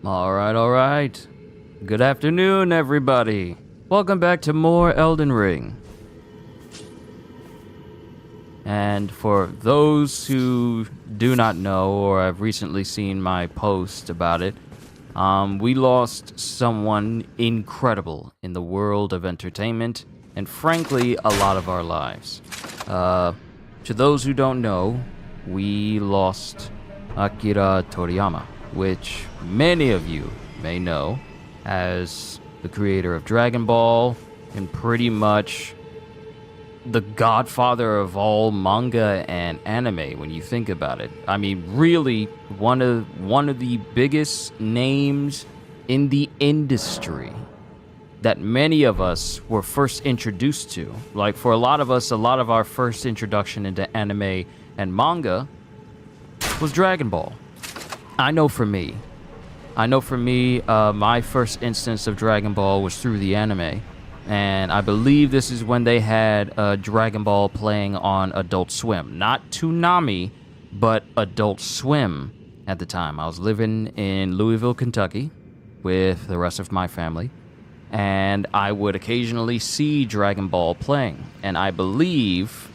All right. Good afternoon, everybody. Welcome back to more Elden Ring. And for those who do not know or have recently seen my post about it, we lost someone incredible in the world of entertainment and frankly, a lot of our lives. To those who don't know, we lost Akira Toriyama, which many of you may know as the creator of Dragon Ball and pretty much the godfather of all manga and anime when you think about it. I mean, really one of the biggest names in the industry that many of us were first introduced to. Like for a lot of us, a lot of our first introduction into anime and manga was Dragon Ball. I know for me, my first instance of Dragon Ball was through the anime. And I believe this is when they had Dragon Ball playing on Adult Swim. Not Toonami, but Adult Swim at the time. I was living in Louisville, Kentucky with the rest of my family. And I would occasionally see Dragon Ball playing. And I believe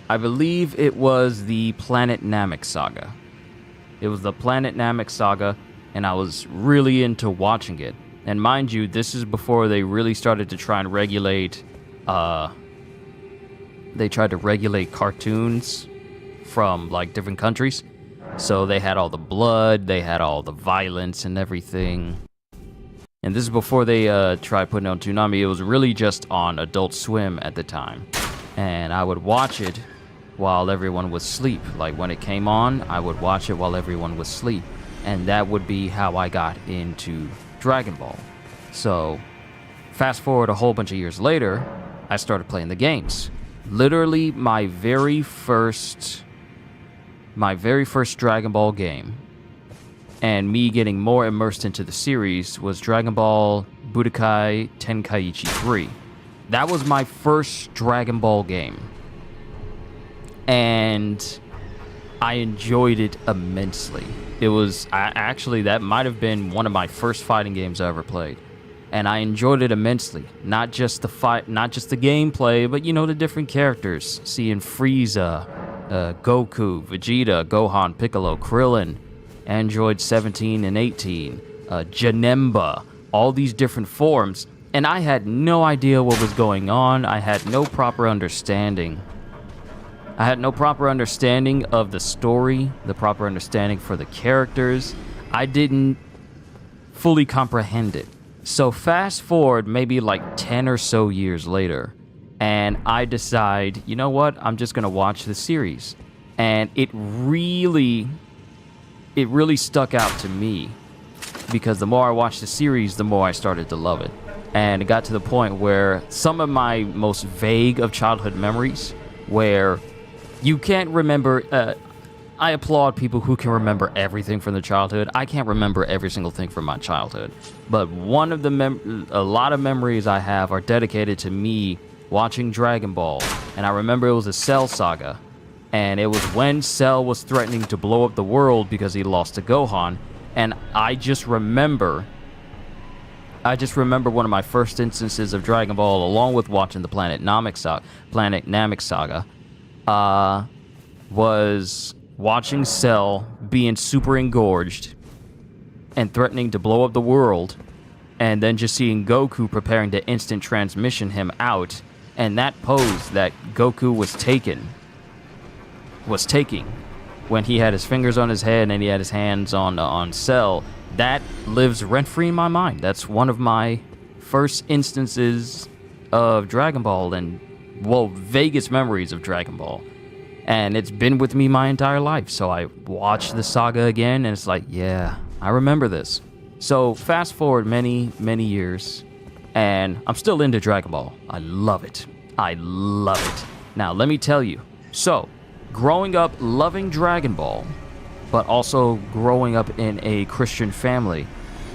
it was the Planet Namek saga. It was the Planet Namek saga, and I was really into watching it. And mind you, this is before they really started to try and regulate, they tried to regulate cartoons from, like, different countries. So they had all the blood, they had all the violence and everything. And this is before they tried putting it on Toonami. It was really just on Adult Swim at the time. And I would watch it while everyone was asleep. Like when it came on, I would watch it while everyone was asleep. And that would be how I got into Dragon Ball. So, fast forward a whole bunch of years later, I started playing the games. Literally, my very first Dragon Ball game, and me getting more immersed into the series, was Dragon Ball Budokai Tenkaichi 3. That was my first Dragon Ball game. And I enjoyed it immensely. It was actually, that might have been one of my first fighting games I ever played. And I enjoyed it immensely. Not just the fight, not just the gameplay, but the different characters. Seeing Frieza, Goku, Vegeta, Gohan, Piccolo, Krillin, Android 17 and 18, Janemba, all these different forms. And I had no idea what was going on. I had no proper understanding. I had no proper understanding of the story, the proper understanding for the characters. I didn't fully comprehend it. So fast forward maybe like 10 or so years later, and I decide, you know what, I'm just gonna watch the series. And it really stuck out to me, because the more I watched the series, the more I started to love it. And it got to the point where some of my most vague of childhood memories, where you can't remember, I applaud people who can remember everything from their childhood. I can't remember every single thing from my childhood. But one of a lot of memories I have are dedicated to me watching Dragon Ball. And I remember it was a Cell saga. And it was when Cell was threatening to blow up the world because he lost to Gohan. And I just remember one of my first instances of Dragon Ball, along with watching the Planet Namek saga, was watching Cell being super engorged and threatening to blow up the world, and then just seeing Goku preparing to instant transmission him out, and that pose that Goku was taking when he had his fingers on his head and he had his hands on Cell, that lives rent-free in my mind. That's one of my first instances of Dragon Ball and, well, vaguest memories of Dragon Ball. And it's been with me my entire life. So I watched the saga again, and it's like, yeah, I remember this. So fast forward many, many years, and I'm still into Dragon Ball. I love it. Now, let me tell you. So, growing up loving Dragon Ball, but also growing up in a Christian family,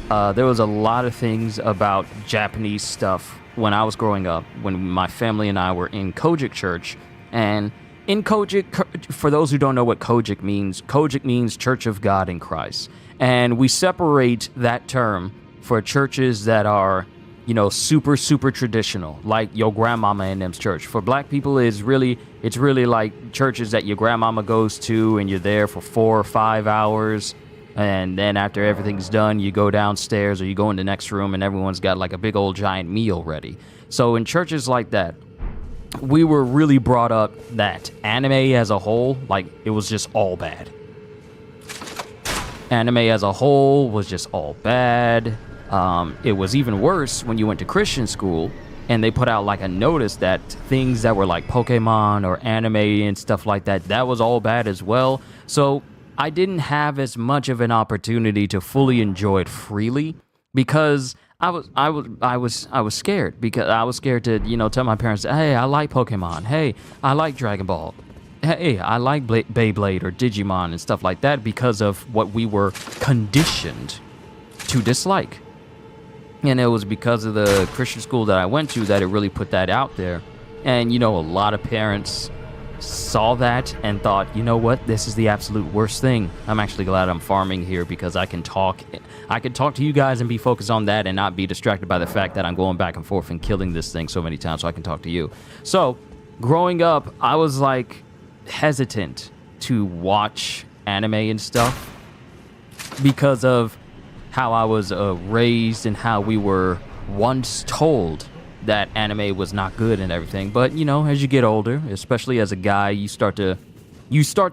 there was a lot of things about Japanese stuff when I was growing up, when my family and I were in Kojic Church, and In Kojic, for those who don't know what Kojic means Church of God in Christ. And we separate that term for churches that are, you know, super, super traditional, like your grandmama and them's church. For black people, it's really like churches that your grandmama goes to and you're there for 4 or 5 hours. And then after everything's done, you go downstairs or you go in the next room and everyone's got like a big old giant meal ready. So in churches like that, we were really brought up that anime as a whole, like, it was just all bad. Anime as a whole was just all bad. It was even worse when you went to Christian school and they put out like a notice that things that were like Pokemon or anime and stuff like that, that was all bad as well. So I didn't have as much of an opportunity to fully enjoy it freely because I was scared, because I was scared to, you know, tell my parents, hey, I like Pokemon. Hey, I like Dragon Ball. Hey, I like Beyblade or Digimon and stuff like that, because of what we were conditioned to dislike. And it was because of the Christian school that I went to that it really put that out there. And, you know, a lot of parents saw that and thought, you know what, this is the absolute worst thing. I'm actually glad I'm farming here because I can talk to you guys and be focused on that and not be distracted by the fact that I'm going back and forth and killing this thing so many times so I can talk to you. So growing up, I was like hesitant to watch anime and stuff because of how I was raised and how we were once told that anime was not good and everything. But, you know, as you get older, especially as a guy, you start to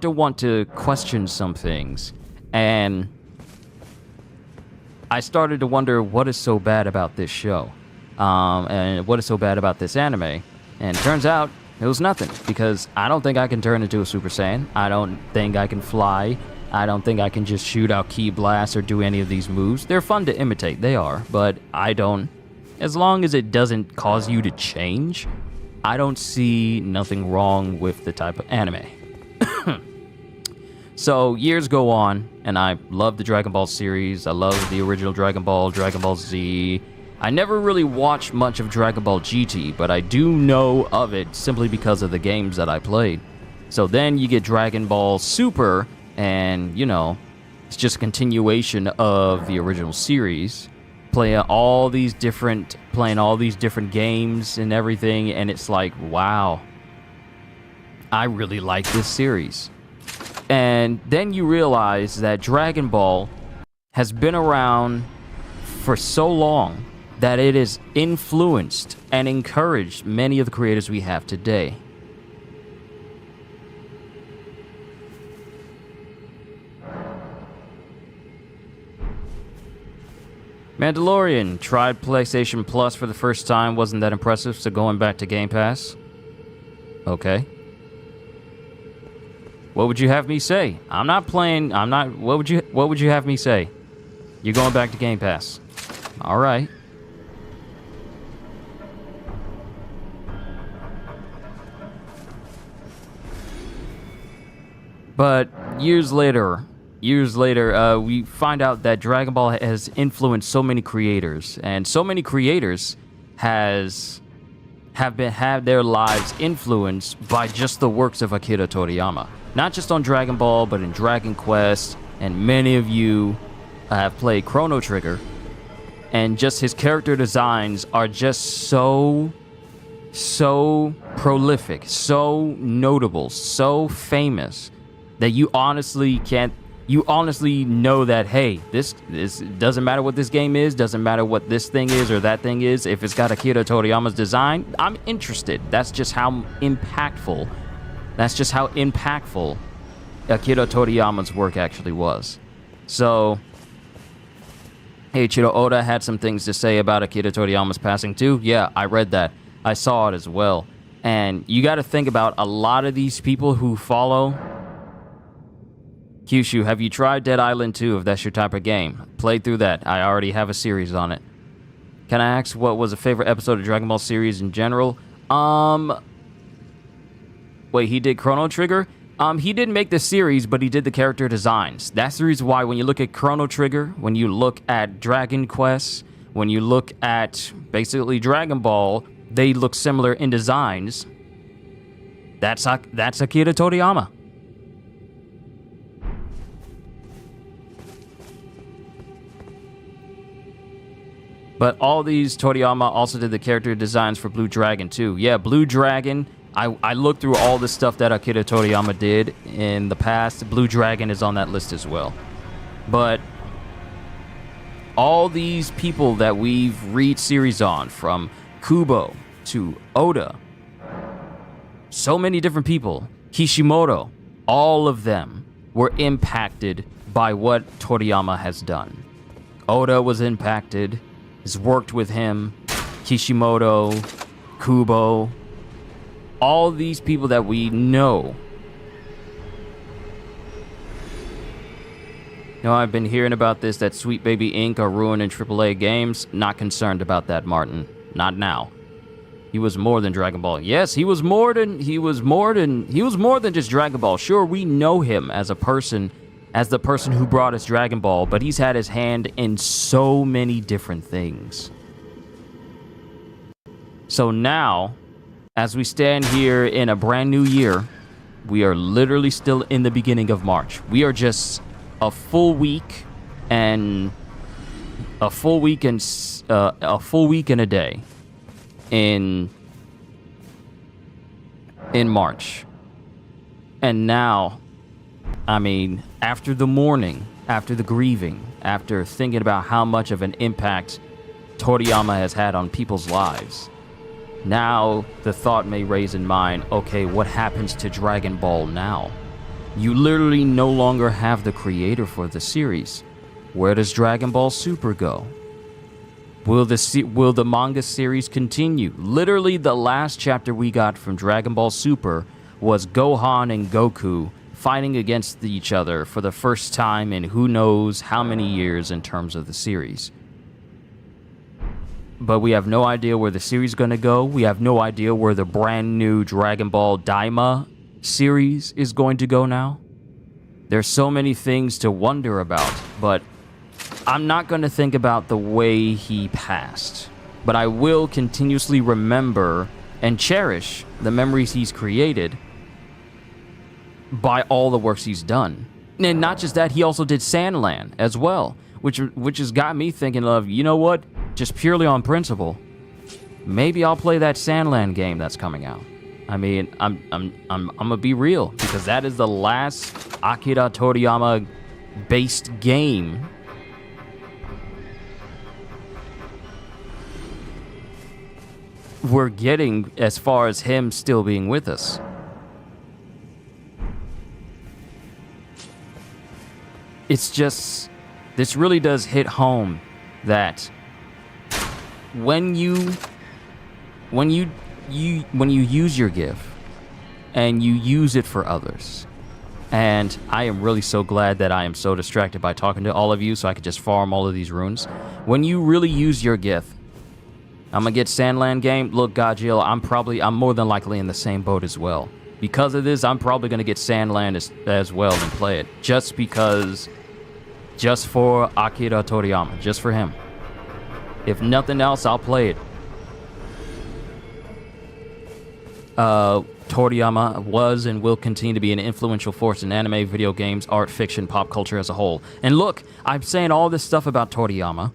want to question some things. And I started to wonder, what is so bad about this show? And what is so bad about this anime? And it turns out it was nothing, because I don't think I can turn into a Super Saiyan. I don't think I can fly. I don't think I can just shoot out ki blasts or do any of these moves. They're fun to imitate, they are, but I don't. As long as it doesn't cause you to change, I don't see nothing wrong with the type of anime. So years go on, and I love the Dragon Ball series. I love the original Dragon Ball, Dragon Ball Z. I never really watched much of Dragon Ball GT, but I do know of it simply because of the games that I played. So then you get Dragon Ball Super, and, you know, it's just a continuation of the original series. Playing all these different games and everything, and it's like, wow, I really like this series. And then you realize that Dragon Ball has been around for so long that it has influenced and encouraged many of the creators we have today. Mandalorian tried PlayStation Plus for the first time. Wasn't that impressive, so going back to Game Pass. Okay. What would you have me say? I'm not playing. What would you have me say? You're going back to Game Pass. All right. But years later, we find out that Dragon Ball has influenced so many creators, and so many creators have their lives influenced by just the works of Akira Toriyama. Not just on Dragon Ball, but in Dragon Quest, and many of you have played Chrono Trigger, and just his character designs are just so prolific, so notable, so famous that you honestly know that, hey, this doesn't matter what this game is, doesn't matter what this thing is or that thing is. If it's got Akira Toriyama's design, I'm interested. That's just how impactful Akira Toriyama's work actually was. So, Eiichiro Oda had some things to say about Akira Toriyama's passing too. Yeah, I read that. I saw it as well. And you got to think about a lot of these people who follow. Kyushu, have you tried Dead Island 2, if that's your type of game? Played through that. I already have a series on it. Can I ask what was a favorite episode of Dragon Ball series in general? Wait, he did Chrono Trigger? He didn't make the series, but he did the character designs. That's the reason why when you look at Chrono Trigger, when you look at Dragon Quest, when you look at basically Dragon Ball, they look similar in designs That's Akira Toriyama. But all these, Toriyama also did the character designs for Blue Dragon too. Yeah, Blue Dragon. I looked through all the stuff that Akira Toriyama did in the past. Blue Dragon is on that list as well. But all these people that we've read series on, from Kubo to Oda, so many different people, Kishimoto, all of them were impacted by what Toriyama has done. Oda was impacted, has worked with him, Kishimoto, Kubo, all these people that we know. You know, I've been hearing about this, that Sweet Baby Inc. are ruining AAA games. Not concerned about that, Martin. Not now. He was more than Dragon Ball. Yes, he was more than just Dragon Ball. Sure, we know him as a person, as the person who brought us Dragon Ball, but he's had his hand in so many different things. So now, as we stand here in a brand new year, we are literally still in the beginning of March. We are just a full week and a day in March. And now, I mean, after the mourning, after the grieving, after thinking about how much of an impact Toriyama has had on people's lives, now the thought may raise in mind, okay, what happens to Dragon Ball now? You literally no longer have the creator for the series. Where does Dragon Ball Super go? Will the manga series continue? Literally, the last chapter we got from Dragon Ball Super was Gohan and Goku fighting against each other for the first time in who knows how many years in terms of the series. But we have no idea where the series is going to go. We have no idea where the brand new Dragon Ball Daima series is going to go now. There's so many things to wonder about, but I'm not going to think about the way he passed. But I will continuously remember and cherish the memories he's created by all the works he's done. And not just that, he also did Sandland as well, which has got me thinking of, you know what, just purely on principle, maybe I'll play that Sandland game that's coming out. I mean, I'm gonna be real, because that is the last Akira Toriyama based game we're getting as far as him still being with us. It's just, this really does hit home that when you use your gift and you use it for others, and I am really so glad that I am so distracted by talking to all of you so I could just farm all of these runes. When you really use your gift, I'm gonna get Sandland game. Look, Godzilla, I'm more than likely in the same boat as well. Because of this, I'm probably gonna get Sandland as well and play it. Just for Akira Toriyama, just for him. If nothing else, I'll play it. Toriyama was and will continue to be an influential force in anime, video games, art, fiction, pop culture as a whole. And look, I'm saying all this stuff about Toriyama,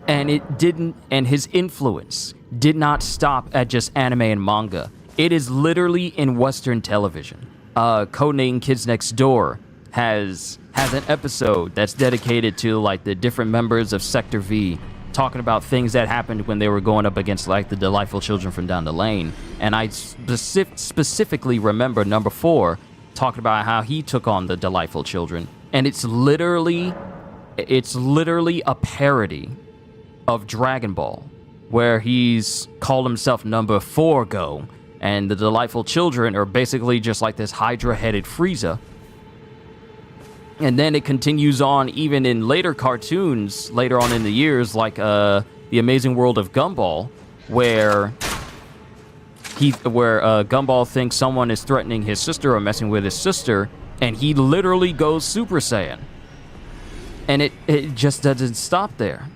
and his influence did not stop at just anime and manga. It is literally in Western television. Codename Kids Next Door has an episode that's dedicated to like the different members of Sector V, talking about things that happened when they were going up against like the delightful children from down the lane. And I specifically remember number 4 talking about how he took on the delightful children. And it's literally a parody of Dragon Ball, where he's called himself number 4 Go, and the delightful children are basically just like this Hydra-headed Frieza. And then it continues on even in later cartoons, later on in the years, like The Amazing World of Gumball, where Gumball thinks someone is threatening his sister or messing with his sister, and he literally goes Super Saiyan. And it just doesn't stop there.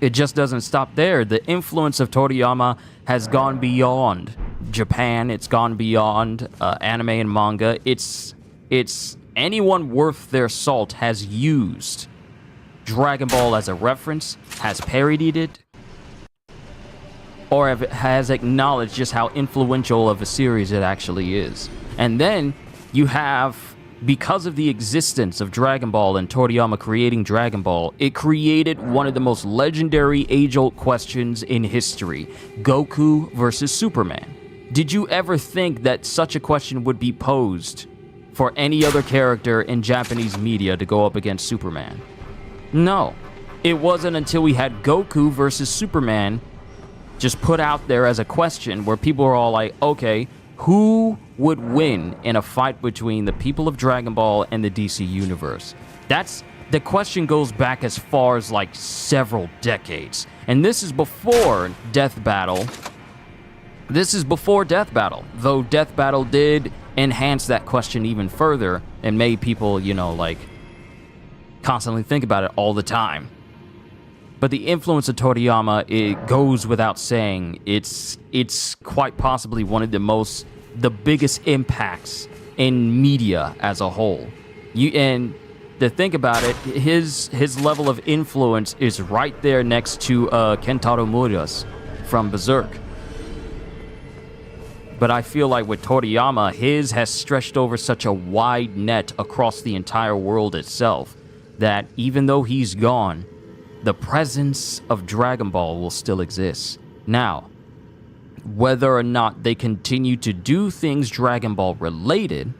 It just doesn't stop there. The influence of Toriyama has gone beyond Japan. It's gone beyond anime and manga. It's anyone worth their salt has used Dragon Ball as a reference, has parodied it, or has acknowledged just how influential of a series it actually is. And then you have, because of the existence of Dragon Ball and Toriyama creating Dragon Ball, it created one of the most legendary age-old questions in history: Goku versus Superman. Did you ever think that such a question would be posed for any other character in Japanese media to go up against Superman? No. It wasn't until we had Goku versus Superman just put out there as a question where people were all like, okay, who would win in a fight between the people of Dragon Ball and the DC Universe? The question goes back as far as like several decades. And this is before Death Battle. This is before Death Battle, though Death Battle did enhance that question even further and made people, like, constantly think about it all the time. But the influence of Toriyama, it goes without saying. It's quite possibly one of the biggest impacts in media as a whole. And to think about it, his level of influence is right there next to Kentaro Miura's from Berserk. But I feel like with Toriyama, his has stretched over such a wide net across the entire world itself that even though he's gone, the presence of Dragon Ball will still exist. Now, whether or not they continue to do things Dragon Ball related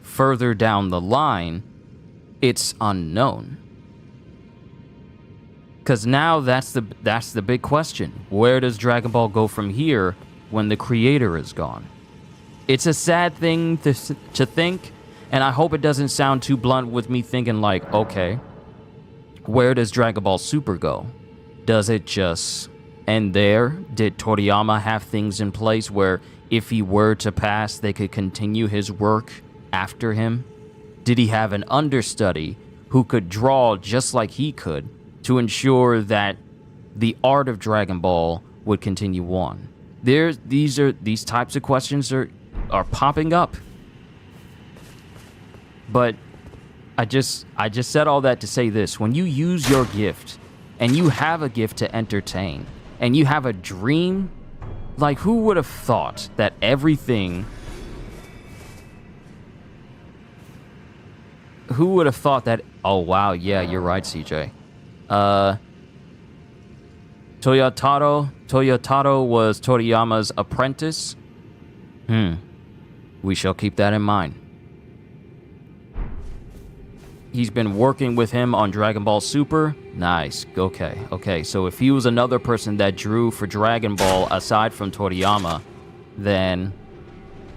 further down the line, it's unknown. Because now that's the big question. Where does Dragon Ball go from here when the creator is gone? It's a sad thing to think, and I hope it doesn't sound too blunt with me thinking like, okay, where does Dragon Ball Super go? Does it just end there? Did Toriyama have things in place where if he were to pass, they could continue his work after him? Did he have an understudy who could draw just like he could to ensure that the art of Dragon Ball would continue on? These types of questions are popping up. But I just said all that to say this: when you use your gift, and you have a gift to entertain, and you have a dream, like, who would have thought that everything? Who would have thought that? Oh wow, yeah, you're right, CJ. Toyotaro was Toriyama's apprentice. We shall keep that in mind. He's been working with him on Dragon Ball Super. Nice. Okay. So if he was another person that drew for Dragon Ball aside from Toriyama, then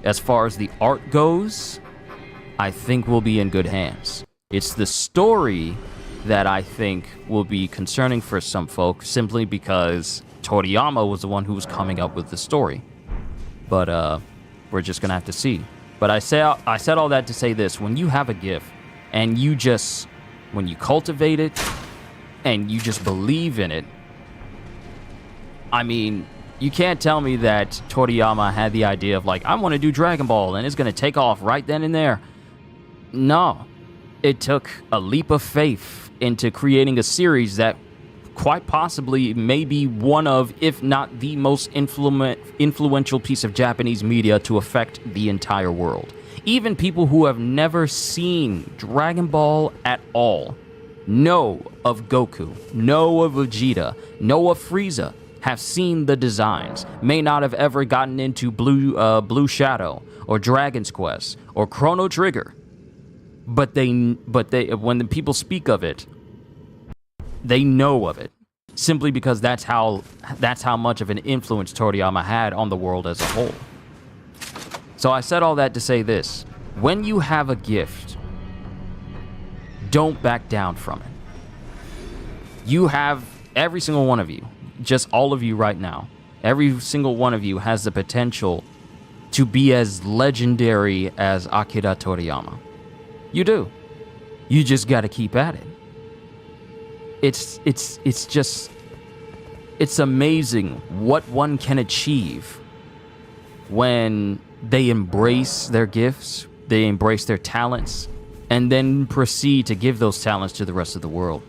as far as the art goes, I think we'll be in good hands. It's the story that I think will be concerning for some folk, simply because Toriyama was the one who was coming up with the story. But we're just gonna have to see. But I said all that to say this: when you have a gift, and when you cultivate it, and you just believe in it, I mean, you can't tell me that Toriyama had the idea of like, I want to do Dragon Ball, and it's going to take off right then and there. No. It took a leap of faith into creating a series that quite possibly may be one of, if not the most influential piece of Japanese media to affect the entire world. Even people who have never seen Dragon Ball at all know of Goku, know of Vegeta, know of Frieza, have seen the designs, may not have ever gotten into Blue Shadow or Dragon's Quest or Chrono Trigger, but they when the people speak of it, they know of it, simply because that's how much of an influence Toriyama had on the world as a whole. So I said all that to say this: when you have a gift, don't back down from it. You have, every single one of you, just all of you right now, every single one of you has the potential to be as legendary as Akira Toriyama. You do. You just got to keep at it. It's just, It's amazing what one can achieve when they embrace their gifts, they embrace their talents, and then proceed to give those talents to the rest of the world.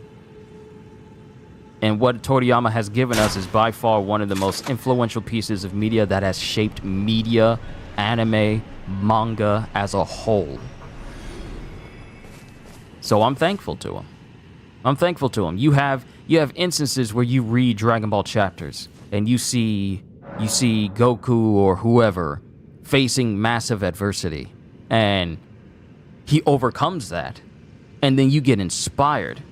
And what Toriyama has given us is by far one of the most influential pieces of media that has shaped media, anime, manga as a whole. So I'm thankful to him. I'm thankful to him. You have instances where you read Dragon Ball chapters and you see Goku or whoever facing massive adversity, and he overcomes that, and then you get inspired.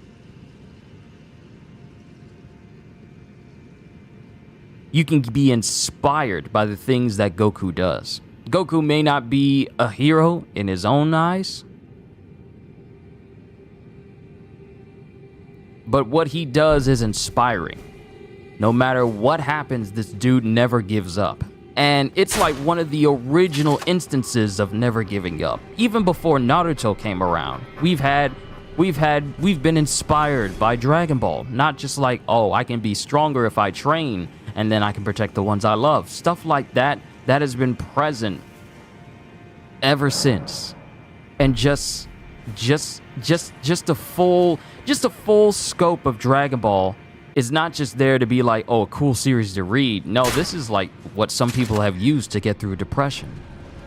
You can be inspired by the things that Goku does. Goku may not be a hero in his own eyes, but what he does is inspiring. No matter what happens, this dude never gives up. And it's like one of the original instances of never giving up. Even before Naruto came around, we've been inspired by Dragon Ball. Not just like, oh, I can be stronger if I train, and then I can protect the ones I love. Stuff like that has been present ever since. And just a full scope of Dragon Ball is not just there to be like, oh, a cool series to read. No, this is like what some people have used to get through depression.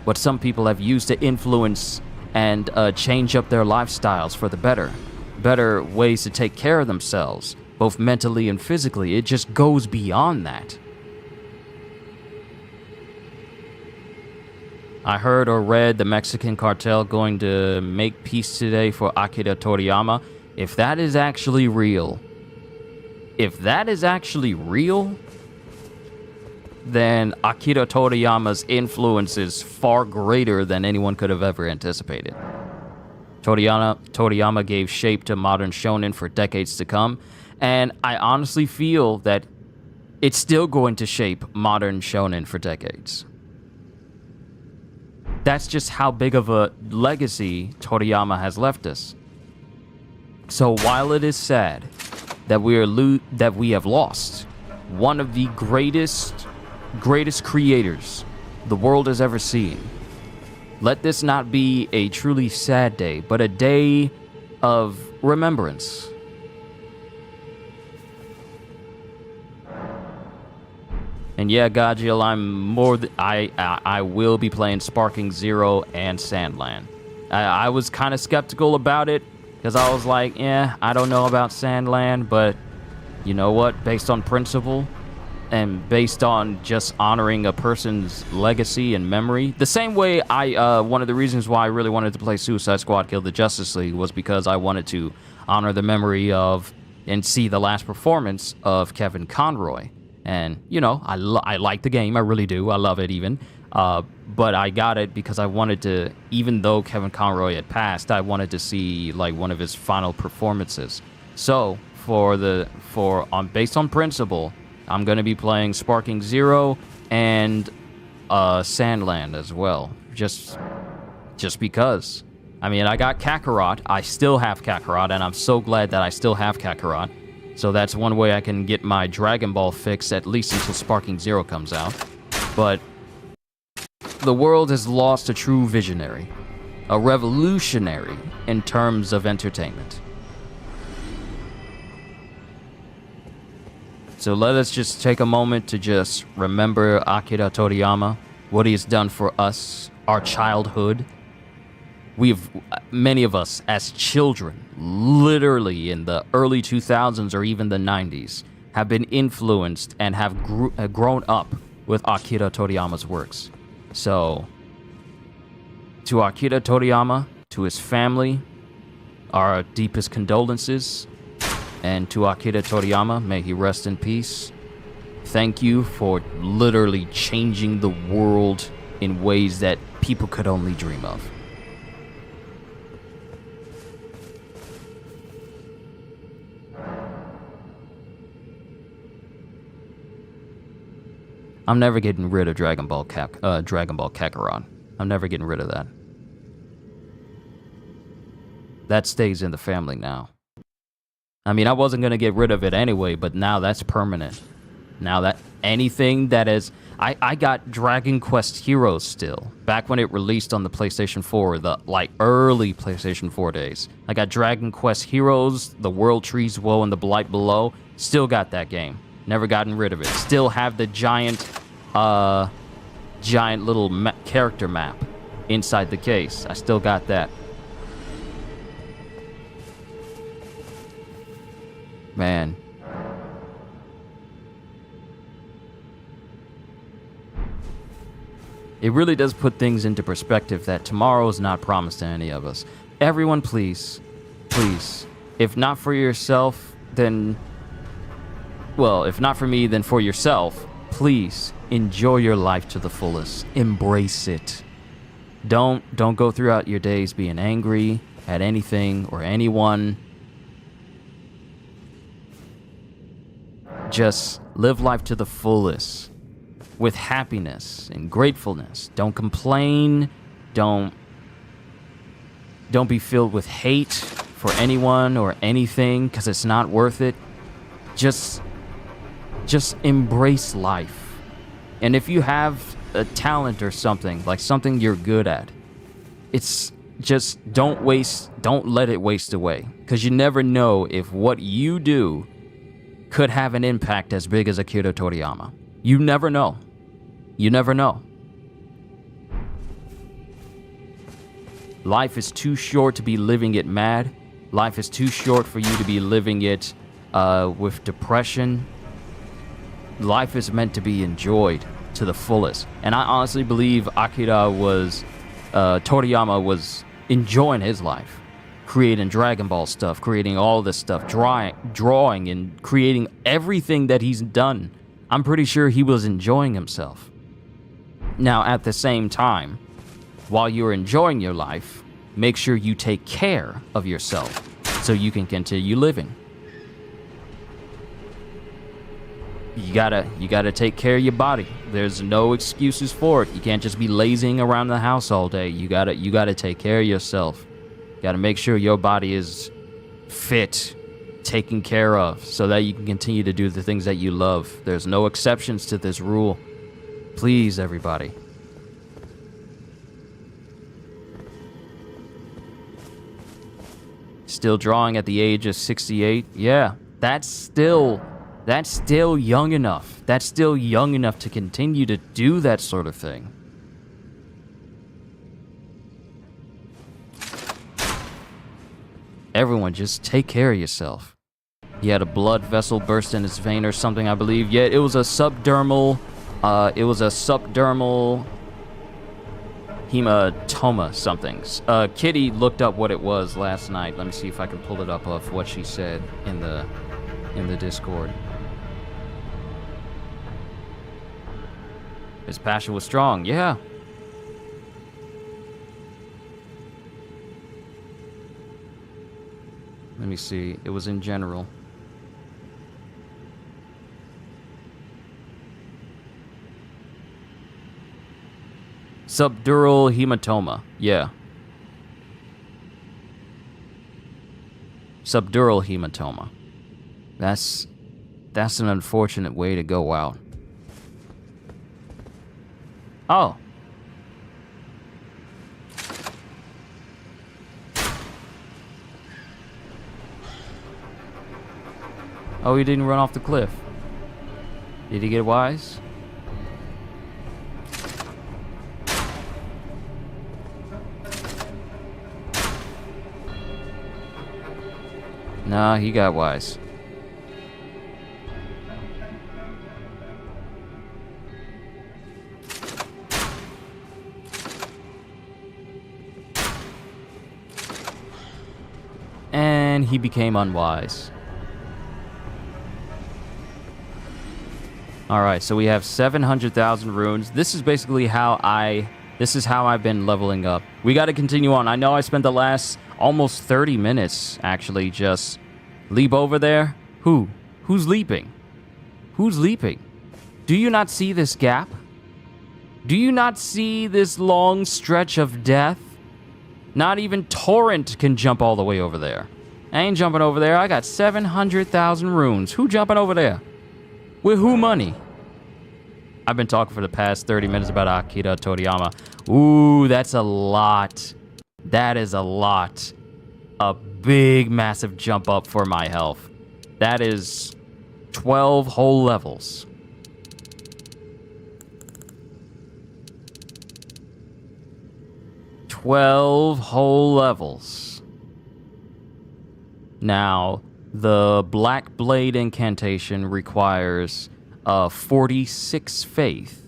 What some people have used to influence and change up their lifestyles for the better ways to take care of themselves, both mentally and physically. It just goes beyond that. I heard or read the Mexican cartel going to make peace today for Akira Toriyama. If that is actually real, then Akira Toriyama's influence is far greater than anyone could have ever anticipated. Toriyama gave shape to modern shonen for decades to come, and I honestly feel that it's still going to shape modern shonen for decades. That's just how big of a legacy Toriyama has left us. So while it is sad that we have lost one of the greatest creators the world has ever seen, let this not be a truly sad day, but a day of remembrance. And yeah, Gajil, I will be playing Sparking Zero and Sandland. I was kind of skeptical about it, because I was like, I don't know about Sandland, but you know what? Based on principle and based on just honoring a person's legacy and memory, the same way one of the reasons why I really wanted to play Suicide Squad Kill the Justice League was because I wanted to honor the memory of and see the last performance of Kevin Conroy. And, you know, I like the game. I really do. I love it even. But I got it because I wanted to, even though Kevin Conroy had passed, I wanted to see like one of his final performances. So based on principle, I'm going to be playing Sparking Zero and Sandland as well. Just because. I mean, I got Kakarot. I still have Kakarot, and I'm so glad that I still have Kakarot. So that's one way I can get my Dragon Ball fix, at least until Sparking Zero comes out. But the world has lost a true visionary, a revolutionary in terms of entertainment. So let us just take a moment to just remember Akira Toriyama, what he has done for us, our childhood. Many of us as children, literally in the early 2000s or even the 90s, have been influenced and have grown up with Akira Toriyama's works. So, to Akira Toriyama, to his family, our deepest condolences. And to Akira Toriyama, may he rest in peace. Thank you for literally changing the world in ways that people could only dream of. I'm never getting rid of Dragon Ball Kakarot. I'm never getting rid of that. That stays in the family now. I mean, I wasn't going to get rid of it anyway, but now that's permanent. Now that anything that is... I got Dragon Quest Heroes still, back when it released on the PlayStation 4, the like early PlayStation 4 days. I got Dragon Quest Heroes, The World Trees Woe, and The Blight Below. Still got that game. Never gotten rid of it. Still have the giant little character map inside the case. I still got that. Man. It really does put things into perspective that tomorrow is not promised to any of us. Everyone, please, please, if not for yourself, then, well, if not for me, then for yourself, please enjoy your life to the fullest. Embrace it. Don't go throughout your days being angry at anything or anyone. Just live life to the fullest. With happiness and gratefulness. Don't complain. Don't be filled with hate for anyone or anything, because it's not worth it. Just embrace life. And if you have a talent or something, like something you're good at, it's just don't let it waste away, because you never know if what you do could have an impact as big as Akira Toriyama. You never know. You never know. Life is too short to be living it mad. Life is too short for you to be living it with depression. Life is meant to be enjoyed to the fullest. And I honestly believe Toriyama was enjoying his life. Creating Dragon Ball stuff, creating all this stuff, drawing and creating everything that he's done. I'm pretty sure he was enjoying himself. Now, at the same time, while you're enjoying your life, make sure you take care of yourself so you can continue living. You gotta take care of your body. There's no excuses for it. You can't just be lazing around the house all day. You gotta take care of yourself. You gotta make sure your body is fit, taken care of, so that you can continue to do the things that you love. There's no exceptions to this rule. Please, everybody. Still drawing at the age of 68? Yeah, that's still young enough. That's still young enough to continue to do that sort of thing. Everyone, just take care of yourself. He had a blood vessel burst in his vein or something, I believe. Yeah, it was a subdermal hematoma something. Kitty looked up what it was last night. Let me see if I can pull it up of what she said in the Discord. His passion was strong, yeah. Let me see. It was in general. Subdural hematoma. Yeah. Subdural hematoma. That's an unfortunate way to go out. Oh. Oh, he didn't run off the cliff. Did he get wise? Nah, he got wise. And he became unwise. Alright, so we have 700,000 runes. This is basically how I've been leveling up. We gotta continue on. I know I spent the last almost 30 minutes, actually, just leap over there. Who's leaping? Who's leaping? Do you not see this gap? Do you not see this long stretch of death? Not even Torrent can jump all the way over there. I ain't jumping over there. I got 700,000 runes. Who jumping over there? With who money? I've been talking for the past 30 minutes about Akira Toriyama. Ooh, that's a lot. That is a lot. A big, massive jump up for my health. That is 12 whole levels. $12 whole levels. Now, the Black Blade incantation requires 46 faith.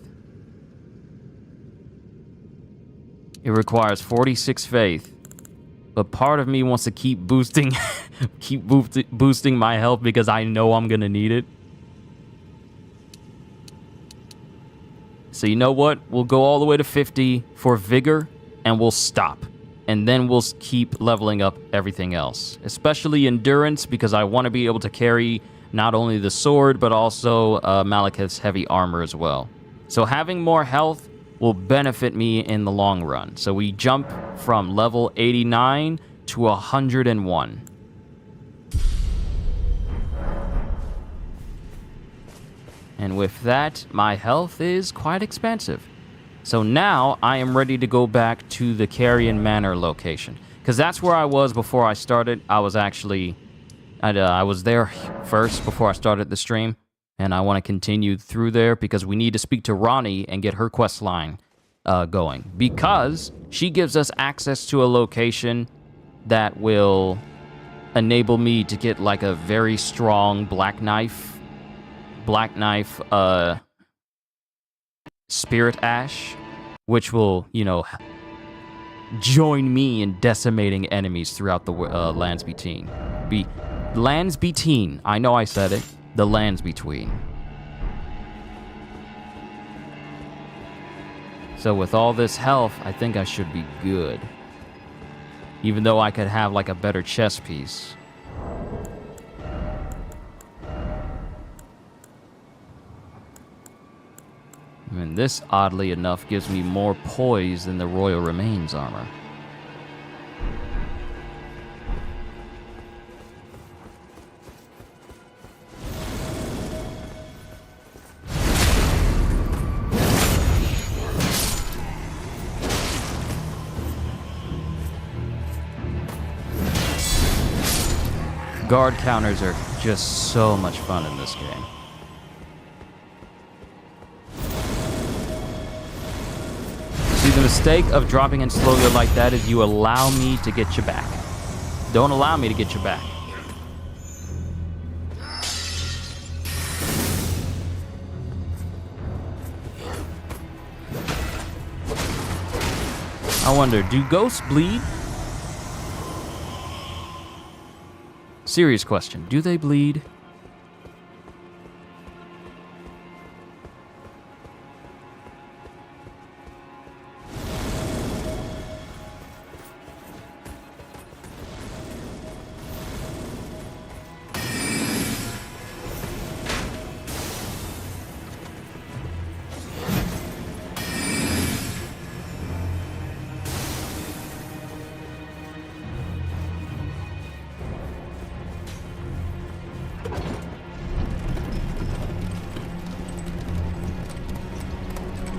It requires 46 faith. But part of me wants to keep boosting boosting my health because I know I'm going to need it. So you know what? We'll go all the way to 50 for vigor and we'll stop. And then we'll keep leveling up everything else. Especially endurance, because I want to be able to carry not only the sword, but also Malekith's heavy armor as well. So having more health will benefit me in the long run. So we jump from level 89 to 101. And with that, my health is quite expansive. So now I am ready to go back to the Carrion Manor location, because that's where I was before I started. I was actually, I was there first before I started the stream, and I want to continue through there because we need to speak to Ronnie and get her quest line going, because she gives us access to a location that will enable me to get like a very strong black knife Spirit Ash, which will, you know, join me in decimating enemies throughout the lands between. Lands between. I know I said it. The lands between. So with all this health, I think I should be good. Even though I could have like a better chest piece. And this, oddly enough, gives me more poise than the Royal Remains armor. Guard counters are just so much fun in this game. See, the mistake of dropping in slowly like that is you allow me to get you back. Don't allow me to get you back. I wonder, do ghosts bleed? Serious question, do they bleed?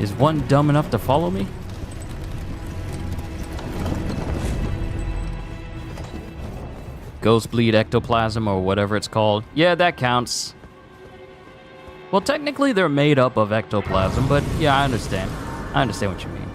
Is one dumb enough to follow me? Ghost bleed ectoplasm or whatever it's called. Yeah, that counts. Well, technically they're made up of ectoplasm, but yeah, I understand. I understand what you mean.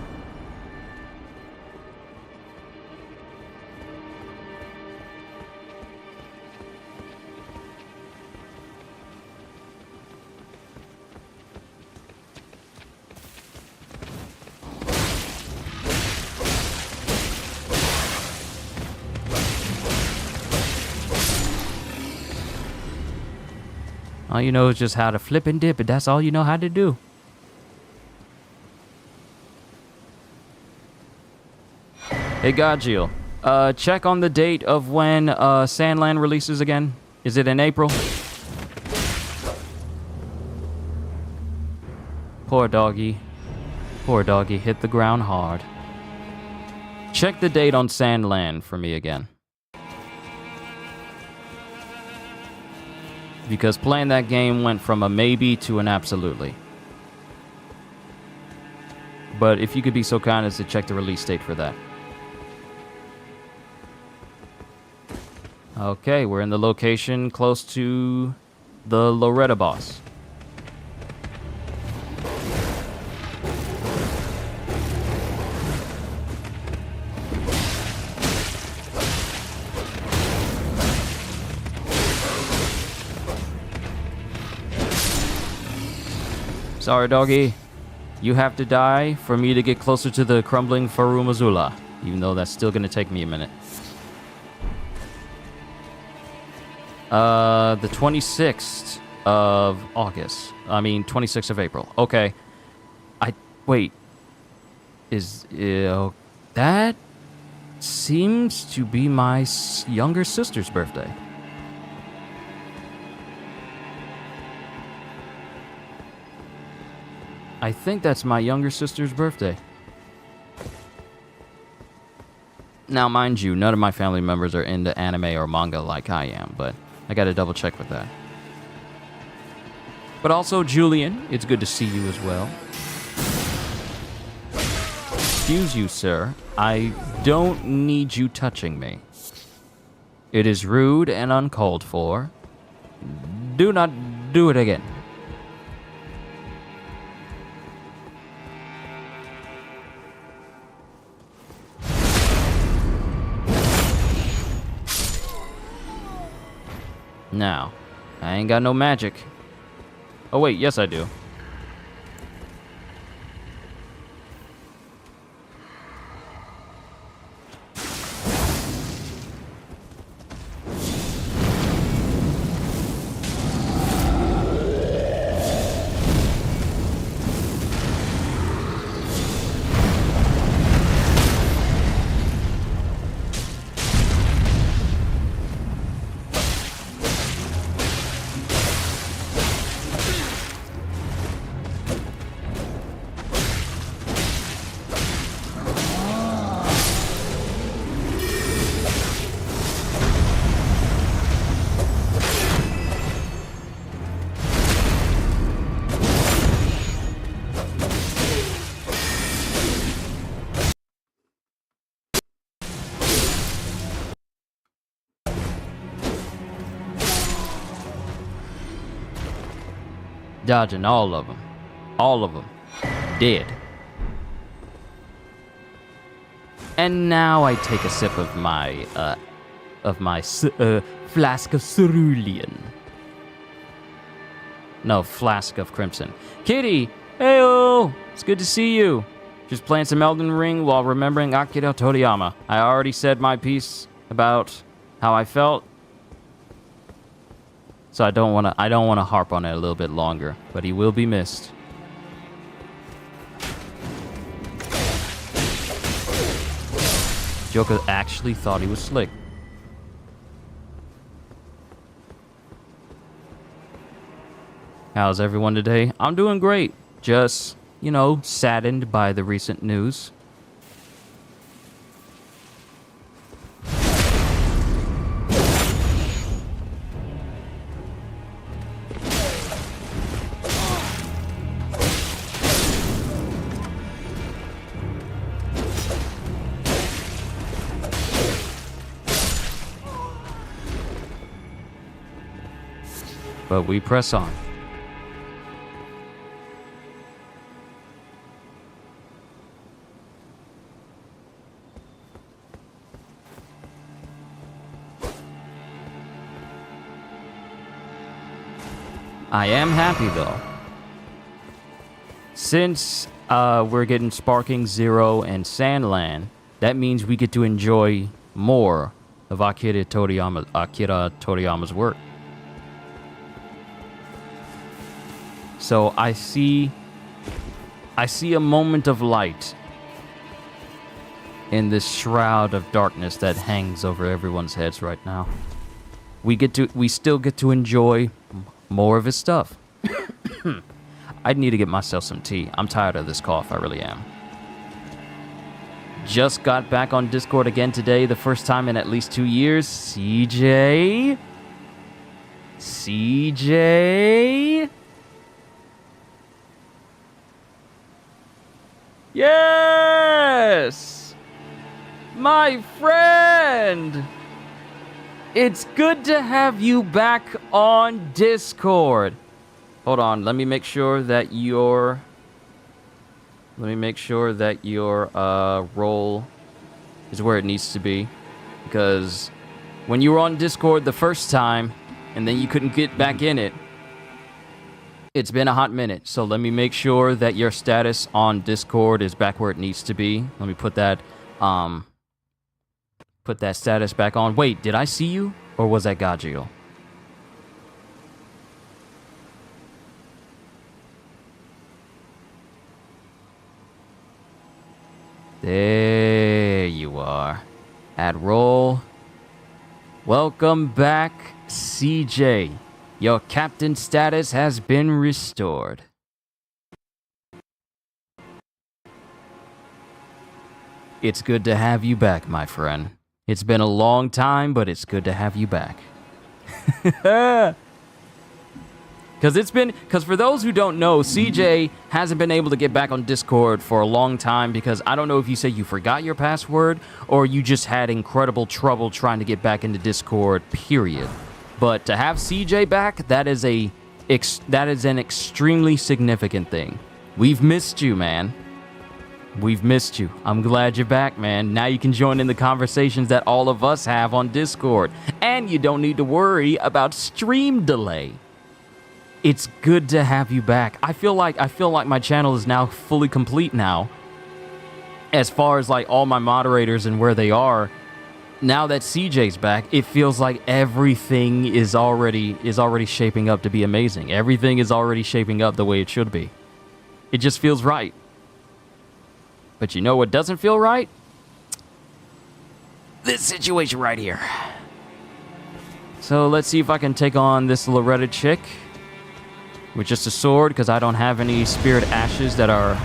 All you know is just how to flip and dip, and that's all you know how to do. Hey, Godjiel, check on the date of when Sandland releases again. Is it in April? Poor doggy. Poor doggy hit the ground hard. Check the date on Sandland for me again. because playing that game went from a maybe to an absolutely. But if you could be so kind as to check the release date for that. Okay, we're in the location close to the Loretta boss. Sorry, doggy. You have to die for me to get closer to the crumbling Farum Azula, even though that's still going to take me a minute. The 26th of August. 26th of April. Okay. Wait. That seems to be my younger sister's birthday. I think that's my younger sister's birthday. Now, mind you, none of my family members are into anime or manga like I am, but I gotta double check with that. But also, Julian, it's good to see you as well. Excuse you, sir. I don't need you touching me. It is rude and uncalled for. Do not do it again. Now, I ain't got no magic. Oh wait, yes I do. Dodging all of them. All of them. Dead. And now I take a sip of my flask of cerulean. No, flask of crimson. Kitty! Heyo! It's good to see you. Just playing some Elden Ring while remembering Akira Toriyama. I already said my piece about how I felt. So I don't want to harp on it a little bit longer, but he will be missed. Joker actually thought he was slick. How's everyone today? I'm doing great. Just, saddened by the recent news. But we press on. I am happy though. Since we're getting Sparking Zero and Sandland, that means we get to enjoy more of Akira Toriyama's work. So I see a moment of light in this shroud of darkness that hangs over everyone's heads right now. We still get to enjoy more of his stuff. I need to get myself some tea. I'm tired of this cough, I really am. Just got back on Discord again today, the first time in at least 2 years. CJ? CJ? Yes! My friend! It's good to have you back on Discord. Hold on, let me make sure that your role is where it needs to be. Because when you were on Discord the first time, and then you couldn't get back in it, it's been a hot minute. So let me make sure that your status on Discord is back where it needs to be. Let me put that status back on. Wait, did I see you? Or was that Gajeel? There you are. Add role. Welcome back, CJ. Your captain status has been restored. It's good to have you back, my friend. It's been a long time, but it's good to have you back. Because for those who don't know, CJ hasn't been able to get back on Discord for a long time because I don't know if you say you forgot your password or you just had incredible trouble trying to get back into Discord, period. But to have CJ back, that is an extremely significant thing. We've missed you, man. We've missed you. I'm glad you're back, man. Now you can join in the conversations that all of us have on Discord. And you don't need to worry about stream delay. It's good to have you back. I feel like my channel is now fully complete now. As far as like all my moderators and where they are. Now that CJ's back, it feels like everything is already shaping up to be amazing. Everything is already shaping up the way it should be. It just feels right. But you know what doesn't feel right? This situation right here. So let's see if I can take on this Loretta chick with just a sword, because I don't have any spirit ashes that are...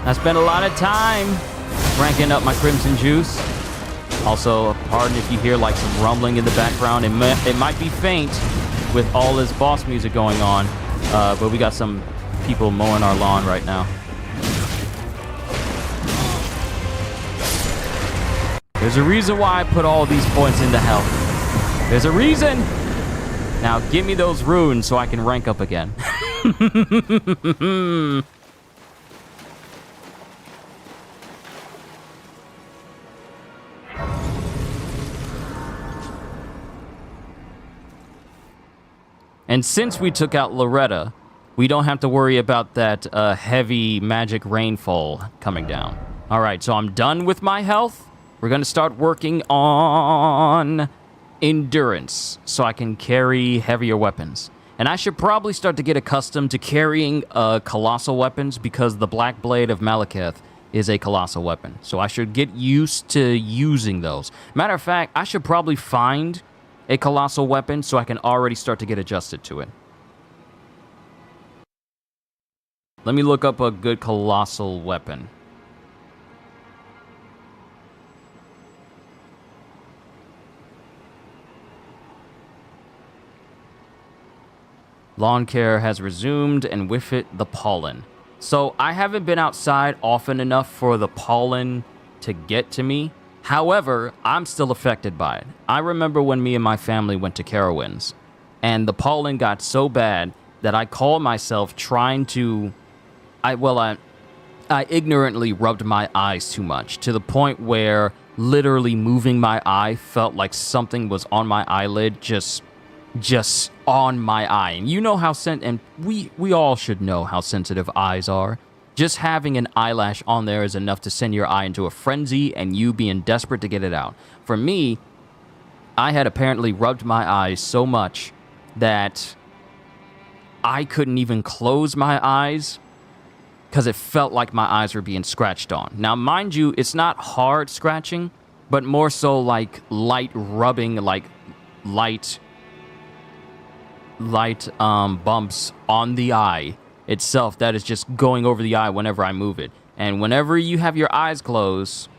I spent a lot of time ranking up my Crimson Juice. Also, pardon if you hear like some rumbling in the background. It might be faint with all this boss music going on, but we got some people mowing our lawn right now. There's a reason why I put all these points into health. There's a reason! Now give me those runes so I can rank up again. And since we took out Loretta, we don't have to worry about that heavy magic rainfall coming down. All right, so I'm done with my health. We're going to start working on endurance so I can carry heavier weapons. And I should probably start to get accustomed to carrying colossal weapons because the Black Blade of Malekith is a colossal weapon. So I should get used to using those. Matter of fact, I should probably find a colossal weapon so I can already start to get adjusted to it. Let me look up a good colossal weapon. Lawn care has resumed, and with it, the pollen. So I haven't been outside often enough for the pollen to get to me. However, I'm still affected by it. I remember when me and my family went to Carowinds, and the pollen got so bad that I called myself trying to... I ignorantly rubbed my eyes too much, to the point where literally moving my eye felt like something was on my eyelid, just on my eye. And you know how and we all should know how sensitive eyes are. Just having an eyelash on there is enough to send your eye into a frenzy and you being desperate to get it out. For me, I had apparently rubbed my eyes so much that I couldn't even close my eyes because it felt like my eyes were being scratched on. Now, mind you, it's not hard scratching, but more so like light rubbing, like light bumps on the eye itself that is just going over the eye whenever I move it. And whenever you have your eyes closed,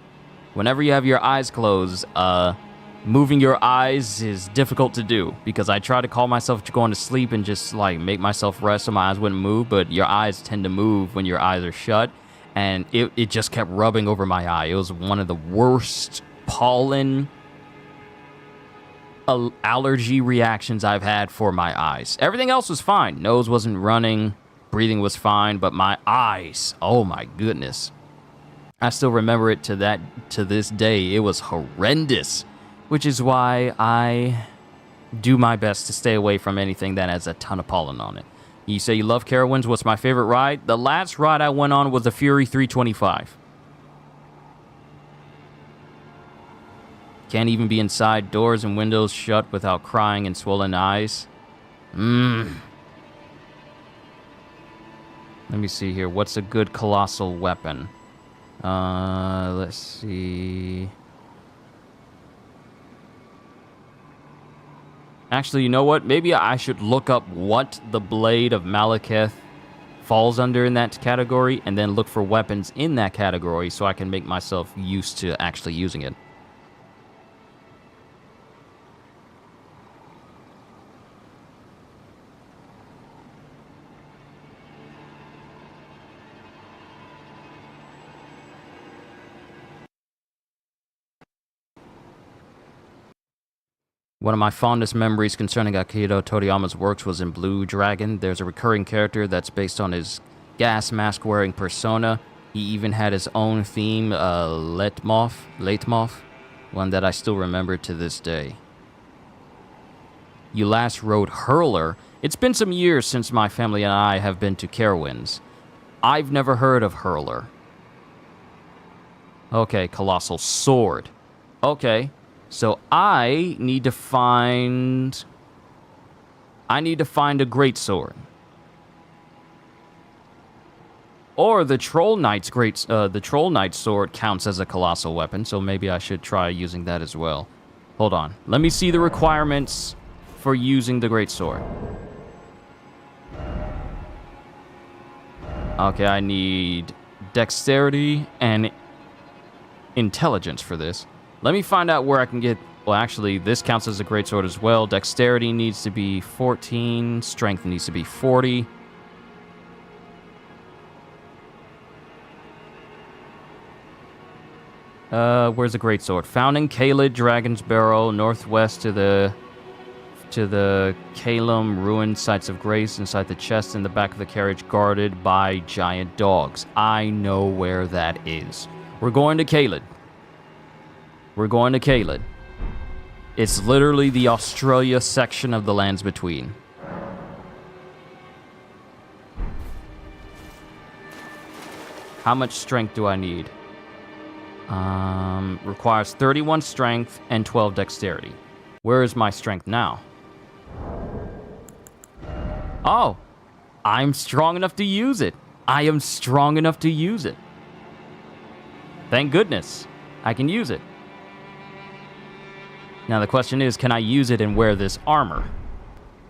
moving your eyes is difficult to do, because I try to call myself to going to sleep and just like make myself rest so my eyes wouldn't move, but your eyes tend to move when your eyes are shut, and it just kept rubbing over my eye. It was one of the worst pollen allergy reactions I've had for my eyes. Everything else was fine. Nose wasn't running, breathing was fine, but my eyes, oh my goodness. I still remember it to this day. It was horrendous, which is why I do my best to stay away from anything that has a ton of pollen on it. You say you love Carowinds. What's my favorite ride? The last ride I went on was the Fury 325. Can't even be inside, doors and windows shut without crying and swollen eyes. Let me see here. What's a good colossal weapon? Let's see. Actually, you know what? Maybe I should look up what the Blade of Malekith falls under in that category, and then look for weapons in that category so I can make myself used to actually using it. One of my fondest memories concerning Akira Toriyama's works was in Blue Dragon. There's a recurring character that's based on his gas mask-wearing persona. He even had his own theme, Leitmoth, one that I still remember to this day. You last rode Hurler. It's been some years since my family and I have been to Carowinds. I've never heard of Hurler. Okay, Colossal Sword. Okay. So I need to find a great sword. Or the Troll Knight's sword counts as a colossal weapon, so maybe I should try using that as well. Hold on. Let me see the requirements for using the great sword. Okay, I need dexterity and intelligence for this. Let me find out where I can get... Well, actually, this counts as a greatsword as well. Dexterity needs to be 14. Strength needs to be 40. Where's the greatsword? Found in Caelid, Dragon's Barrow, northwest to the Calum ruined sites of grace, inside the chest in the back of the carriage, guarded by giant dogs. I know where that is. We're going to Caelid. It's literally the Australia section of the Lands Between. How much strength do I need? Requires 31 strength and 12 dexterity. Where is my strength now? Oh, I'm strong enough to use it. I am strong enough to use it. Thank goodness. I can use it. Now the question is, can I use it and wear this armor?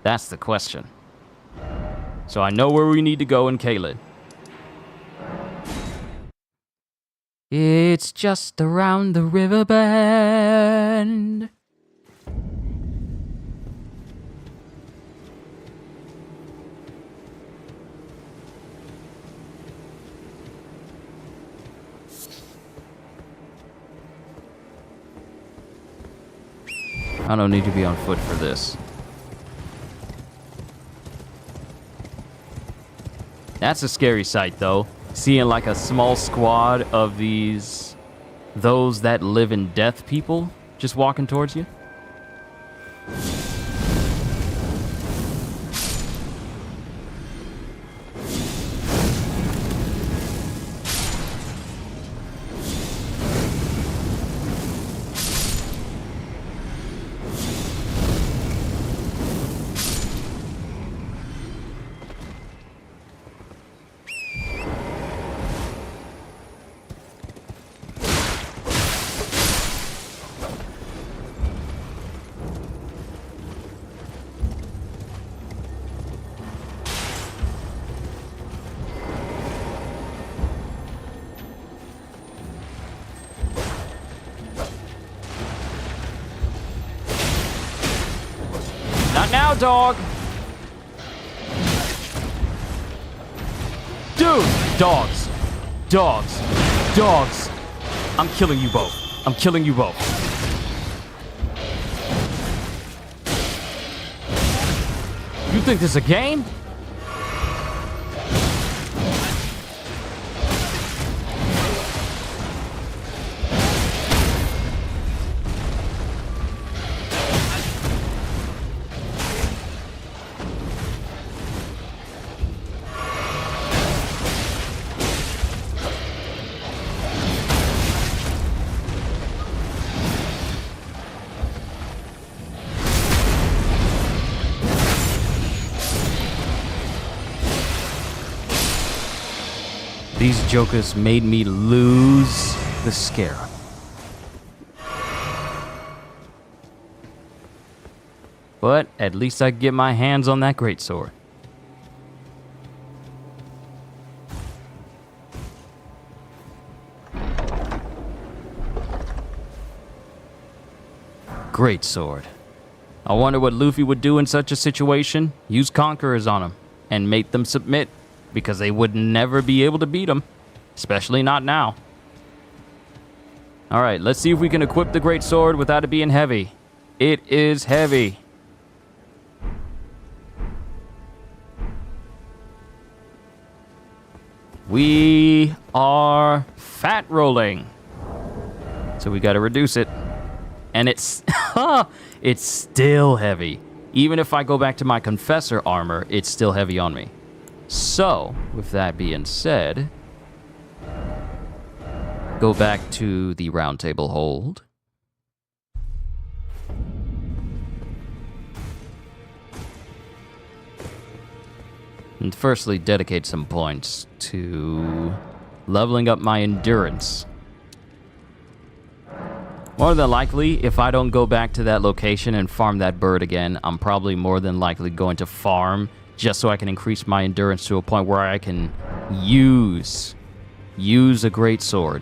That's the question. So I know where we need to go in Caelid. It's just around the river bend. I don't need to be on foot for this. That's a scary sight, though. Seeing like a small squad of these those that live in death people just walking towards you. Not now, dog. Dude, dogs. Dogs. Dogs. I'm killing you both. I'm killing you both. You think this is a game? These jokers made me lose the scarab. But at least I can get my hands on that greatsword. Greatsword. I wonder what Luffy would do in such a situation. Use conquerors on him and make them submit, because they would never be able to beat him, especially not now. All right, let's see if we can equip the greatsword without it being heavy. It is heavy. We are fat rolling, so we got to reduce it. And it's it's still heavy. Even if I go back to my confessor armor, it's still heavy on me. So, with that being said, go back to the round table hold. And firstly, dedicate some points to leveling up my endurance. More than likely, if I don't go back to that location and farm that bird again, I'm probably more than likely going to farm just so I can increase my endurance to a point where I can use a greatsword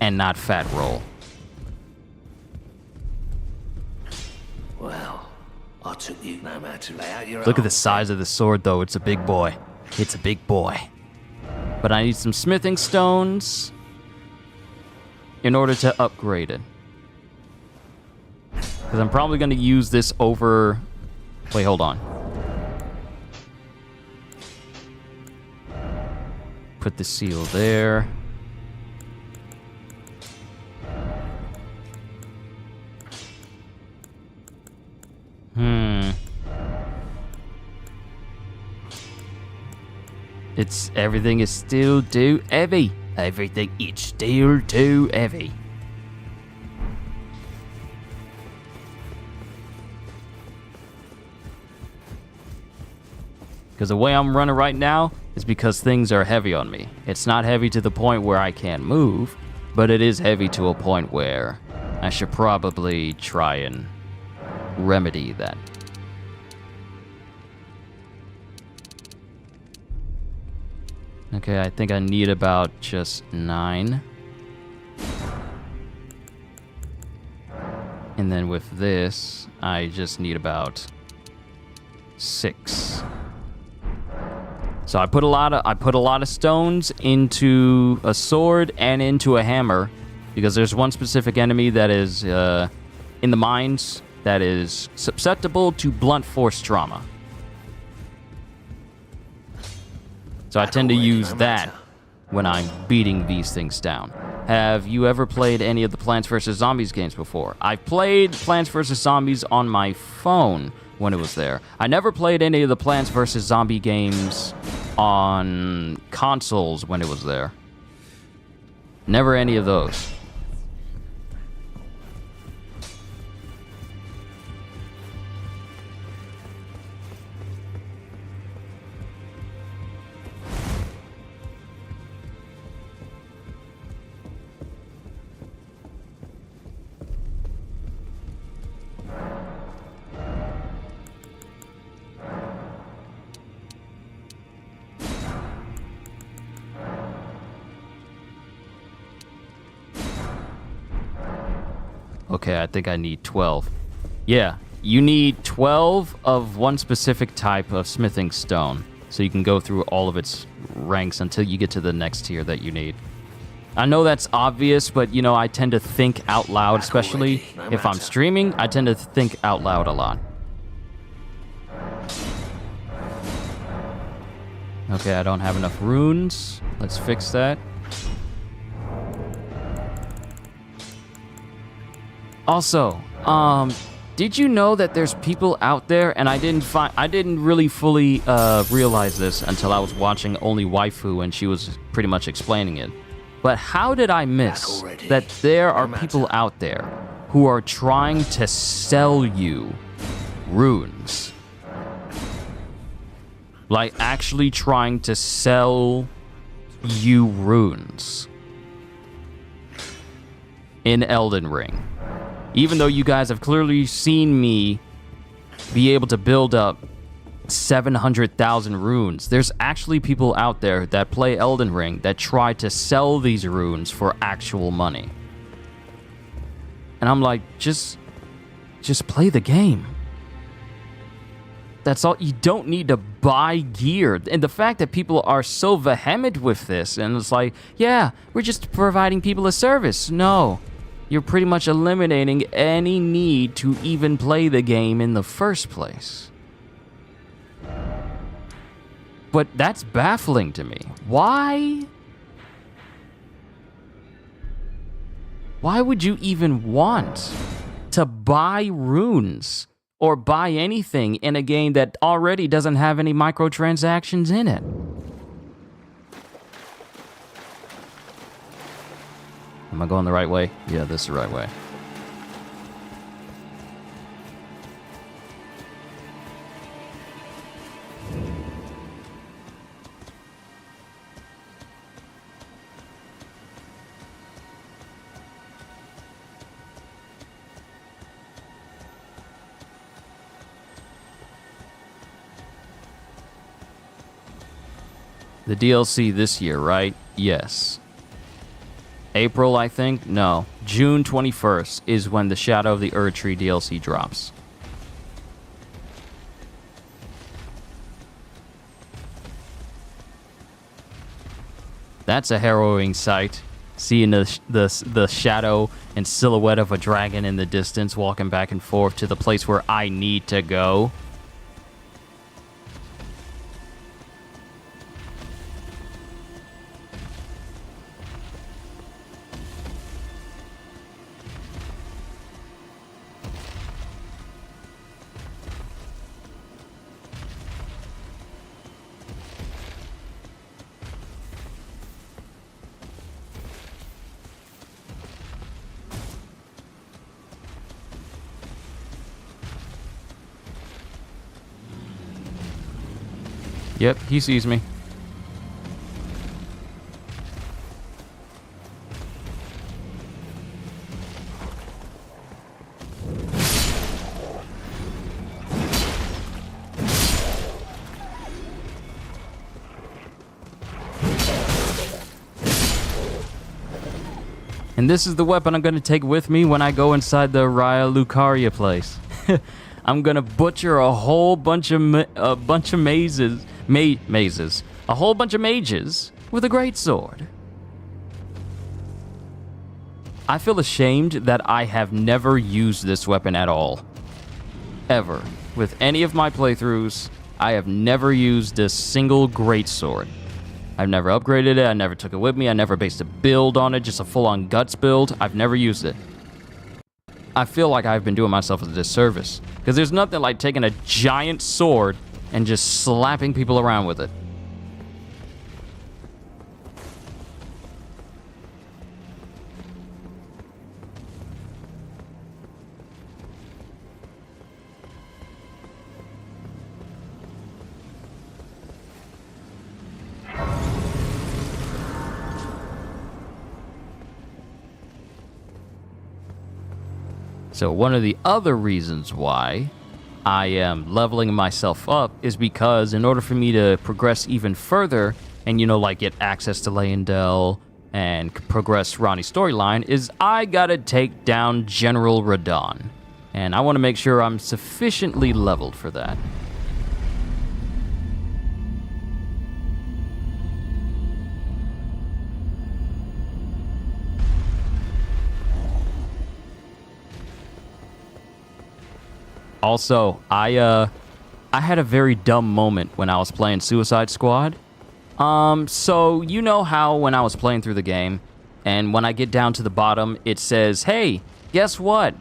and not fat roll. Well, I took you no matter to lay out your Look at the size of the sword, though. It's a big boy. It's a big boy. But I need some smithing stones in order to upgrade it. Because I'm probably going to use this over... Wait, hold on. Put the seal there. Everything is still too heavy. Everything is still too heavy. Because the way I'm running right now is because things are heavy on me. It's not heavy to the point where I can't move, but it is heavy to a point where I should probably try and remedy that. Okay, I think I need about just 9. And then with this, I just need about 6. So I put a lot of stones into a sword and into a hammer, because there's one specific enemy that is in the mines that is susceptible to blunt force trauma. So I tend to use that when I'm beating these things down. Have you ever played any of the Plants vs. Zombies games before? I've played Plants vs. Zombies on my phone when it was there. I never played any of the Plants vs. Zombie games on consoles when it was there. Never any of those. Okay, I think I need 12. Yeah, you need 12 of one specific type of smithing stone, so you can go through all of its ranks until you get to the next tier that you need. I know that's obvious, but, you know, I tend to think out loud, especially if I'm streaming. I tend to think out loud a lot. Okay, I don't have enough runes. Let's fix that. Also, did you know that there's people out there, and I didn't really fully realize this until I was watching Only Waifu and she was pretty much explaining it. But how did I miss that there are people out there who are trying to sell you runes? Like, actually trying to sell you runes in Elden Ring. Even though you guys have clearly seen me be able to build up 700,000 runes, there's actually people out there that play Elden Ring that try to sell these runes for actual money. And I'm like, just play the game. That's all. You don't need to buy gear. And the fact that people are so vehement with this, and it's like, yeah, we're just providing people a service. No. You're pretty much eliminating any need to even play the game in the first place. But that's baffling to me. Why? Why would you even want to buy runes or buy anything in a game that already doesn't have any microtransactions in it? Am I going the right way? Yeah, this is the right way. The DLC this year, right? Yes. April, I think? No. June 21st is when the Shadow of the Erdtree DLC drops. That's a harrowing sight. Seeing the shadow and silhouette of a dragon in the distance walking back and forth to the place where I need to go. Yep, he sees me. And this is the weapon I'm going to take with me when I go inside the Raya Lucaria place. I'm going to butcher a whole bunch of mazes. A whole bunch of mages with a greatsword. I feel ashamed that I have never used this weapon at all. Ever. With any of my playthroughs, I have never used a single greatsword. I've never upgraded it. I never took it with me. I never based a build on it, just a full-on guts build. I've never used it. I feel like I've been doing myself a disservice, because there's nothing like taking a giant sword and just slapping people around with it. So one of the other reasons why I am leveling myself up is because in order for me to progress even further and, you know, like get access to Leyendell and progress Ronnie's storyline, is I gotta take down General Radon. And I want to make sure I'm sufficiently leveled for that. Also, I had a very dumb moment when I was playing Suicide Squad. So you know how when I was playing through the game, and when I get down to the bottom, it says, hey, guess what?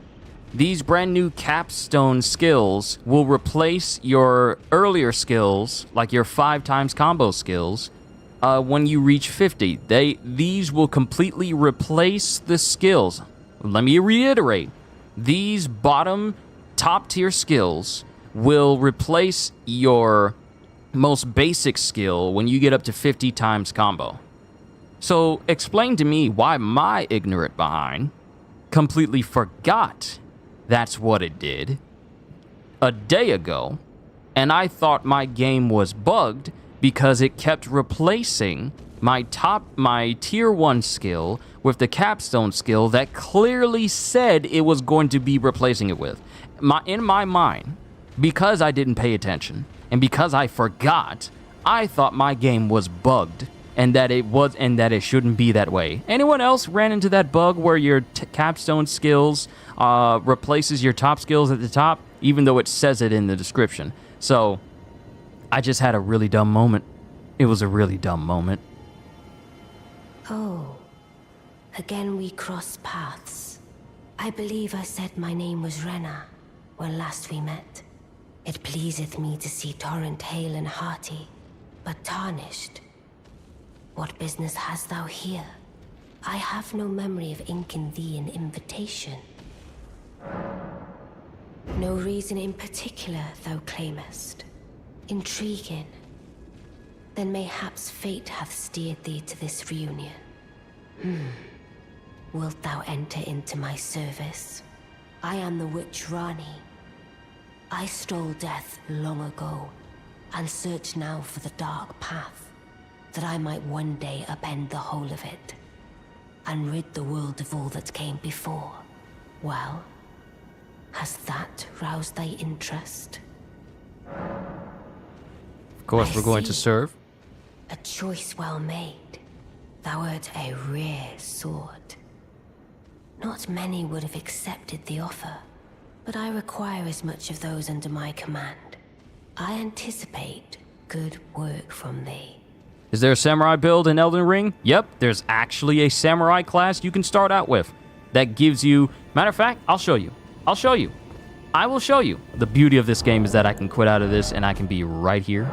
These brand new capstone skills will replace your earlier skills, like your 5x combo skills, when you reach 50. These will completely replace the skills. Let me reiterate. These bottom top tier skills will replace your most basic skill when you get up to 50x combo. So explain to me why my ignorant behind completely forgot that's what it did a day ago, and I thought my game was bugged because it kept replacing my tier 1 skill with the capstone skill that clearly said it was going to be replacing it with. In my mind, because I didn't pay attention and because I forgot, I thought my game was bugged and that it shouldn't be that way. Anyone else ran into that bug where your capstone skills replaces your top skills at the top, even though it says it in the description? So I just had a really dumb moment. It was a really dumb moment. Oh, again we cross paths. I believe I said my name was Rena when last we met. It pleaseth me to see Torrent hale and hearty, but tarnished. What business hast thou here? I have no memory of inking thee an invitation. No reason in particular thou claimest. Intriguing. Then mayhaps fate hath steered thee to this reunion. Wilt thou enter into my service? I am the witch Rani. I stole death long ago, and search now for the dark path, that I might one day upend the whole of it, and rid the world of all that came before. Well, has that roused thy interest? Of course, we're going to serve. A choice well made. Thou art a rare sword. Not many would have accepted the offer, but I require as much of those under my command. I anticipate good work from thee. Is there a samurai build in Elden Ring? Yep, there's actually a samurai class you can start out with. That gives you... Matter of fact, I'll show you. I will show you. The beauty of this game is that I can quit out of this and I can be right here.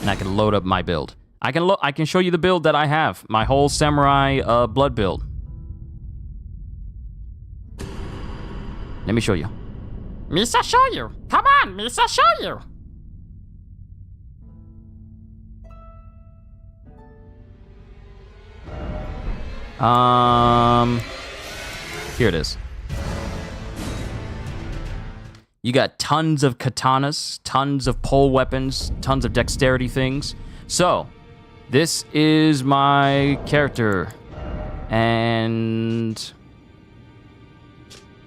And I can load up my build. I can show you the build that I have. My whole samurai blood build. Let me show you. Misa, show you. Come on, Misa, show you. Here it is. You got tons of katanas, tons of pole weapons, tons of dexterity things. So, this is my character. And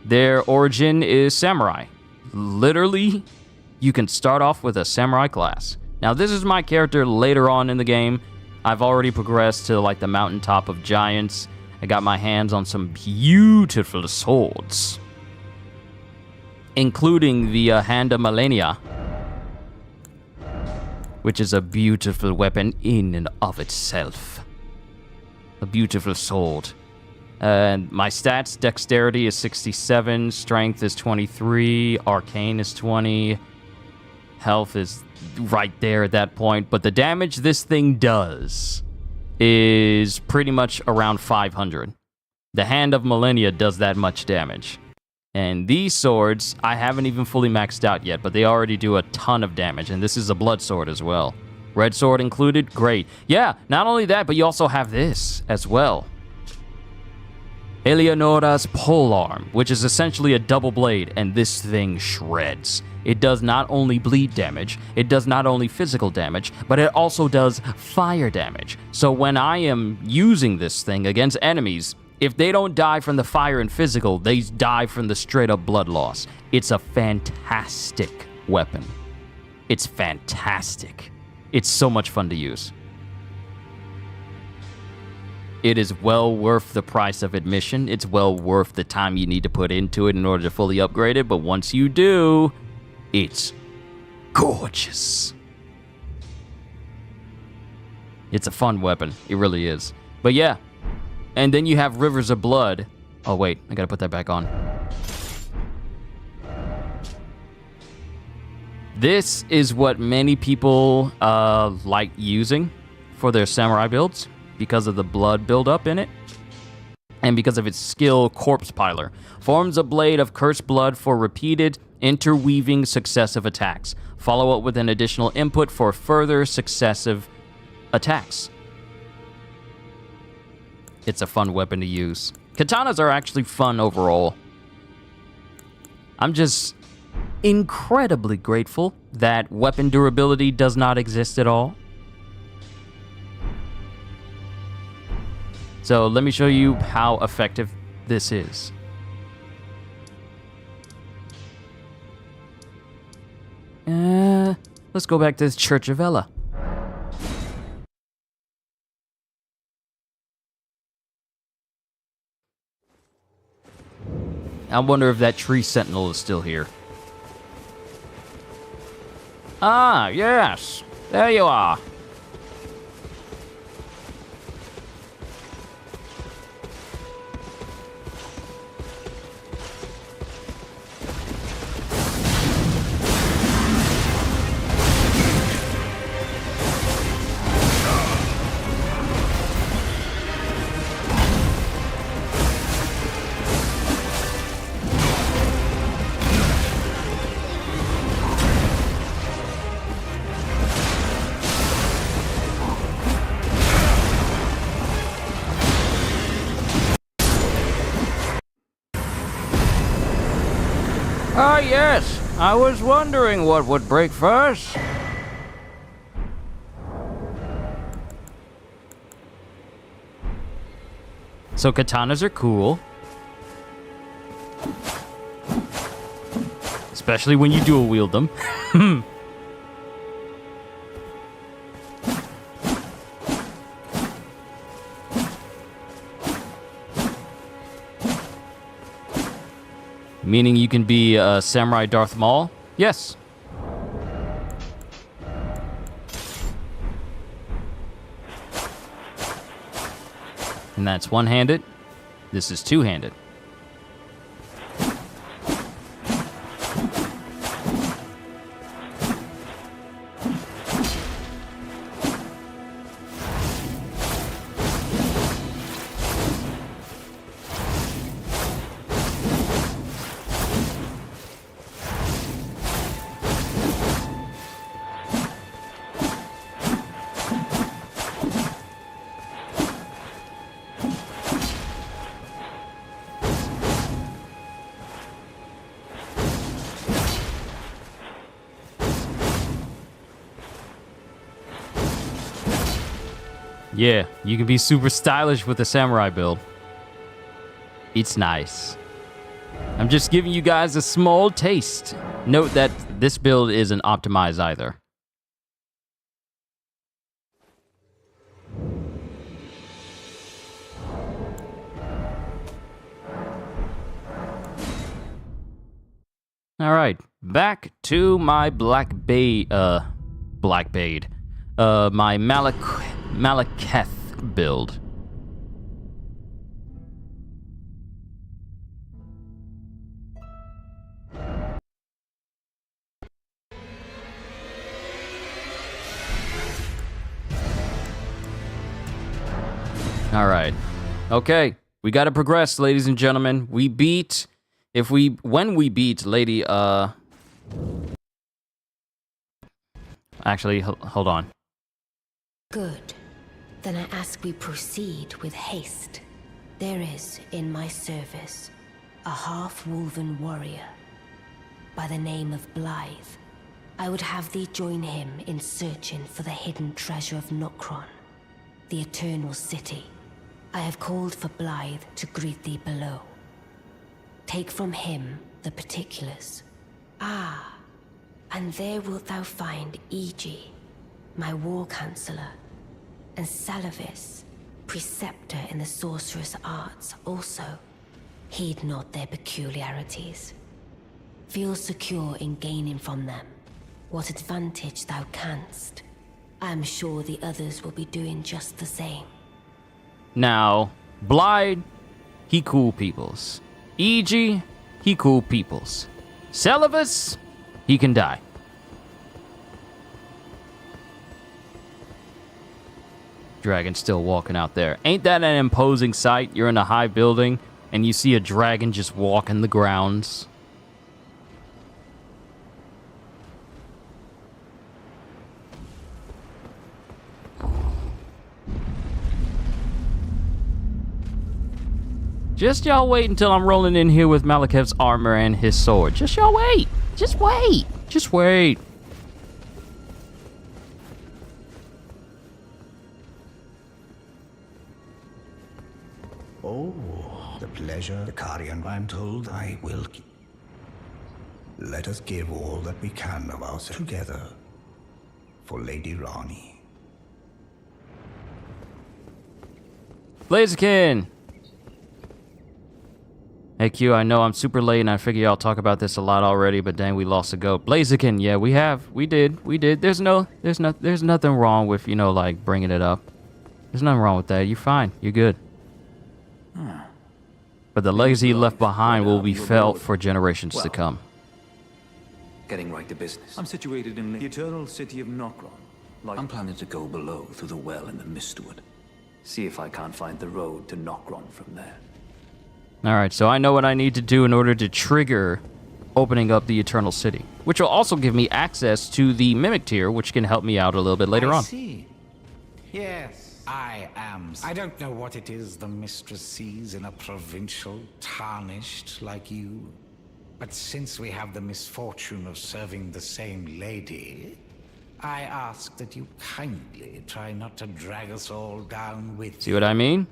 their origin is samurai. Literally, you can start off with a samurai class. Now, this is my character later on in the game. I've already progressed to like the mountaintop of giants. I got my hands on some beautiful swords, including the Hand of Millennia, which is a beautiful weapon in and of itself. A beautiful sword. And my stats, dexterity is 67, strength is 23, arcane is 20, health is right there at that point. But the damage this thing does is pretty much around 500. The Hand of Millennia does that much damage. And these swords, I haven't even fully maxed out yet, but they already do a ton of damage. And this is a blood sword as well. Red sword included, great. Yeah, not only that, but you also have this as well. Eleonora's polearm, which is essentially a double blade, and this thing shreds. It does not only bleed damage, it does not only physical damage, but it also does fire damage. So when I am using this thing against enemies, if they don't die from the fire and physical, they die from the straight up blood loss. It's a fantastic weapon. It's fantastic. It's so much fun to use. It is well worth the price of admission. It's well worth the time you need to put into it in order to fully upgrade it. But once you do, it's gorgeous. It's a fun weapon. It really is. But yeah. And then you have Rivers of Blood. Oh, wait. I gotta put that back on. This is what many people like using for their samurai builds, because of the blood buildup in it, and because of its skill, Corpse Piler. Forms a blade of cursed blood for repeated, interweaving successive attacks. Follow up with an additional input for further successive attacks. It's a fun weapon to use. Katanas are actually fun overall. I'm just incredibly grateful that weapon durability does not exist at all. So let me show you how effective this is. Let's go back to the Church of Ella. I wonder if that tree sentinel is still here. Ah, yes. There you are. Ah, yes. I was wondering what would break first. So katanas are cool. Especially when you dual wield them. Meaning you can be a Samurai Darth Maul? Yes. And that's one-handed. This is two-handed. Yeah, you can be super stylish with a samurai build. It's nice. I'm just giving you guys a small taste. Note that this build isn't optimized either. All right, back to my Blackbade my Malekith build. All right. Okay. We got to progress, ladies and gentlemen. When we beat Lady, actually, hold on. Good. Then I ask we proceed with haste. There is, in my service, a half-wolven warrior by the name of Blythe. I would have thee join him in searching for the hidden treasure of Nokron, the Eternal City. I have called for Blythe to greet thee below. Take from him the particulars. Ah, and there wilt thou find Iji, my war counselor, and Salavis, preceptor in the sorcerous arts also. Heed not their peculiarities. Feel secure in gaining from them what advantage thou canst. I am sure the others will be doing just the same. Now, Blythe, he cool peoples. E.G., he cool peoples. Celavus, he can die. Dragon still walking out there. Ain't that an imposing sight? You're in a high building, and you see a dragon just walking the grounds. Just y'all wait until I'm rolling in here with Malekith's armor and his sword. Just y'all wait. Just wait. Just wait. Oh, the pleasure, the Karian, I'm told I will keep. Let us give all that we can of ourselves together for Lady Rani. Blaziken! Hey Q, I know I'm super late and I figure y'all talk about this a lot already, but dang, we lost a goat. Blaziken, yeah, we did. There's nothing wrong with, like bringing it up. There's nothing wrong with that. You're fine. You're good. But the legacy left behind will be felt for generations to come. Getting right to business. I'm situated in the eternal city of Nokron. I'm planning to go below through the well in the Mistwood. See if I can't find the road to Nokron from there. Alright, so I know what I need to do in order to trigger opening up the Eternal City, which will also give me access to the Mimic Tier, which can help me out a little bit later on. I see. Yes, I am. I don't know what it is the mistress sees in a provincial tarnished like you. But since we have the misfortune of serving the same lady, I ask that you kindly try not to drag us all down with See what I mean?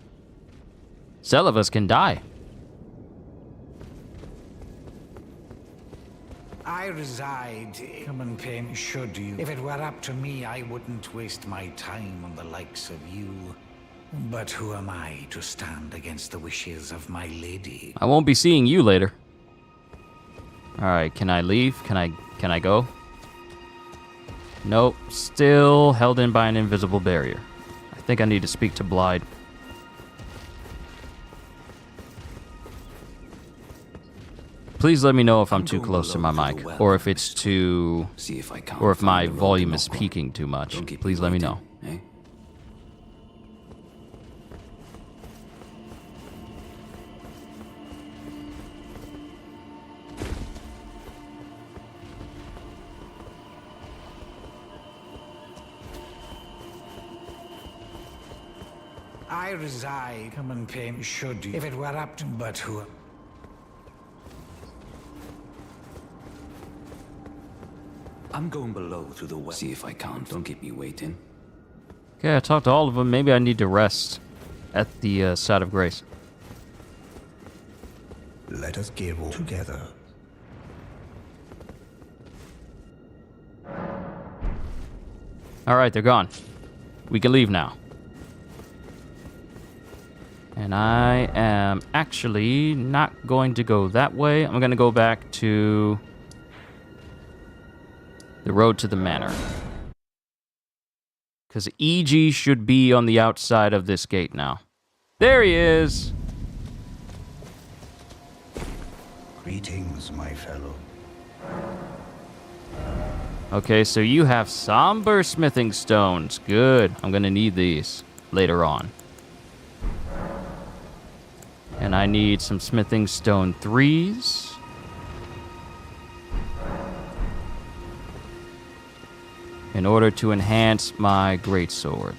Some of us can die. I reside, come and pain should you. If it were up to me, I wouldn't waste my time on the likes of you. But who am I to stand against the wishes of my lady? I won't be seeing you later. Alright, can I leave? Can I go? Nope, still held in by an invisible barrier. I think I need to speak to Blythe. Please let me know if I'm too close to my mic, or if it's too, or if my volume is peaking too much. Please let me know. I reside, come and pain should you. If it were up to, but who? I'm going below through the well. See if I can't. Don't keep me waiting. Okay, I talked to all of them. Maybe I need to rest at the side of grace. Let us give all together. All right, they're gone. We can leave now. And I am actually not going to go that way. I'm going to go back to the road to the manor. Because EG should be on the outside of this gate now. There he is! Greetings, my fellow. Okay, so you have somber smithing stones. Good. I'm gonna need these later on. And I need some smithing stone 3s. In order to enhance my greatsword.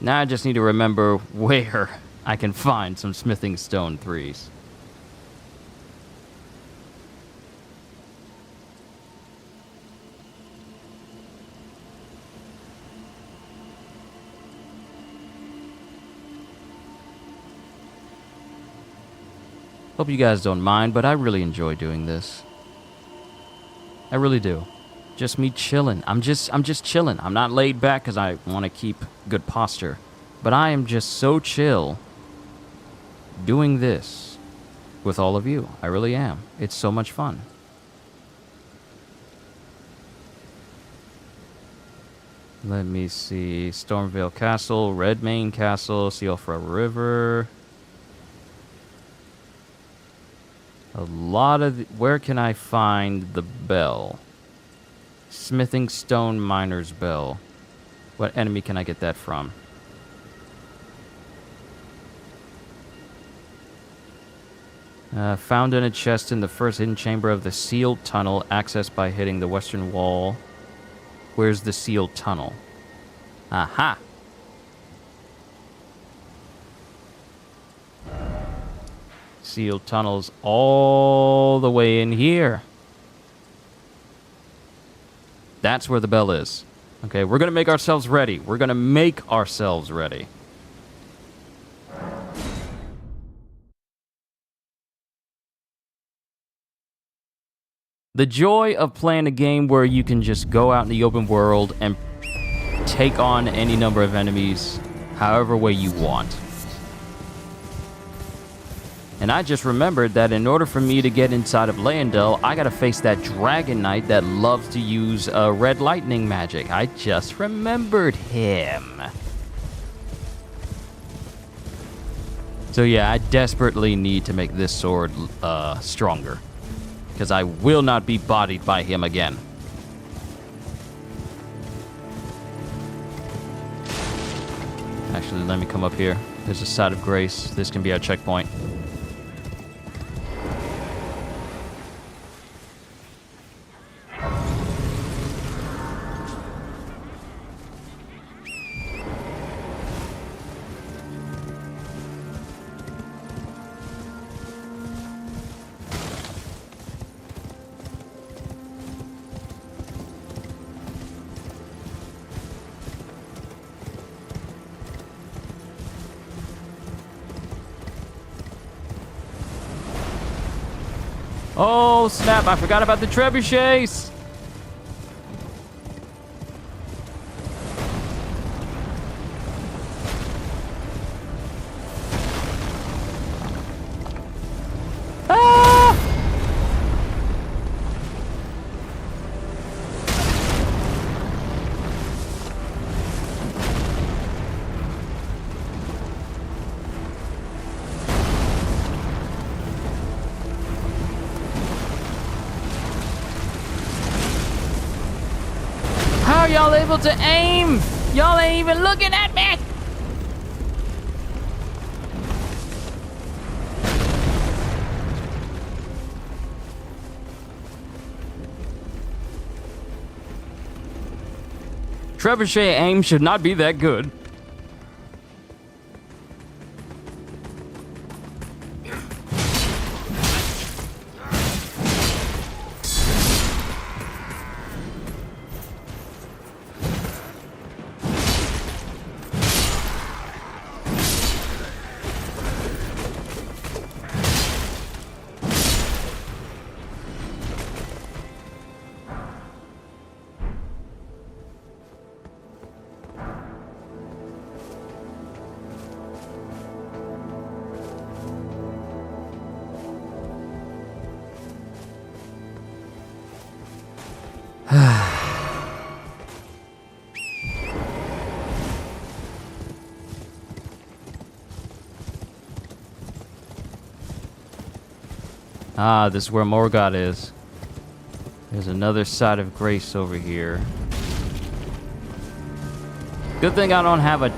Now I just need to remember where I can find some smithing stone 3s. Hope you guys don't mind, but I really enjoy doing this. I really do. Just me chilling. I'm just chilling. I'm not laid back because I want to keep good posture. But I am just so chill doing this with all of you. I really am. It's so much fun. Let me see. Stormvale Castle, Redmane Castle, Sealfra River. A lot of... where can I find the bell? Smithing Stone Miner's Bell. What enemy can I get that from? Found in a chest in the first hidden chamber of the sealed tunnel, accessed by hitting the western wall. Where's the sealed tunnel? Aha! Sealed tunnels all the way in here. That's where the bell is. Okay, we're gonna make ourselves ready. We're gonna make ourselves ready. The joy of playing a game where you can just go out in the open world and take on any number of enemies however way you want. And I just remembered that in order for me to get inside of Leyndell, I gotta face that Dragon Knight that loves to use red lightning magic. I just remembered him. So yeah, I desperately need to make this sword stronger. Because I will not be bodied by him again. Actually, let me come up here. There's a side of grace. This can be our checkpoint. Oh, snap. I forgot about the trebuchets. Ah! How are y'all able to aim? Y'all ain't even looking at me. Trebuchet aim should not be that good. Ah, this is where Morgoth is. There's another side of grace over here. Good thing I don't have a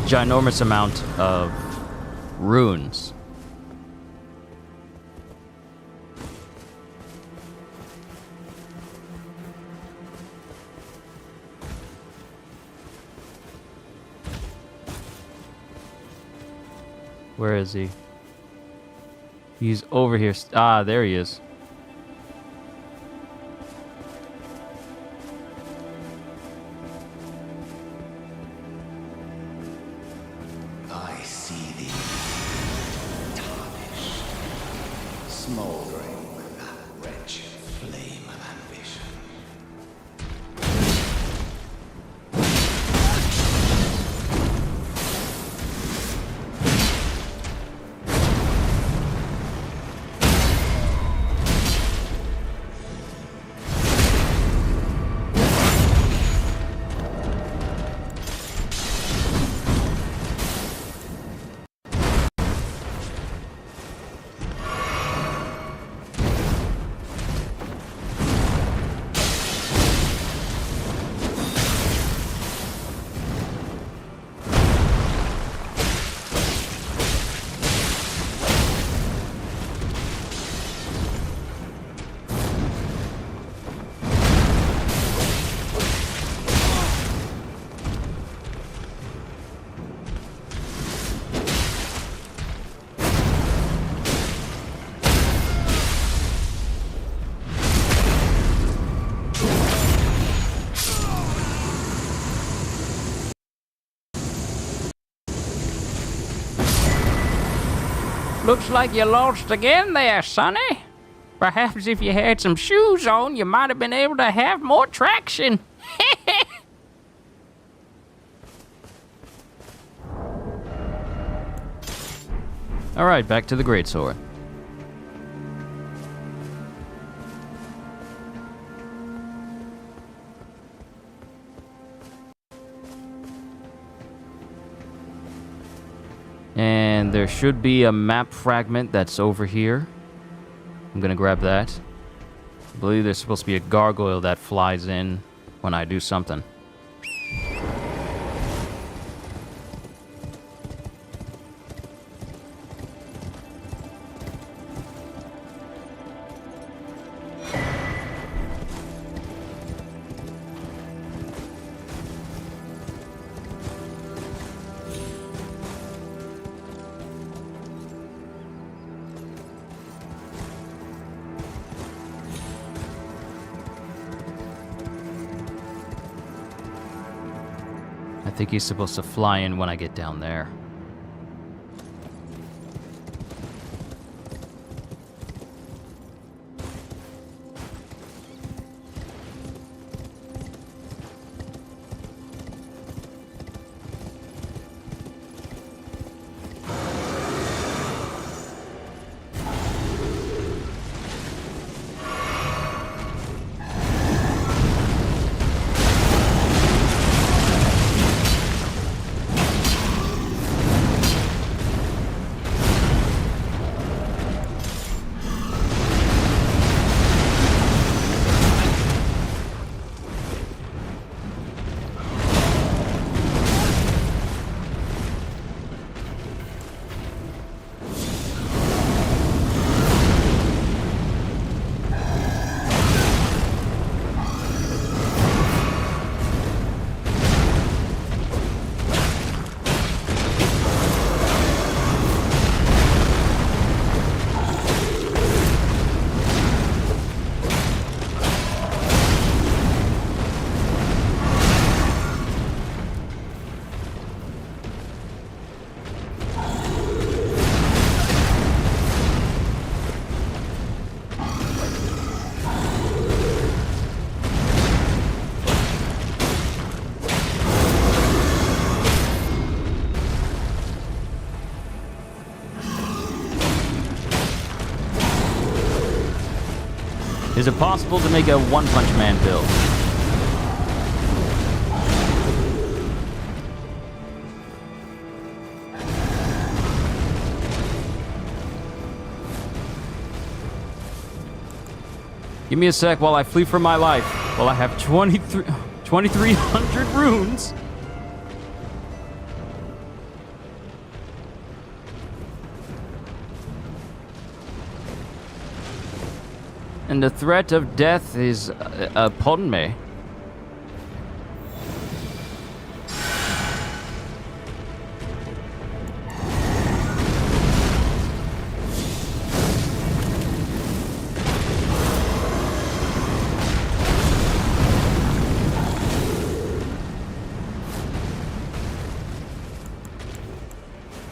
ginormous amount of runes. Where is he? He's over here. Ah, there he is. I see thee, tarnished, smoldering with that wretched flame of ambition. Looks like you lost again there, Sonny. Perhaps if you had some shoes on, you might have been able to have more traction. Alright, back to the greatsword. And there should be a map fragment that's over here. I'm gonna grab that. I believe there's supposed to be a gargoyle that flies in when I do something. I think he's supposed to fly in when I get down there. Is it possible to make a One Punch Man build? Give me a sec while I flee for my life. Well, I have 2,300 runes. And the threat of death is upon me.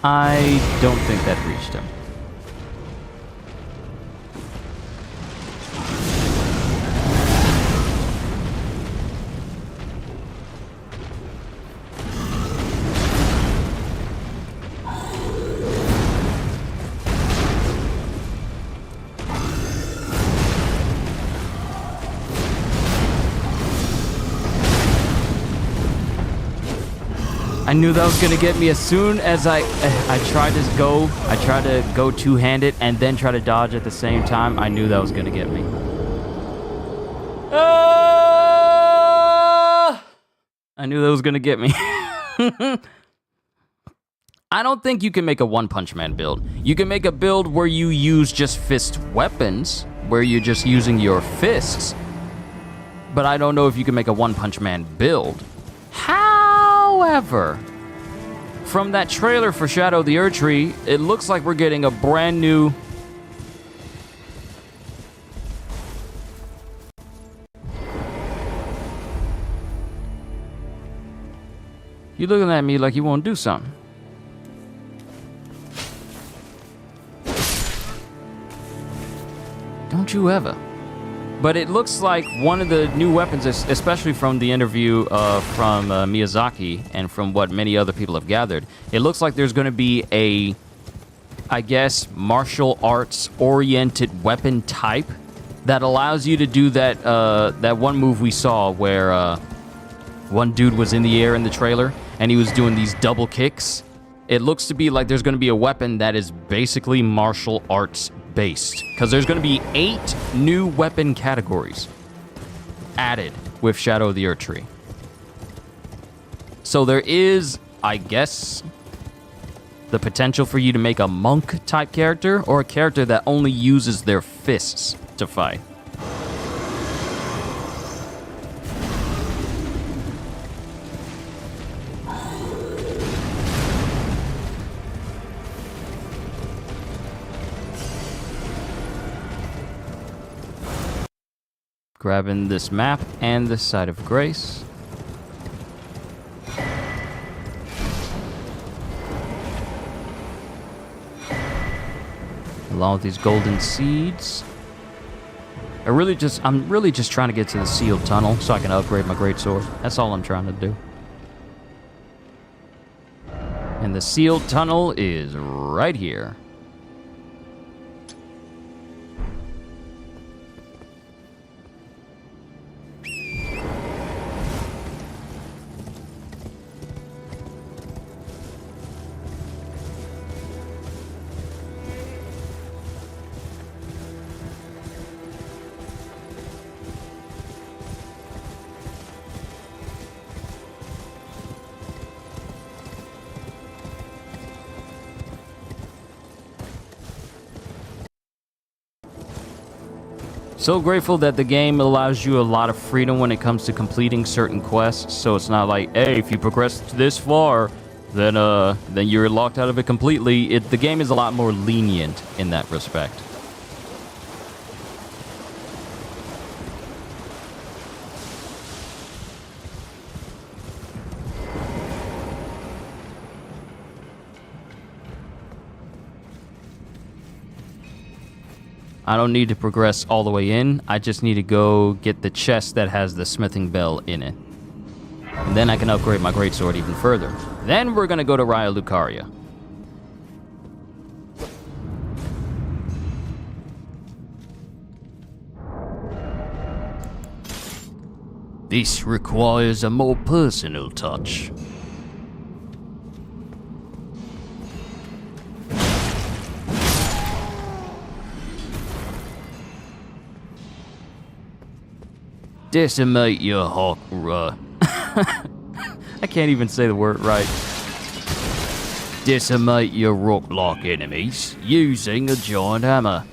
I don't think that reached him. I knew that was gonna get me as soon as I tried to go two-handed and then try to dodge at the same time. I knew that was gonna get me. I knew that was gonna get me. I don't think you can make a One-Punch Man build. You can make a build where you use just fist weapons, where you're just using your fists. But I don't know if you can make a One-Punch Man build. However, from that trailer for Shadow the Erdtree, it looks like we're getting a brand new... You looking at me like you won't do something. Don't you ever. But it looks like one of the new weapons, especially from the interview from Miyazaki and from what many other people have gathered, it looks like there's going to be a, I guess, martial arts oriented weapon type that allows you to do that that one move we saw where one dude was in the air in the trailer and he was doing these double kicks. It looks to be like there's going to be a weapon that is basically martial arts based, because there's going to be 8 new weapon categories added with Shadow of the Erdtree. So there is, I guess, the potential for you to make a monk type character or a character that only uses their fists to fight. Grabbing this map and this Site of Grace. Along with these golden seeds. I'm really just trying to get to the sealed tunnel so I can upgrade my greatsword. That's all I'm trying to do. And the sealed tunnel is right here. So grateful that the game allows you a lot of freedom when it comes to completing certain quests. So it's not like, hey, if you progress this far, then you're locked out of it completely. The game is a lot more lenient in that respect. I don't need to progress all the way in. I just need to go get the chest that has the smithing bell in it. And then I can upgrade my greatsword even further. Then we're gonna go to Raya Lucaria. This requires a more personal touch. Decimate your hawk. I can't even say the word right. Decimate your rock-like enemies using a giant hammer.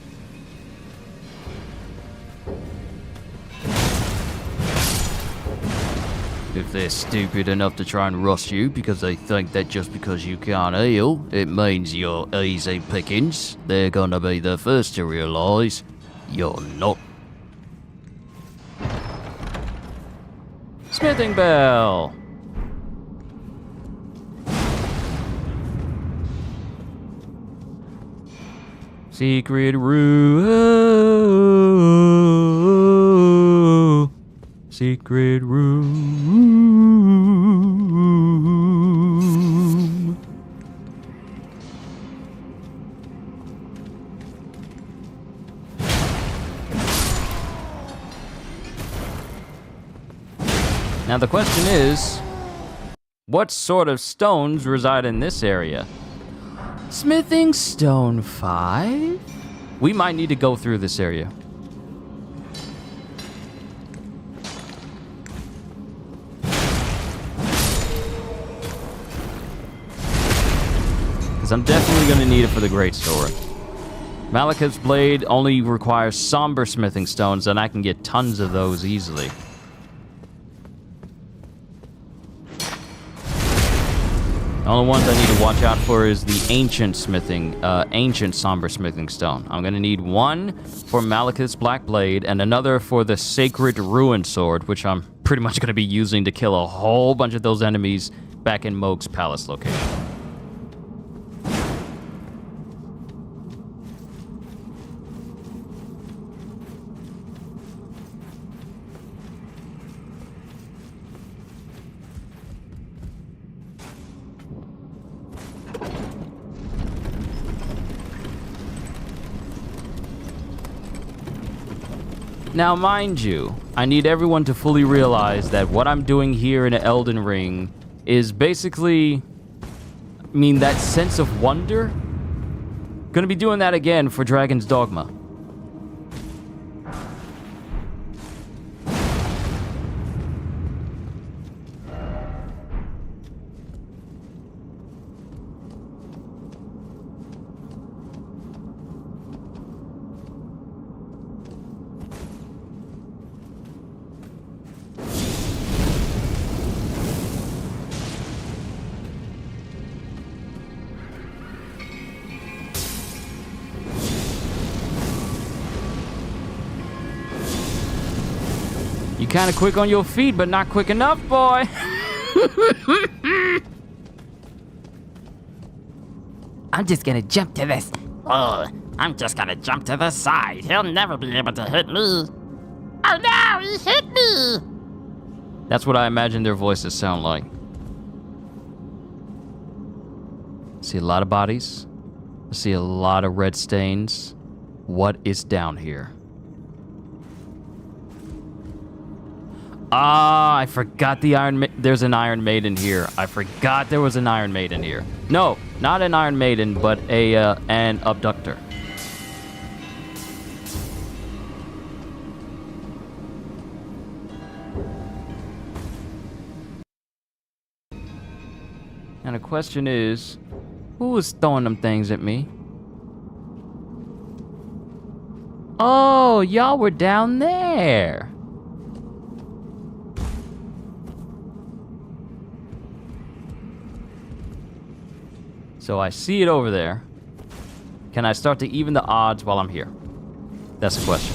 If they're stupid enough to try and rush you because they think that just because you can't heal, it means you're easy pickings, they're gonna be the first to realize you're not. Smithing bell. Secret room. Secret room. Now the question is, what sort of stones reside in this area? Smithing stone 5? We might need to go through this area. Because I'm definitely going to need it for the great story. Malekith's blade only requires somber smithing stones, and I can get tons of those easily. The only ones I need to watch out for is the ancient somber smithing stone. I'm gonna need one for Malekith's black blade and another for the sacred ruin sword, which I'm pretty much gonna be using to kill a whole bunch of those enemies back in Mohg's palace location. Now, mind you, I need everyone to fully realize that what I'm doing here in Elden Ring is basically, that sense of wonder. Gonna be doing that again for Dragon's Dogma. You kind of quick on your feet, but not quick enough, boy. I'm just gonna jump to this. Oh, I'm just gonna jump to the side. He'll never be able to hit me. Oh no, he hit me! That's what I imagine their voices sound like. See a lot of bodies. I see a lot of red stains. What is down here? Ah, I forgot there's an Iron Maiden here. I forgot there was an Iron Maiden here. No, not an Iron Maiden, but an abductor. And the question is, who was throwing them things at me? Oh, y'all were down there. So I see it over there. Can I start to even the odds while I'm here? That's the question.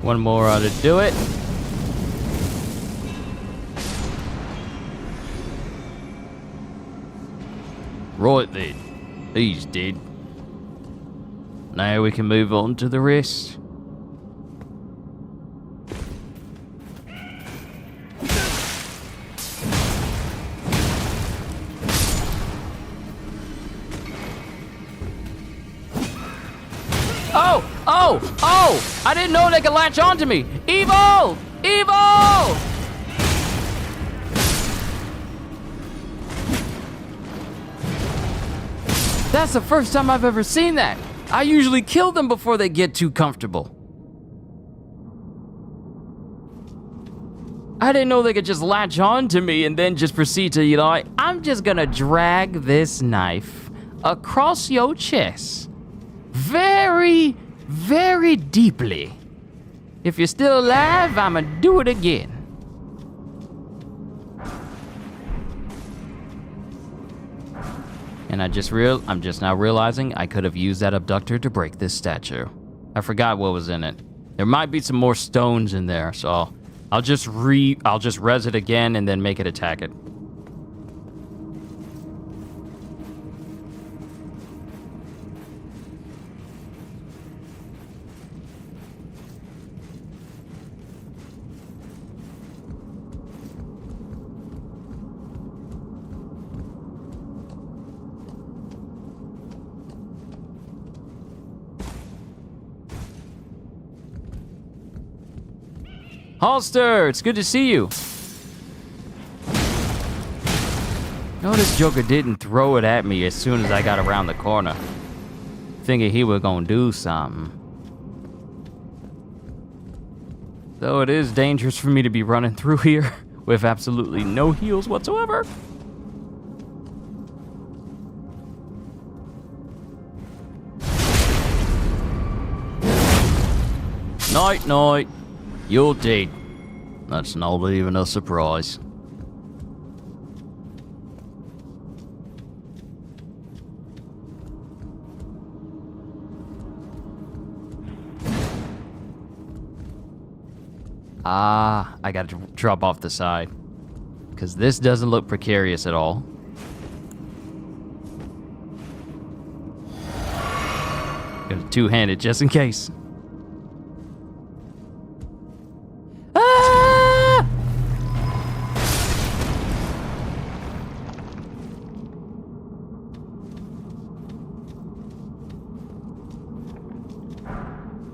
One more ought to do it. Right then. He's dead. Now we can move on to the rest. Oh! I didn't know they could latch onto me. Evil! Evil! That's the first time I've ever seen that. I usually kill them before they get too comfortable. I didn't know they could just latch on to me and then just proceed to, you know, like, I'm just gonna drag this knife across your chest. Very, very deeply. If you're still alive, I'ma do it again. And I'm just now realizing I could have used that abductor to break this statue. I forgot what was in it. There might be some more stones in there, so I'll just res it again and then make it attack it. Holster, it's good to see you. Notice Joker didn't throw it at me as soon as I got around the corner, thinking he was gonna do something. Though it is dangerous for me to be running through here with absolutely no heals whatsoever. Night, night. You're dead. That's not even a surprise. I gotta drop off the side. Because this doesn't look precarious at all. Got a two-handed just in case.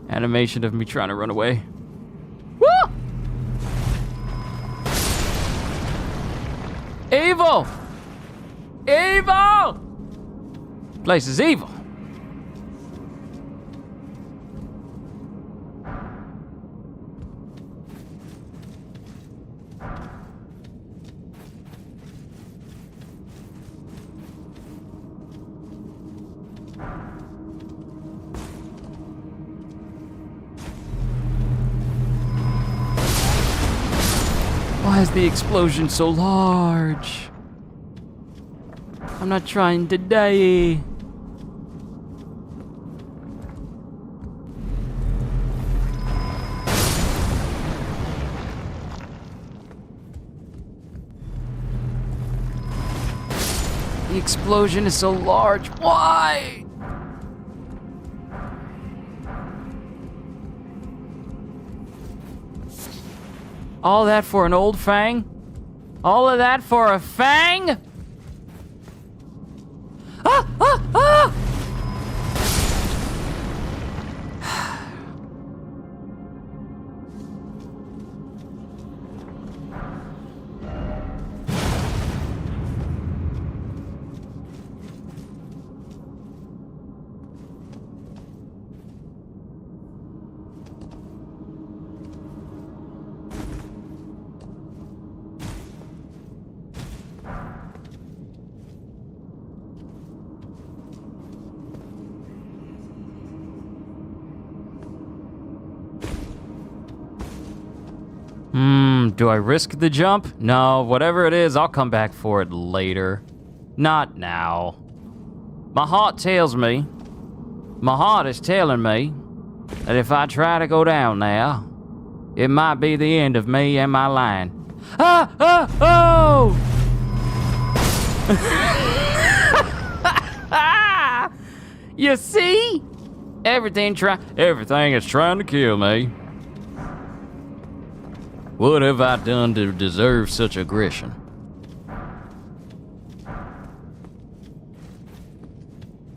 Animation of me trying to run away. Woo! Evil! Evil! Place is evil. Why is the explosion so large? I'm not trying to die. The explosion is so large. Why? All that for an old fang? All of that for a fang? Ah! Ah! Ah! Do I risk the jump? No, whatever it is, I'll come back for it later. Not now. My heart tells me. My heart is telling me that if I try to go down there, it might be the end of me and my line. Oh! You see? Everything is trying to kill me. What have I done to deserve such aggression?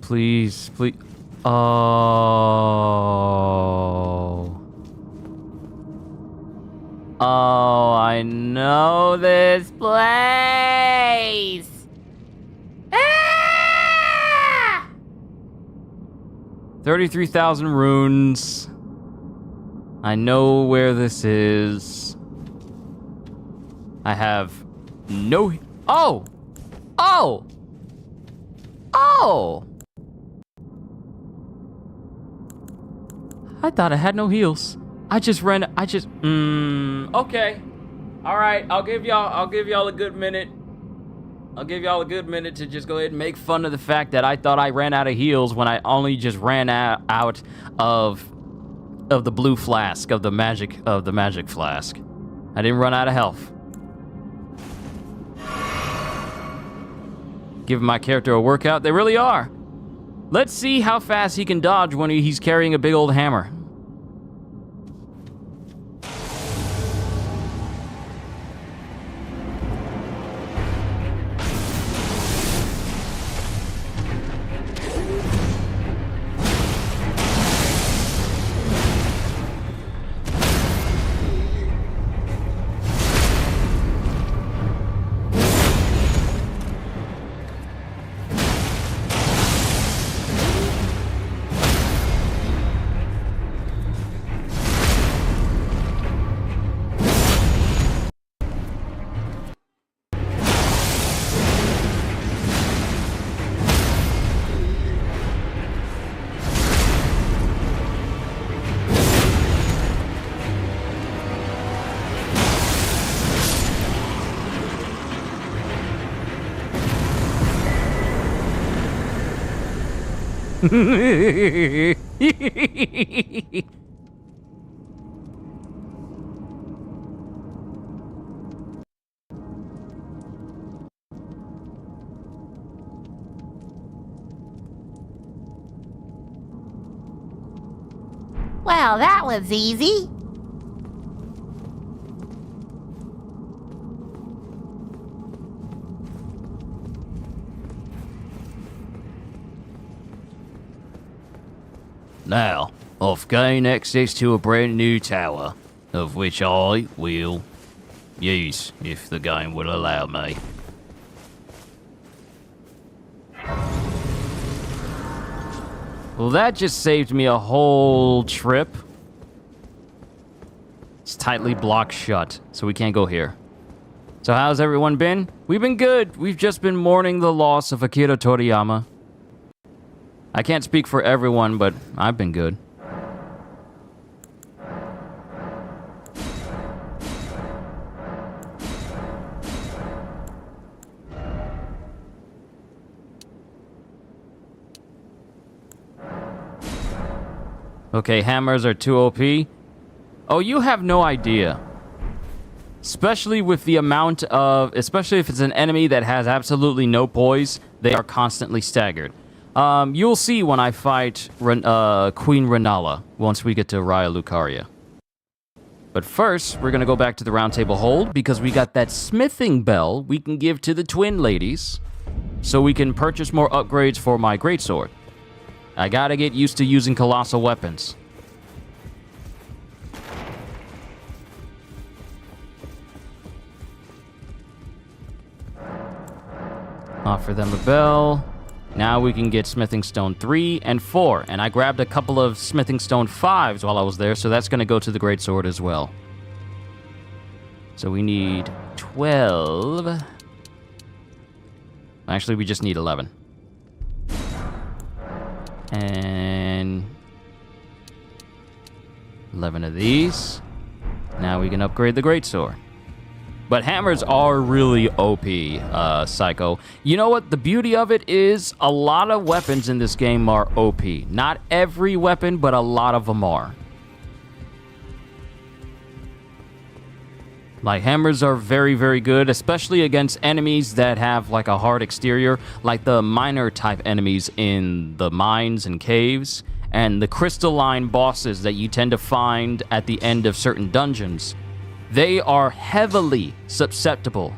Please, please. Oh. Oh, I know this place. Ah! 33,000 runes. I know where this is. I have no... Oh! Oh! Oh! I thought I had no heals. Okay. All right, I'll give y'all a good minute. I'll give y'all a good minute to just go ahead and make fun of the fact that I thought I ran out of heals when I only just ran out of the blue flask, of the magic flask. I didn't run out of health. Giving my character a workout, they really are. Let's see how fast he can dodge when he's carrying a big old hammer. Well, that was easy. Now, I've gained access to a brand new tower, of which I will use if the game will allow me. Well, that just saved me a whole trip. It's tightly blocked shut, so we can't go here. So how's everyone been? We've been good. We've just been mourning the loss of Akira Toriyama. I can't speak for everyone, but I've been good. Okay, hammers are too OP. Oh, you have no idea. Especially with the amount of... Especially if it's an enemy that has absolutely no poise, they are constantly staggered. You'll see when I fight Queen Renala once we get to Raya Lucaria. But first, we're gonna go back to the Round Table Hold because we got that smithing bell we can give to the twin ladies so we can purchase more upgrades for my greatsword. I gotta get used to using colossal weapons. Offer them a bell. Now we can get Smithing Stone 3 and 4. And I grabbed a couple of Smithing Stone 5s while I was there, so that's going to go to the Greatsword as well. So we need 12. Actually, we just need 11. And 11 of these. Now we can upgrade the Greatsword. But hammers are really OP, Psycho. You know what? The beauty of it is a lot of weapons in this game are OP. Not every weapon, but a lot of them are. Like, hammers are very, very good, especially against enemies that have, like, a hard exterior, like the miner type enemies in the mines and caves, and the crystalline bosses that you tend to find at the end of certain dungeons. They are heavily susceptible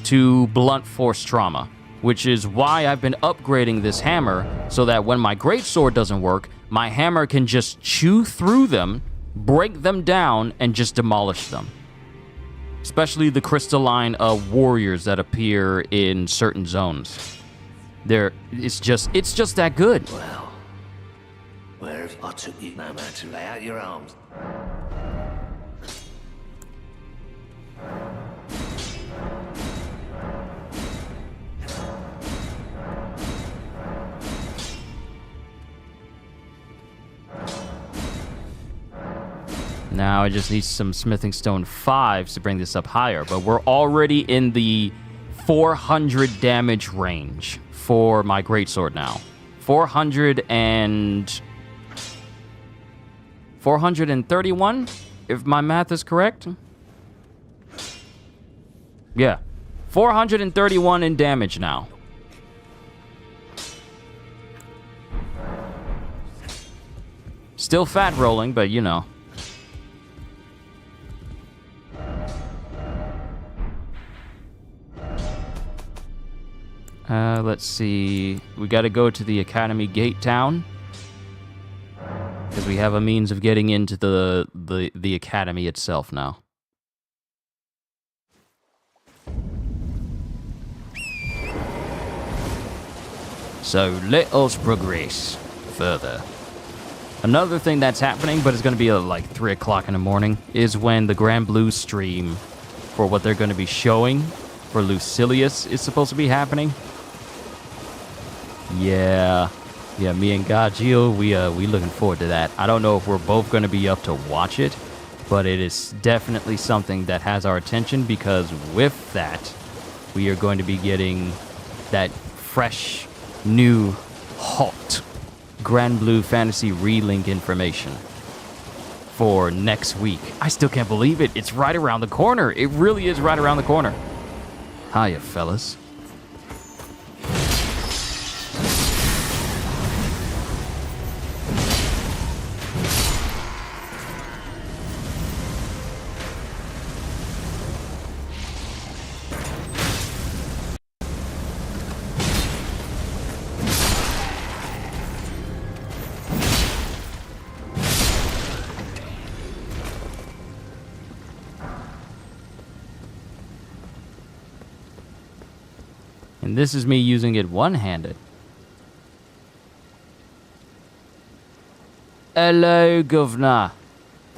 to blunt force trauma, which is why I've been upgrading this hammer so that when my greatsword doesn't work, my hammer can just chew through them, break them down, and just demolish them. Especially the crystalline warriors that appear in certain zones. It's just that good. Well, where have I took you no man to lay out your arms? Now I just need some smithing stone 5s to bring this up higher, but we're already in the 400 damage range for my greatsword now. 431, if my math is correct. Yeah, 431 in damage now. Still fat rolling, but you know. Let's see. We got to go to the Academy Gate Town because we have a means of getting into the Academy itself now. So let us progress further. Another thing that's happening, but it's going to be like 3 o'clock in the morning, is when the Grand Blue stream for what they're going to be showing for Lucilius is supposed to be happening. Yeah, me and Gajil, we looking forward to that. I don't know if we're both going to be up to watch it, but it is definitely something that has our attention because with that, we are going to be getting that fresh, new, hot Grand Blue Fantasy Relink information for next week. I still can't believe it. It's right around the corner. It really is right around the corner. Hiya, fellas. And this is me using it one-handed. Hello, Governor.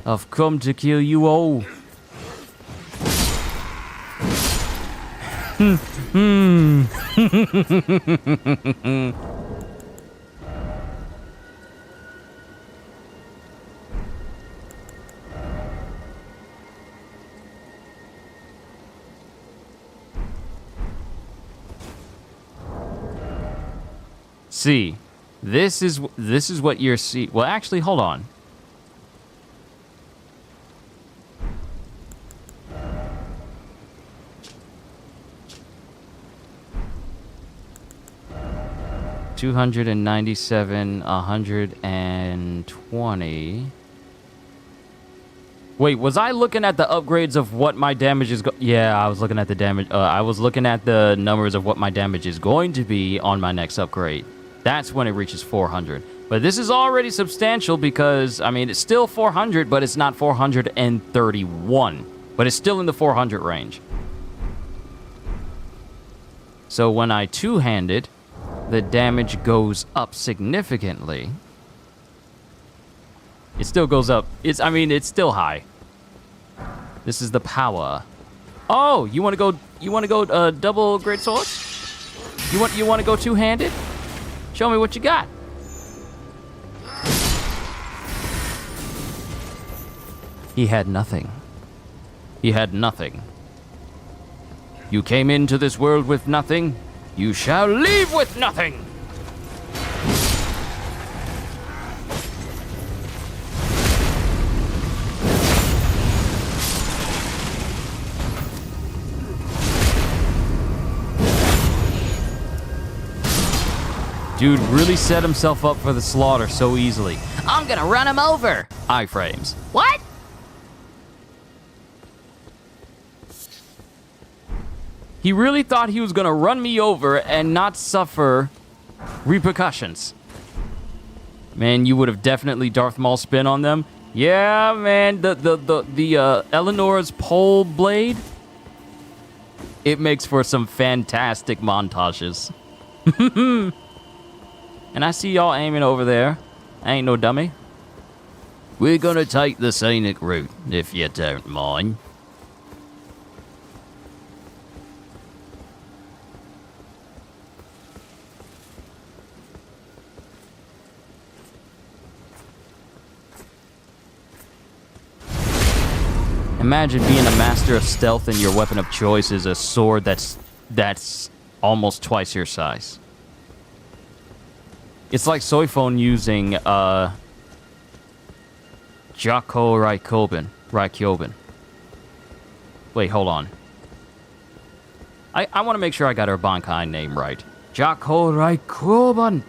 I've come to kill you all. See, this is what you're see. Well, actually, hold on. $297, 120. Wait, was I looking at the upgrades of what my damage is yeah, I was looking at the damage. I was looking at the numbers of what my damage is going to be on my next upgrade. That's when it reaches 400. But this is already substantial because, I mean, it's still 400, but it's not 431. But it's still in the 400 range. So when I two-hand it, the damage goes up significantly. It still goes up. It's still high. This is the power. Oh, you want to go double great swords? You want to go two-handed? Show me what you got. He had nothing. He had nothing. You came into this world with nothing. You shall leave with nothing! Dude really set himself up for the slaughter so easily. I'm gonna run him over. Iframes. What? He really thought he was gonna run me over and not suffer repercussions. Man, you would have definitely Darth Maul spin on them. Yeah, man, the Eleanor's pole blade, it makes for some fantastic montages. And I see y'all aiming over there. I ain't no dummy. We're gonna take the scenic route, if you don't mind. Imagine being a master of stealth and your weapon of choice is a sword that's almost twice your size. It's like Soifon using Jako Raikyoben. Wait, hold on. I want to make sure I got her Bankai name right. Jako Raikyoben.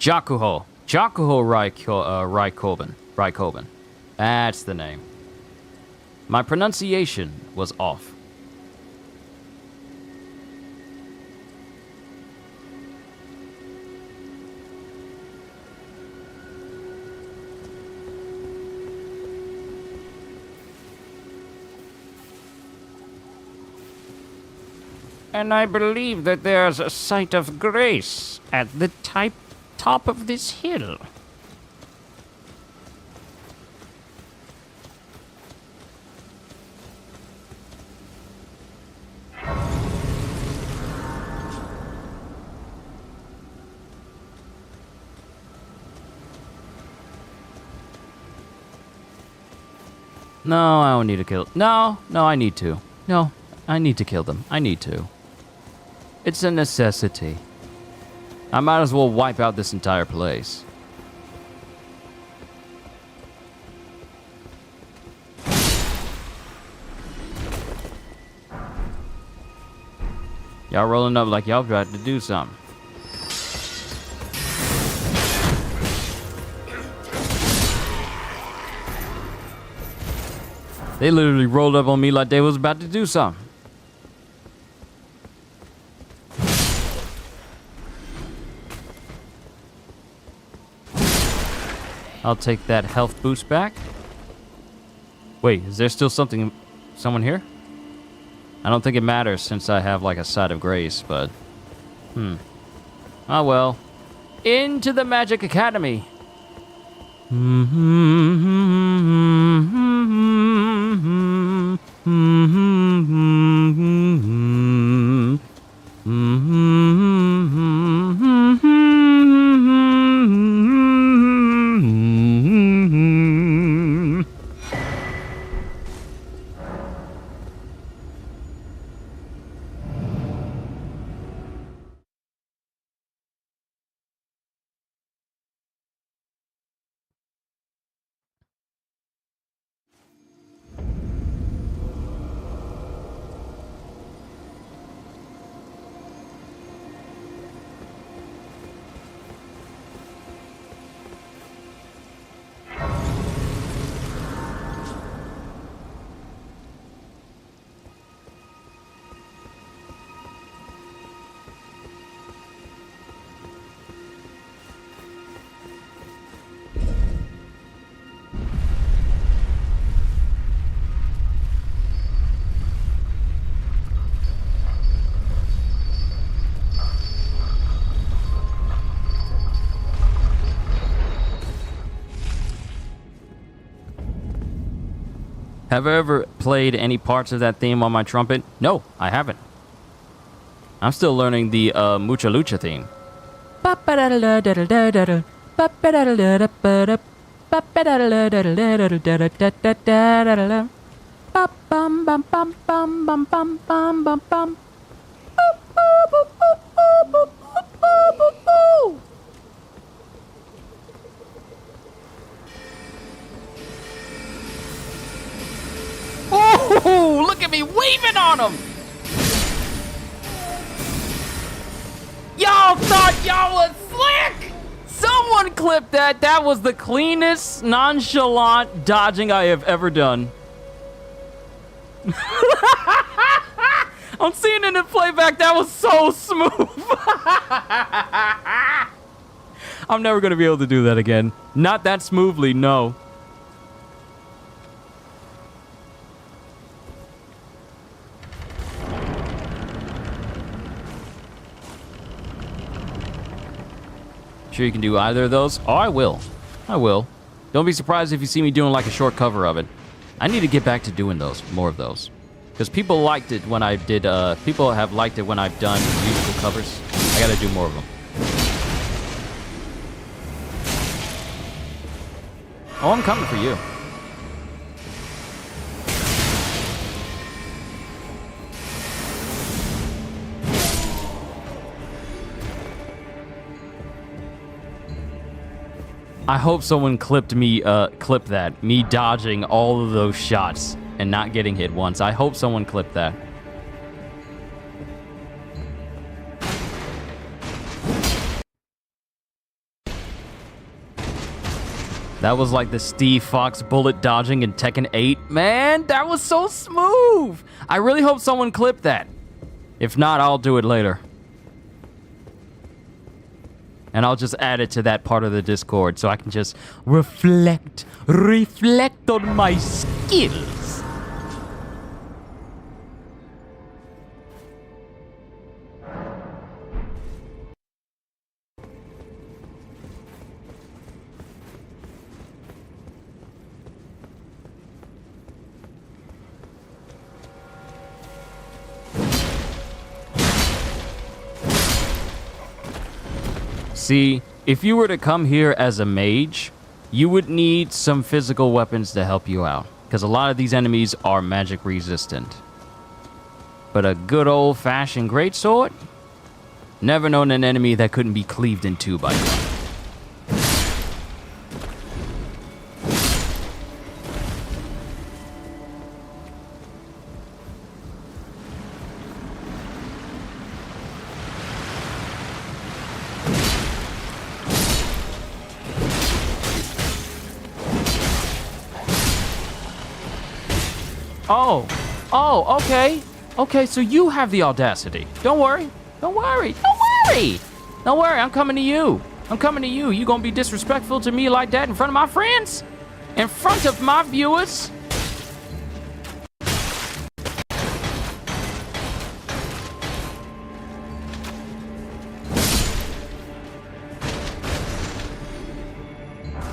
Jakuho Raikyoben. That's the name. My pronunciation was off. And I believe that there's a site of grace at the top of this hill. No, I don't need to kill. No, I need to. No, I need to kill them. I need to. It's a necessity. I might as well wipe out this entire place. Y'all rolling up like y'all tried to do something. They literally rolled up on me like they was about to do something. I'll take that health boost back. Wait, is there still someone here? I don't think it matters since I have like a side of grace, but... Oh well. Into the Magic Academy. Have I ever played any parts of that theme on my trumpet? No, I haven't. I'm still learning the Mucha Lucha theme. Oh, look at me weaving on them! Y'all thought y'all was slick! Someone clipped that. That was the cleanest, nonchalant dodging I have ever done. I'm seeing it in the playback. That was so smooth. I'm never going to be able to do that again. Not that smoothly, no. Sure you can do either of those? Oh, I will. I will. Don't be surprised if you see me doing like a short cover of it. I need to get back to doing those, more of those. Because people liked it when I did, people have liked it when I've done musical covers. I gotta do more of them. Oh, I'm coming for you. I hope someone clipped me, me dodging all of those shots and not getting hit once. I hope someone clipped that. That was like the Steve Fox bullet dodging in Tekken 8. Man, that was so smooth. I really hope someone clipped that. If not, I'll do it later. And I'll just add it to that part of the Discord so I can just reflect on my skills. See, if you were to come here as a mage, you would need some physical weapons to help you out, because a lot of these enemies are magic resistant. But a good old-fashioned greatsword? Never known an enemy that couldn't be cleaved in two by one. Oh, okay. Okay, so you have the audacity. Don't worry. Don't worry. I'm coming to you. You gonna be disrespectful to me like that in front of my friends? In front of my viewers?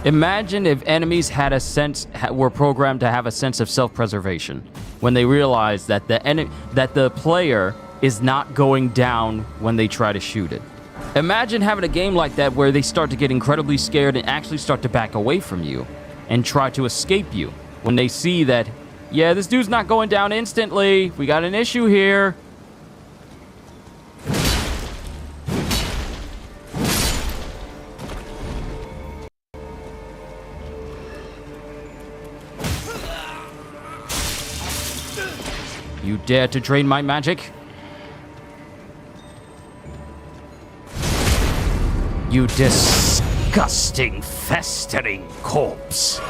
Imagine if enemies had were programmed to have a sense of self-preservation when they realize that the player is not going down when they try to shoot it. Imagine having a game like that where they start to get incredibly scared and actually start to back away from you and try to escape you when they see that, yeah, this dude's not going down instantly. We got an issue here. You dare to drain my magic? You disgusting, festering corpse.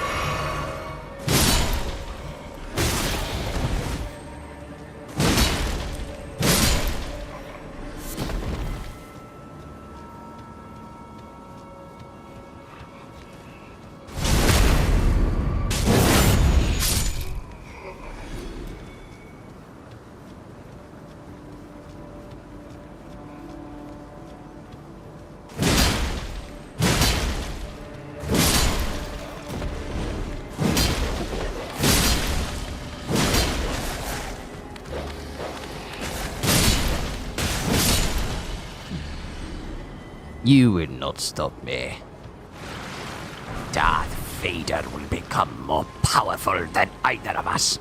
You will not stop me. Darth Vader will become more powerful than either of us.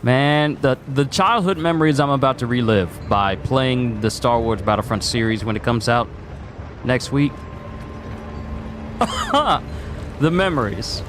Man, the childhood memories I'm about to relive by playing the Star Wars Battlefront series when it comes out next week. The memories.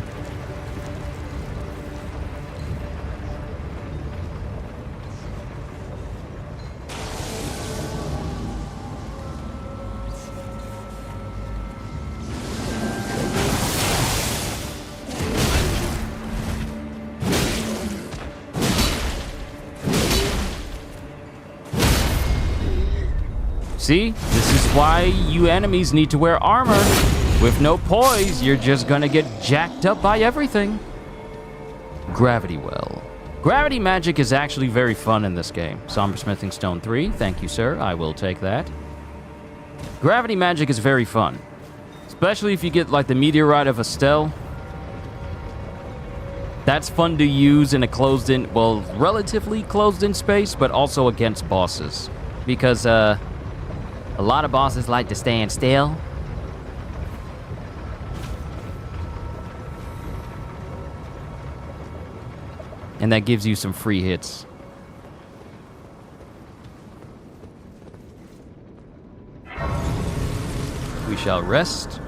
See, this is why you enemies need to wear armor. With no poise, you're just gonna get jacked up by everything. Gravity well. Gravity magic is actually very fun in this game. Somber Smithing Stone 3, thank you, sir. I will take that. Gravity magic is very fun. Especially if you get, like, the Meteorite of Estelle. That's fun to use in a closed-in, well, relatively closed-in space, but also against bosses. Because, a lot of bosses like to stand still. And that gives you some free hits. We shall rest.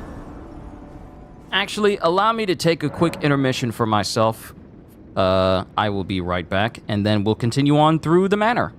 Actually, allow me to take a quick intermission for myself. I will be right back, and then we'll continue on through the manor.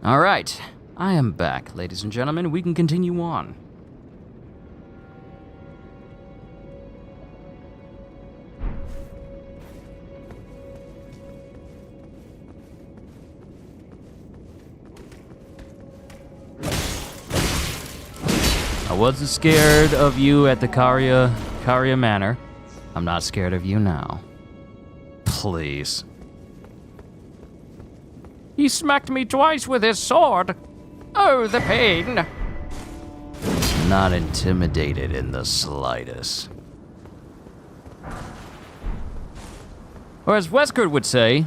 All right, I am back, ladies and gentlemen. We can continue on. wasn't scared of you at the Karia Manor. I'm not scared of you now. Please. He smacked me twice with his sword. Oh, the pain. Not intimidated in the slightest. Or as Wesker would say,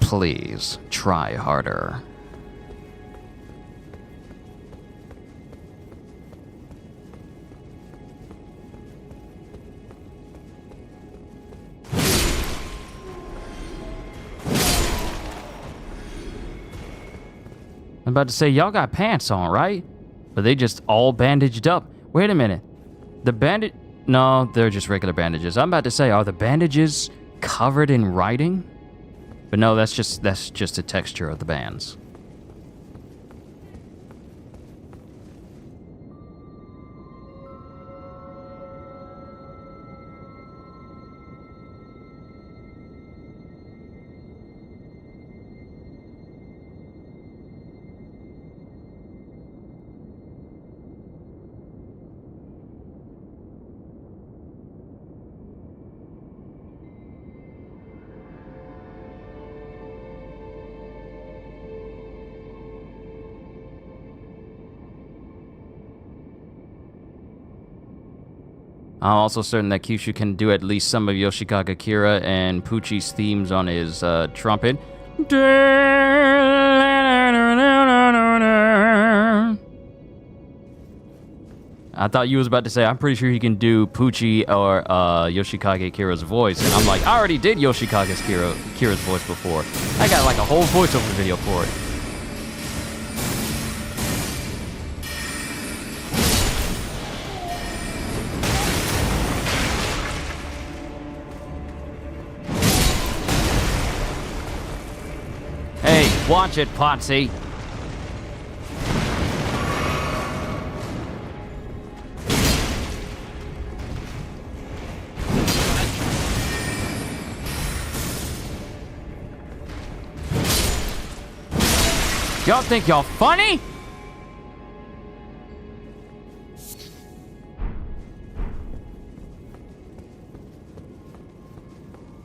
please try harder. I'm about to say, y'all got pants on, right? But they just all bandaged up. Wait a minute. The bandage... No, they're just regular bandages. I'm about to say, are the bandages covered in writing? But no, that's just the texture of the bands. I'm also certain that Kyushu can do at least some of Yoshikage Akira and Pucci's themes on his trumpet. I thought you was about to say, I'm pretty sure he can do Pucci or Yoshikage Akira's voice. And I'm like, I already did Yoshikage Akira's voice before. I got like a whole voiceover video for it. Watch it, Potsy. Y'all think y'all funny?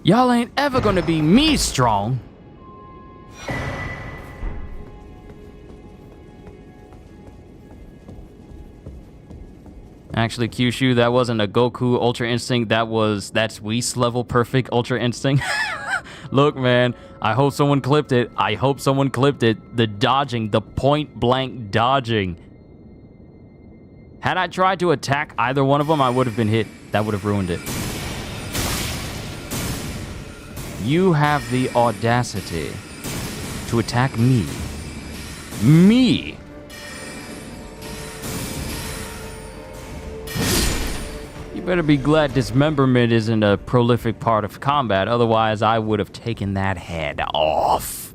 Y'all ain't ever gonna be me strong. Actually, Kyushu, that wasn't a Goku Ultra Instinct. That's Whis level perfect Ultra Instinct. Look, man, I hope someone clipped it. The dodging, the point blank dodging. Had I tried to attack either one of them, I would have been hit. That would have ruined it. You have the audacity to attack me. Me! You better be glad dismemberment isn't a prolific part of combat, otherwise I would have taken that head off.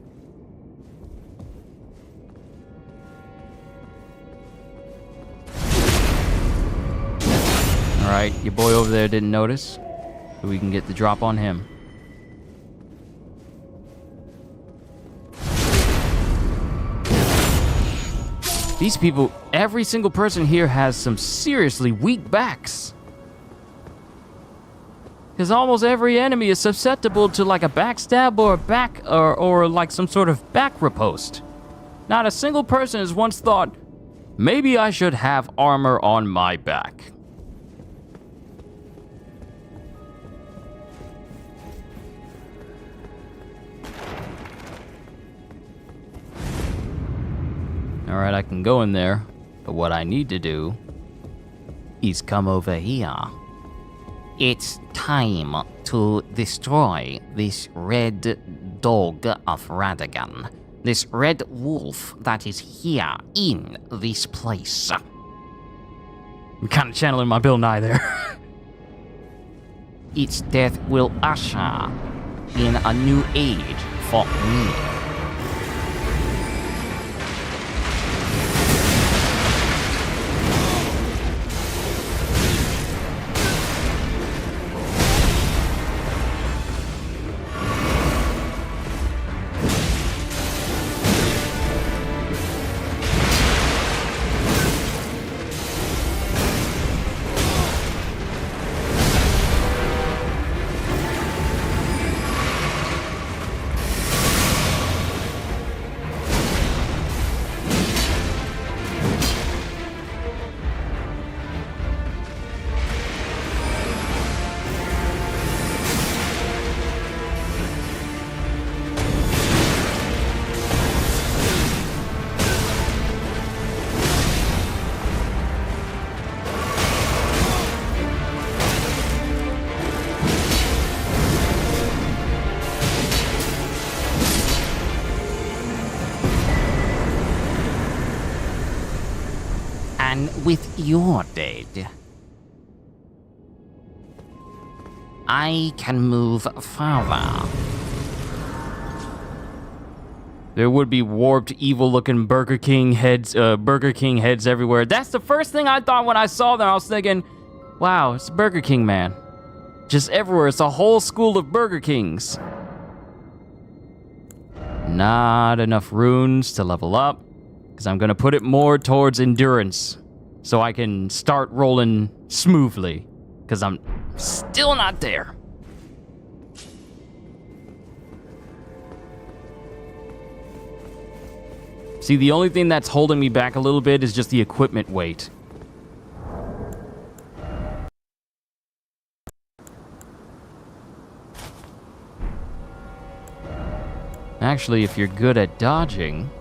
Alright, your boy over there didn't notice, so we can get the drop on him. These people, every single person here has some seriously weak backs. Because almost every enemy is susceptible to like a backstab or a back or like some sort of back riposte. Not a single person has once thought, maybe I should have armor on my back. Alright, I can go in there, but what I need to do is come over here. It's time to destroy this red dog of Radagon. This red wolf that is here in this place. I'm kind of channeling my Bill Nye there. Its death will usher in a new age for me. done with your dead, I can move farther. There would be warped, evil-looking Burger King heads everywhere. That's the first thing I thought when I saw them. I was thinking, wow, it's Burger King, man. Just everywhere. It's a whole school of Burger Kings. Not enough runes to level up, because I'm going to put it more towards endurance so I can start rolling smoothly, because I'm still not there. See, the only thing that's holding me back a little bit is just the equipment weight. Actually, if you're good at dodging...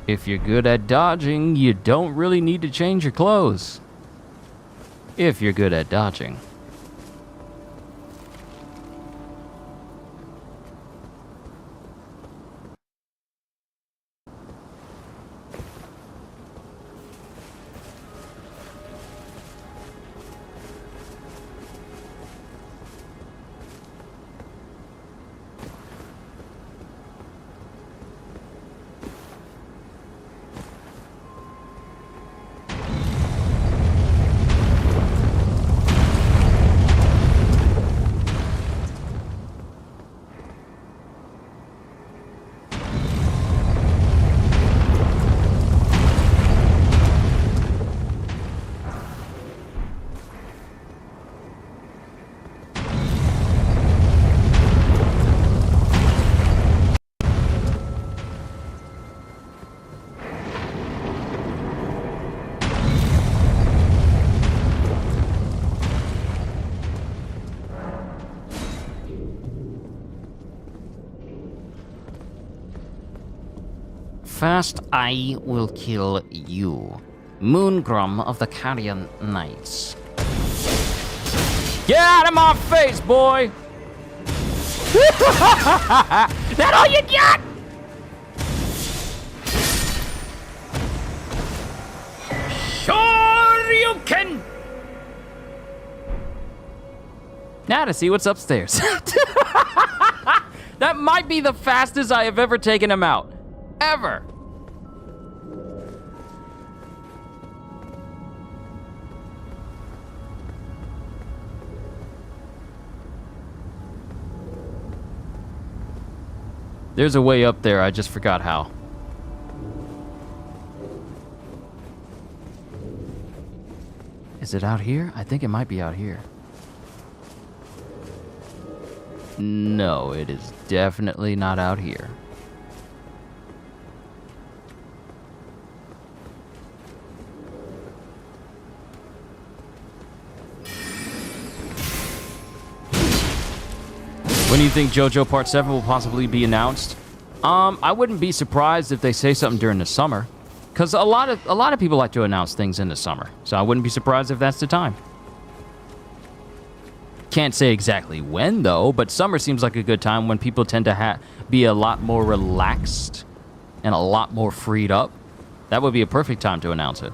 If you're good at dodging, you don't really need to change your clothes. If you're good at dodging. First, I will kill you, Moongrum of the Carrion Knights. Get out of my face, boy! That all you got? Sure you can! Now to see what's upstairs. That might be the fastest I have ever taken him out. Ever. There's a way up there, I just forgot how. Is it out here? I think it might be out here. No, it is definitely not out here. When do you think JoJo Part 7 will possibly be announced? I wouldn't be surprised if they say something during the summer, because a lot of people like to announce things in the summer. So I wouldn't be surprised if that's the time. Can't say exactly when though, but summer seems like a good time when people tend to be a lot more relaxed and a lot more freed up. That would be a perfect time to announce it.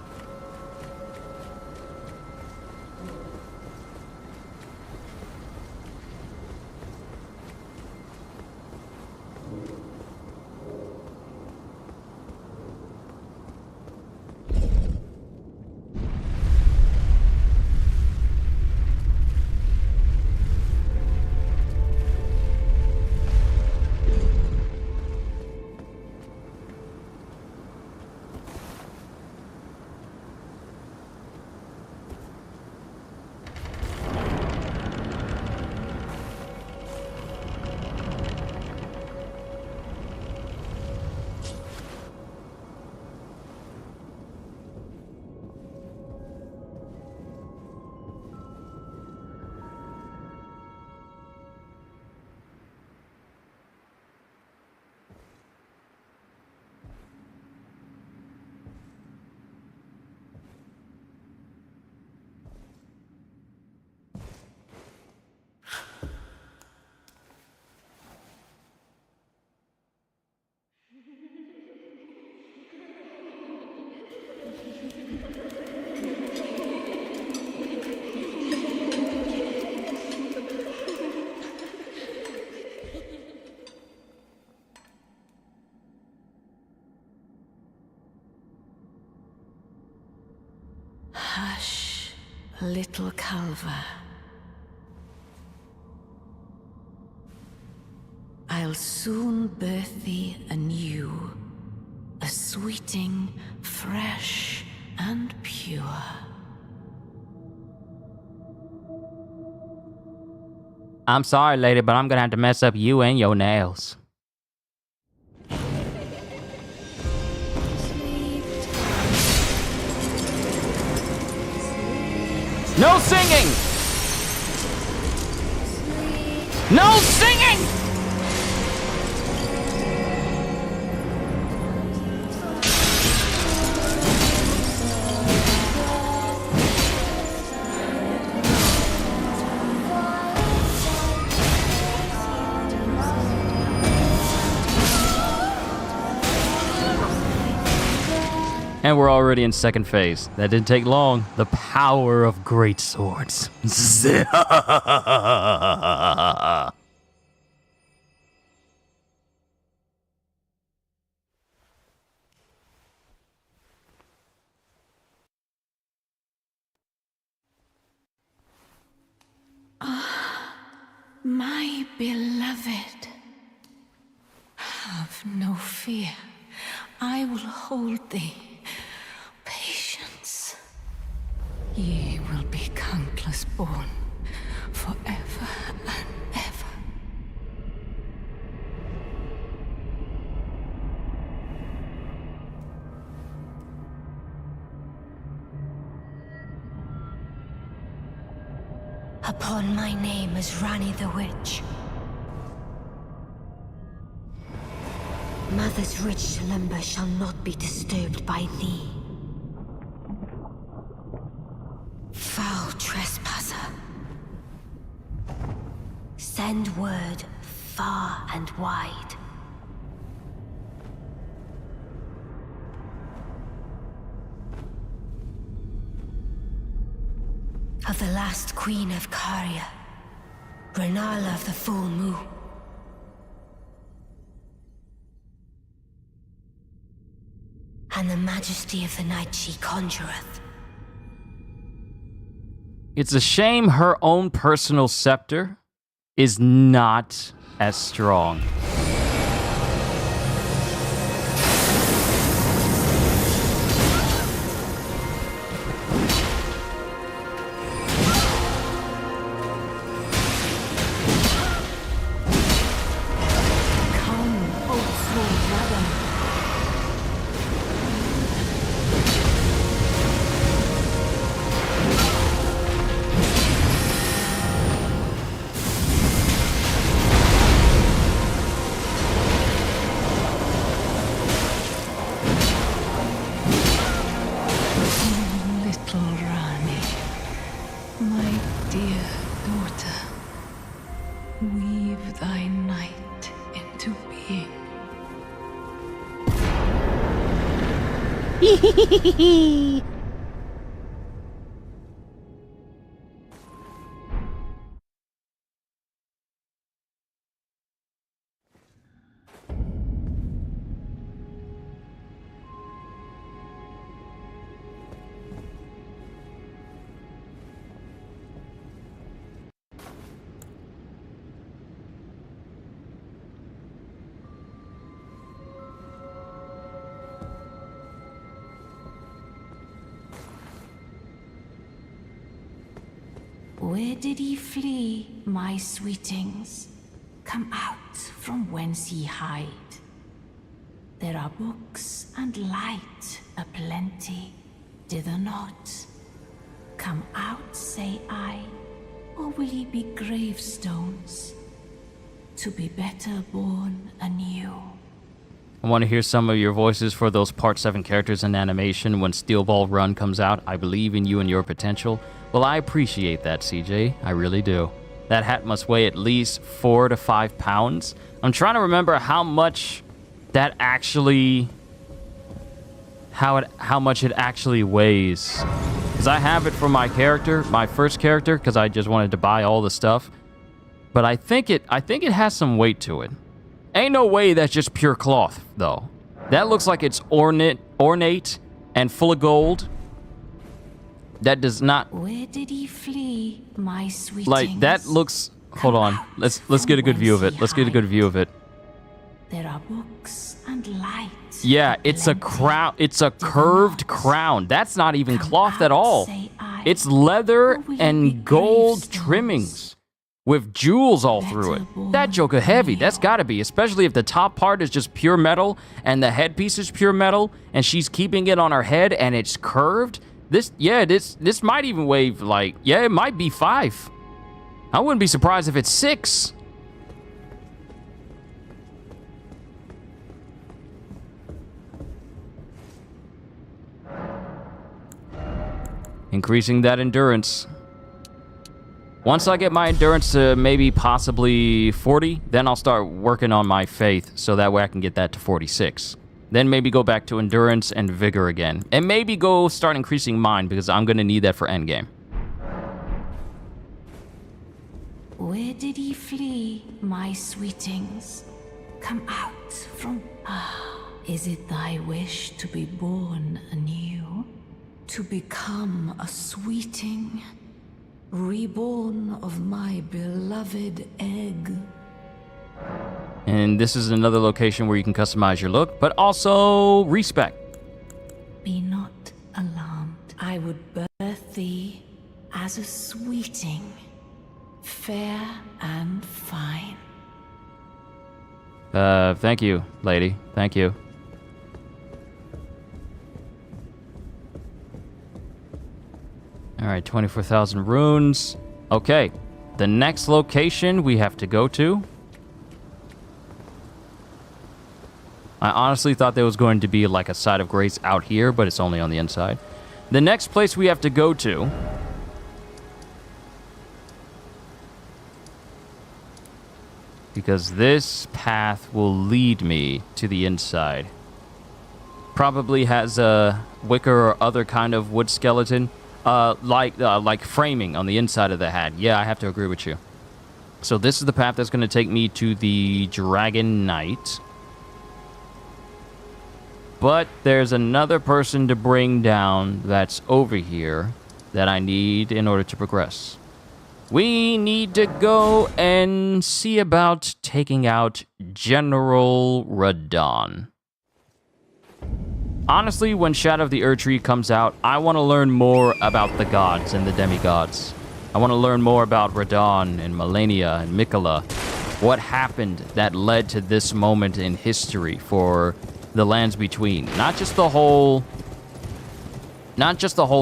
Hush, little Calva. I'll soon birth thee anew, a sweeting, fresh and pure. I'm sorry, lady, but I'm gonna have to mess up you and your nails. No singing! No singing! And we're already in second phase. That didn't take long. The power of great swords. My beloved, have no fear. I will hold thee. Patience. Ye will be countless born, forever and ever. Upon my name as Rani the Witch. Mother's rich slumber shall not be disturbed by thee. Foul trespasser. Send word far and wide. Of the last queen of Karia, Renala of the full moon. And the majesty of the night she conjureth. It's a shame her own personal scepter is not as strong. Where did ye flee, my sweetings? Come out from whence ye hide. There are books and light aplenty, dither not. Come out, say I, or will ye be gravestones, to be better born anew? I want to hear some of your voices for those Part 7 characters in animation when Steel Ball Run comes out. I believe in you and your potential. Well, I appreciate that, CJ. I really do. That hat must weigh at least 4 to 5 pounds. I'm trying to remember how much that actually... How much it actually weighs. Because I have it for my character, my first character, because I just wanted to buy all the stuff. But I think it has some weight to it. Ain't no way that's just pure cloth, though. That looks like it's ornate and full of gold. That does not... Where did he flee, my sweetings? Like, that looks... Hold on. Let's get a good view of it. Let's get a good view of it. There are books and light. Yeah, it's a crown. It's a curved crown. That's not even cloth at all. It's leather and gold trimmings with jewels all through it. That joker heavy. That's gotta be, especially if the top part is just pure metal and the headpiece is pure metal and she's keeping it on her head and it's curved. This might even weigh like, yeah, it might be 5. I wouldn't be surprised if it's 6. Increasing that endurance. Once I get my endurance to maybe possibly 40, then I'll start working on my faith so that way I can get that to 46. Then maybe go back to endurance and vigor again. And maybe go start increasing mine because I'm going to need that for endgame. Where did he flee, my sweetings? Come out from... Is it thy wish to be born anew? To become a sweeting? Reborn of my beloved egg? And this is another location where you can customize your look, but also respec. Be not alarmed. I would birth thee as a sweeting, fair and fine. Thank you, lady. Thank you. All right, 24,000 runes. Okay, the next location we have to go to. I honestly thought there was going to be like a side of grace out here, but it's only on the inside. The next place we have to go to because this path will lead me to the inside. Probably has a wicker or other kind of wood skeleton, like framing on the inside of the hat. Yeah, I have to agree with you. So this is the path that's going to take me to the Dragon Knight. But there's another person to bring down that's over here that I need in order to progress. We need to go and see about taking out General Radon. Honestly, when Shadow of the Erdtree comes out, I want to learn more about the gods and the demigods. I want to learn more about Radon and Melania and Mikola. What happened that led to this moment in history for the lands between? Not just the whole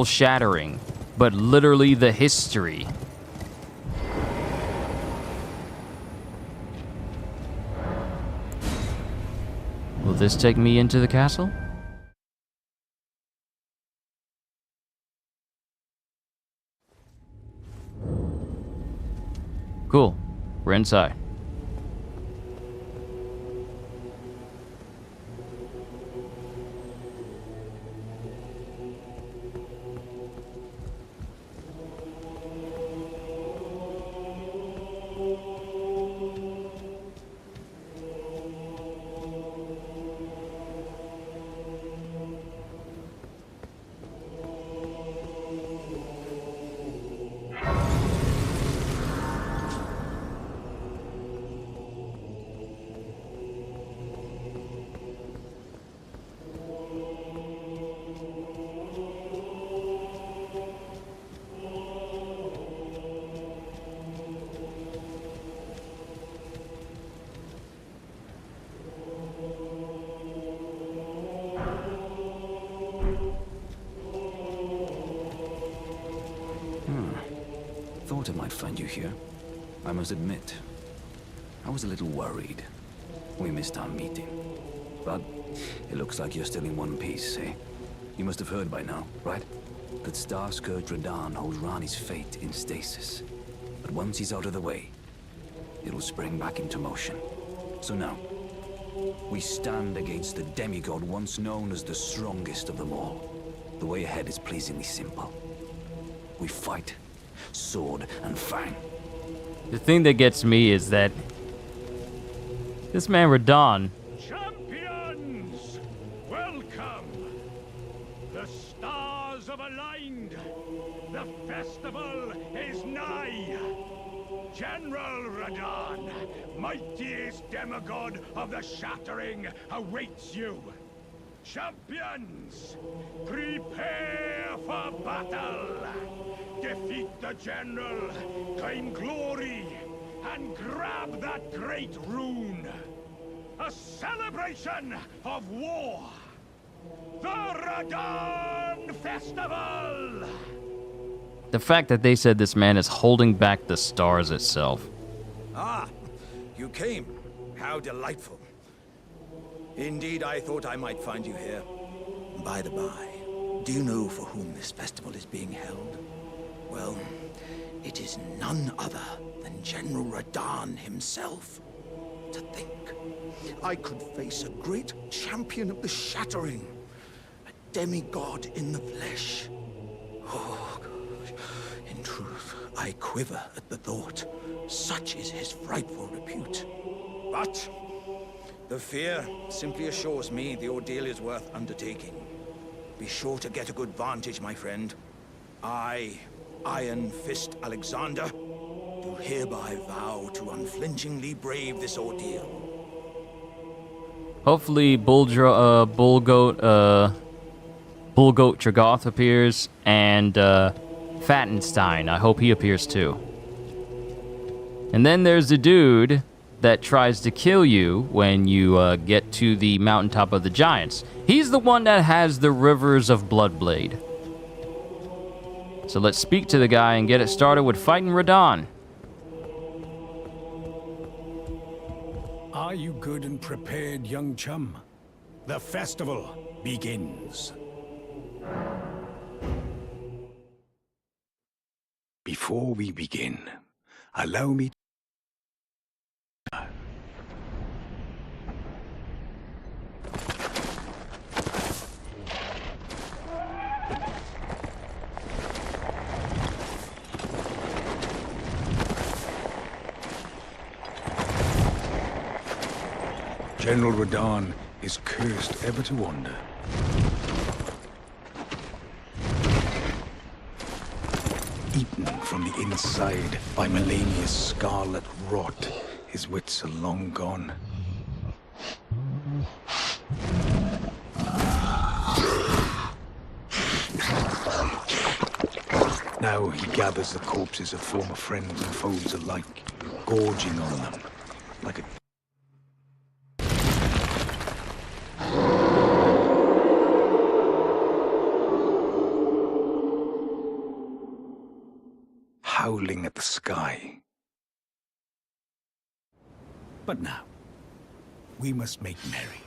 shattering, but literally the history. Will this take me into the castle? Cool. We're inside. Thought I might find you here. I must admit, I was a little worried. We missed our meeting. But it looks like you're still in one piece, eh? You must have heard by now, right? That Star-Scourge Radon holds Rani's fate in stasis. But once he's out of the way, it'll spring back into motion. So now, we stand against the demigod once known as the strongest of them all. The way ahead is pleasingly simple. We fight, sword and fang. The thing that gets me is that this man Radon. Champions, welcome. The stars have aligned. The festival is nigh! General Radon, mightiest demigod of the Shattering, awaits you! Champions, prepare for battle! Defeat the General, claim glory, and grab that great rune! A celebration of war! The Radon Festival! The fact that they said this man is holding back the stars itself. Ah, you came. How delightful. Indeed, I thought I might find you here. By the by, do you know for whom this festival is being held? Well, it is none other than General Radon himself. To think, I could face a great champion of the Shattering, a demigod in the flesh. Oh, gosh. In truth, I quiver at the thought. Such is his frightful repute. But the fear simply assures me the ordeal is worth undertaking. Be sure to get a good vantage, my friend. I, Iron Fist Alexander, do hereby vow to unflinchingly brave this ordeal. Hopefully Bullgoat Tragoth appears, and Fattenstein. I hope he appears too. And then there's the dude that tries to kill you when you get to the mountaintop of the giants. He's the one that has the rivers of Bloodblade. So let's speak to the guy and get it started with fighting Radon. Are you good and prepared, young chum? The festival begins. Before we begin, allow me to... General Radon is cursed ever to wander. Eaten from the inside by Melania's scarlet rot, his wits are long gone. Now he gathers the corpses of former friends and foes alike, gorging on them like a... howling at the sky. But now, we must make merry.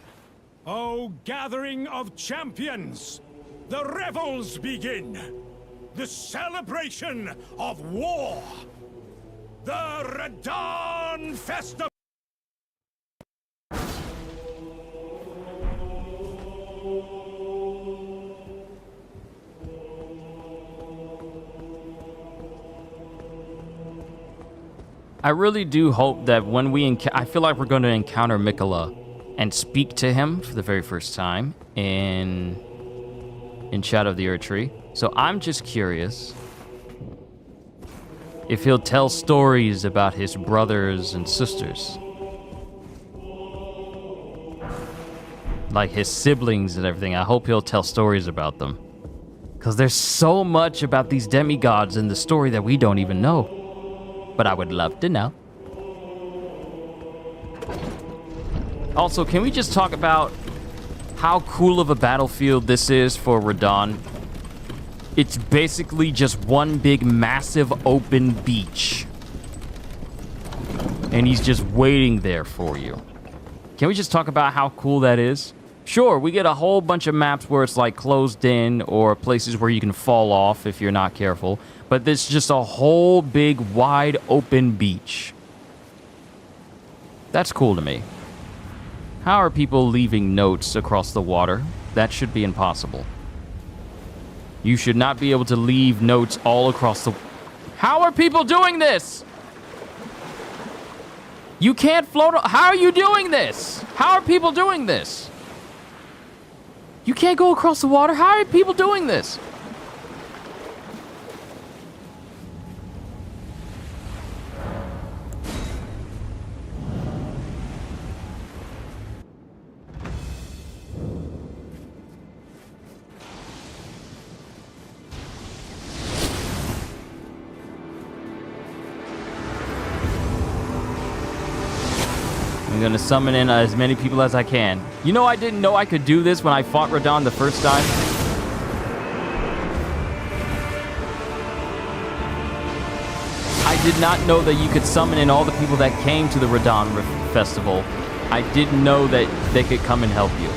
O gathering of champions! The revels begin! The celebration of war! The Radon Festival! I really do hope that when we I feel like we're going to encounter Mikola and speak to him for the very first time in Shadow of the Earth Tree. So I'm just curious if he'll tell stories about his brothers and sisters. Like his siblings and everything. I hope he'll tell stories about them. Because there's so much about these demigods in the story that we don't even know. But I would love to know. Also, can we just talk about how cool of a battlefield this is for Radon? It's basically just one big, massive, open beach. And he's just waiting there for you. Can we just talk about how cool that is? Sure, we get a whole bunch of maps where it's like closed in or places where you can fall off if you're not careful. But there's just a whole big, wide open beach. That's cool to me. How are people leaving notes across the water? That should be impossible. You should not be able to leave notes all across the... How are people doing this? You can't float... How are you doing this? How are people doing this? You can't go across the water? How are people doing this? I'm gonna summon in as many people as I can. You know, I didn't know I could do this when I fought Radahn the first time. I did not know that you could summon in all the people that came to the Radahn festival. I didn't know that they could come and help you.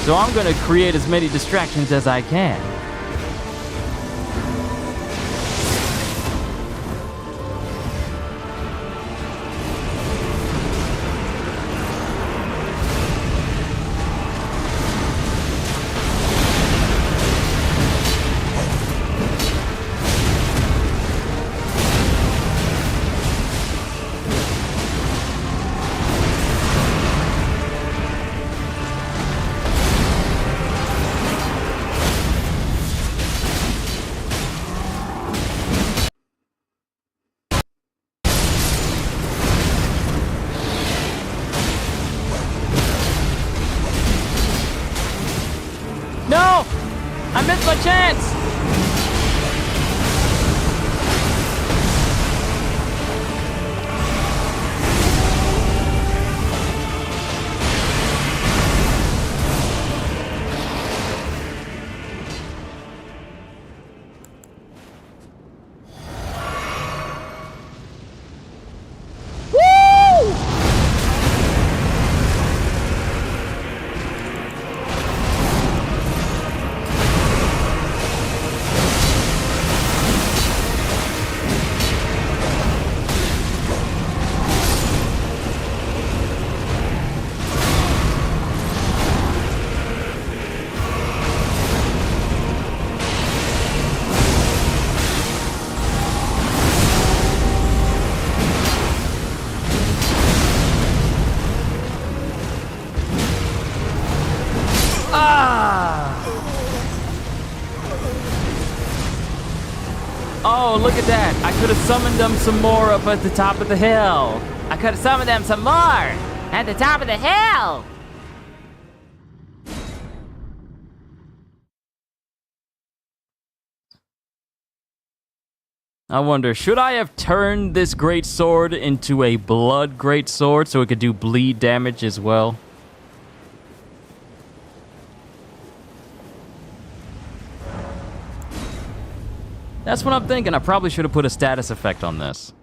So I'm gonna create as many distractions as I can. No! I missed my chance! Oh, look at that. I could have summoned them some more up at the top of the hill. I could have summoned them some more at the top of the hill. I wonder, should I have turned this great sword into a blood great sword so it could do bleed damage as well? That's what I'm thinking. I probably should have put a status effect on this.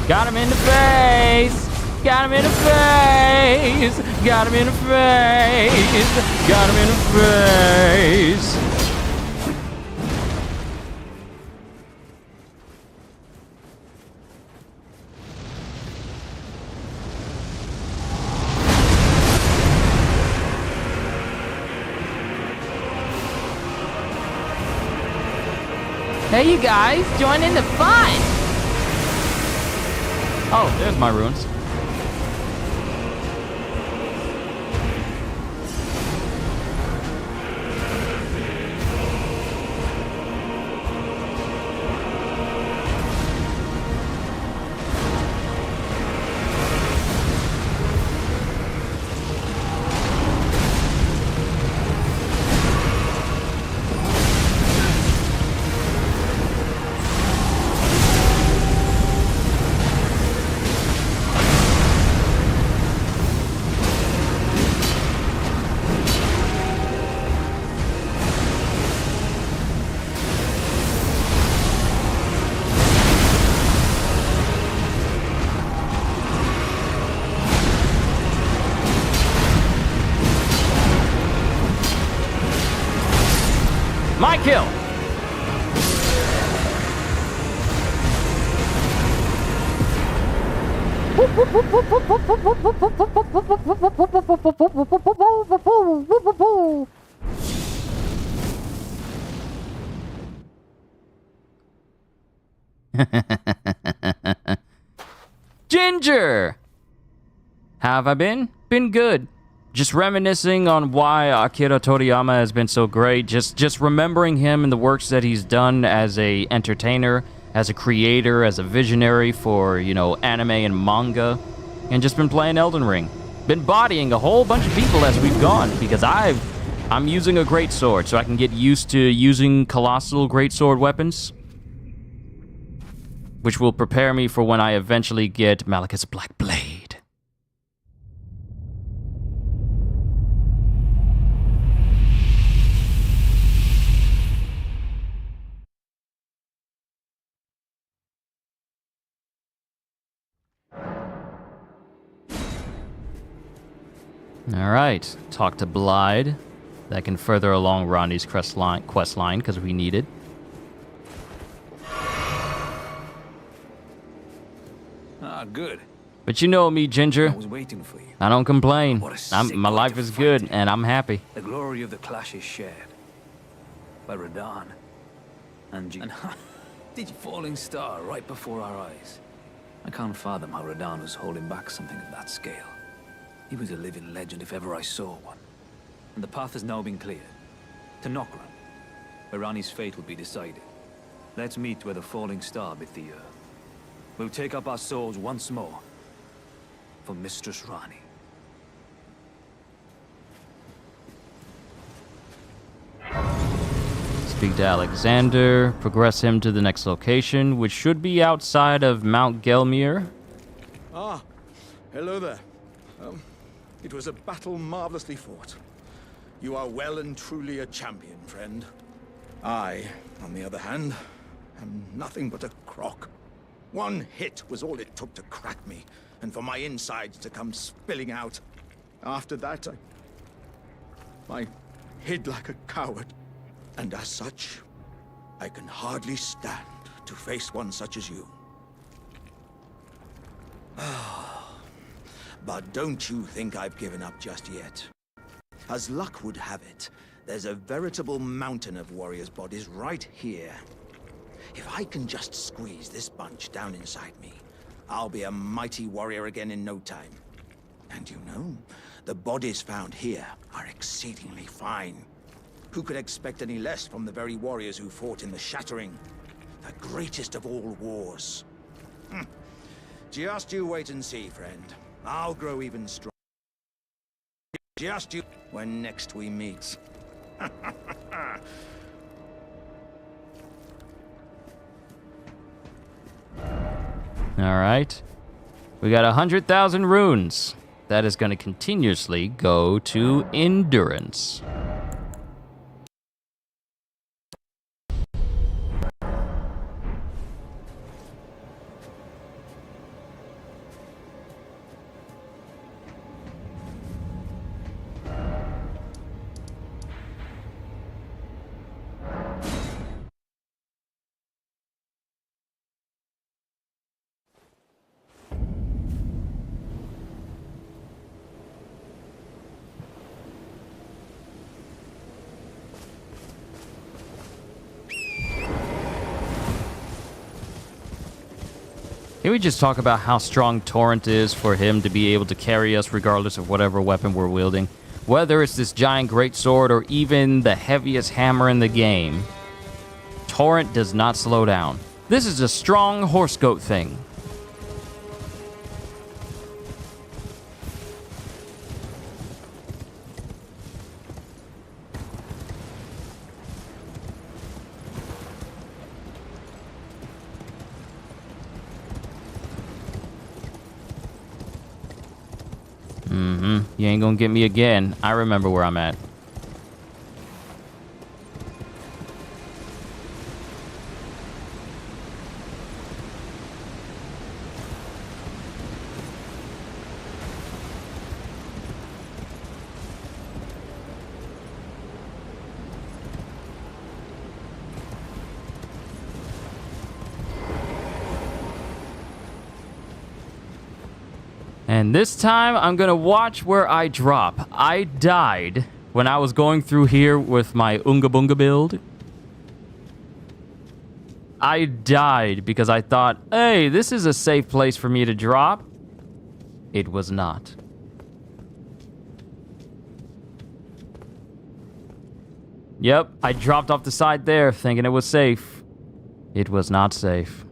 Got him in the face! Got him in the face! Got him in the face! Got him in the face! Hey, you guys, join in the fun! Oh, there's my runes. Ginger! How have I been? Been good. Just reminiscing on why Akira Toriyama has been so great. Just remembering him and the works that he's done as a entertainer, as a creator, as a visionary for, you know, anime and manga. And just been playing Elden Ring. Been bodying a whole bunch of people as we've gone, because I'm using a greatsword, so I can get used to using colossal greatsword weapons, which will prepare me for when I eventually get Malekith's Black Blade. Alright, talk to Blyde. That can further along Ronnie's quest line, because we need it. Ah, good. But you know me, Ginger. I was waiting for you. I don't complain. What a sick My way life to is fight. good, and I'm happy. The glory of the clash is shared by Radahn and the falling star right before our eyes. I can't fathom how Radahn was holding back something of that scale. He was a living legend if ever I saw one. And the path has now been cleared. To Nokron, where Ranni's fate will be decided. Let's meet where the falling star bit the earth. We'll take up our swords once more for Mistress Ranni. Speak to Alexander, progress him to the next location, which should be outside of Mount Gelmir. Ah, hello there. It was a battle marvelously fought. You are well and truly a champion, friend. I, on the other hand, am nothing but a crock. One hit was all it took to crack me, and for my insides to come spilling out. After that, I hid like a coward. And as such, I can hardly stand to face one such as you. But don't you think I've given up just yet. As luck would have it, there's a veritable mountain of warriors' bodies right here. If I can just squeeze this bunch down inside me, I'll be a mighty warrior again in no time. And you know, the bodies found here are exceedingly fine. Who could expect any less from the very warriors who fought in the Shattering? The greatest of all wars. Just you wait and see, friend. I'll grow even stronger. Just you when next we meet. Alright. We got 100,000 runes. That is going to continuously go to endurance. Can we just talk about how strong Torrent is for him to be able to carry us regardless of whatever weapon we're wielding? Whether it's this giant greatsword or even the heaviest hammer in the game, Torrent does not slow down. This is a strong horse goat thing. You ain't gonna get me again. I remember where I'm at. And this time, I'm gonna watch where I drop. I died when I was going through here with my Unga Bunga build. I died because I thought, hey, this is a safe place for me to drop. It was not. Yep, I dropped off the side there thinking it was safe. It was not safe.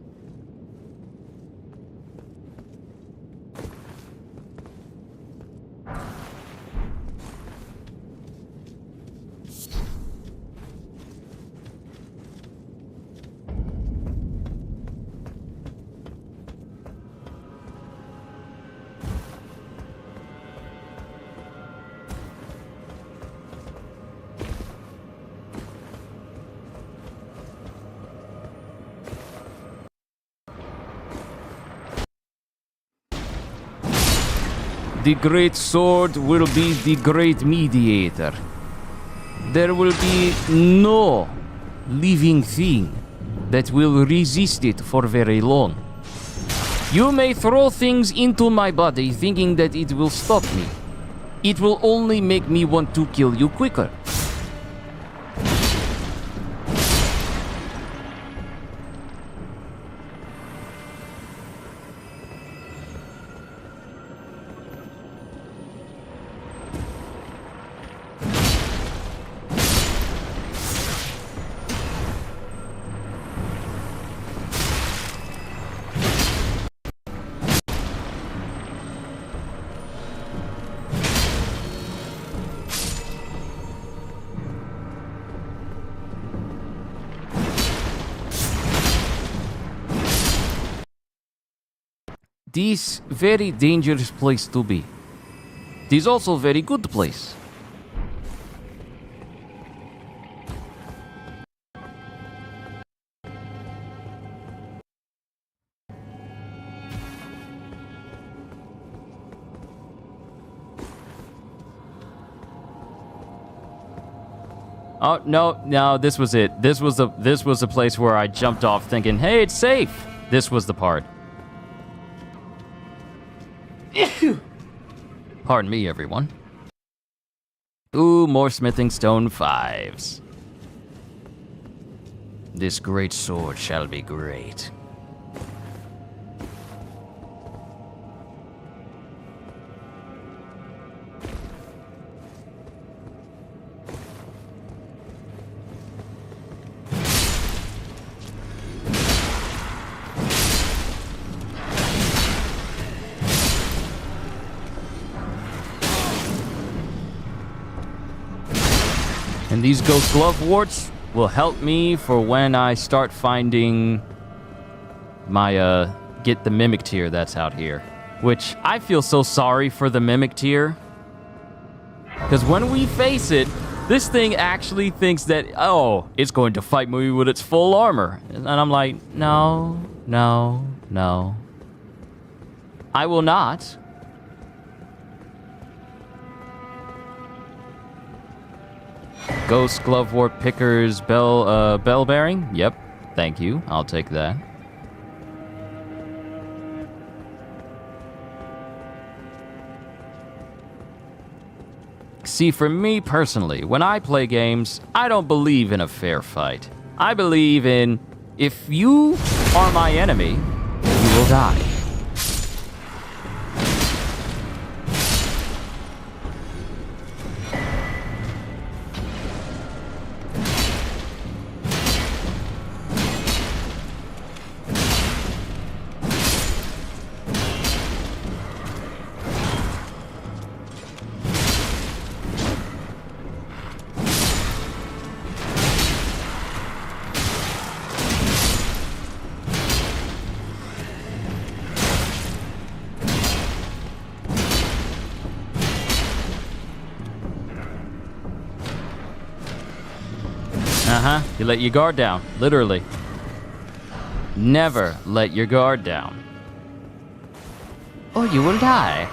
The great sword will be the great mediator. There will be no living thing that will resist it for very long. You may throw things into my body thinking that it will stop me. It will only make me want to kill you quicker. This very dangerous place to be. This also very good place. Oh no, this was it. This was the place where I jumped off thinking, hey, it's safe. This was the part. Pardon me, everyone. Ooh, more smithing stone 5s. This great sword shall be great. And these ghost glove warts will help me for when I start finding my, get the mimic tier that's out here. Which, I feel so sorry for the mimic tier. Because when we face it, this thing actually thinks that, oh, it's going to fight me with its full armor. And I'm like, no, no, no. I will not. Ghost glove wart pickers bell bearing? Yep. Thank you. I'll take that. See, for me personally, when I play games, I don't believe in a fair fight. I believe in, if you are my enemy, you will die. You let your guard down, literally. Never let your guard down. Or you will die.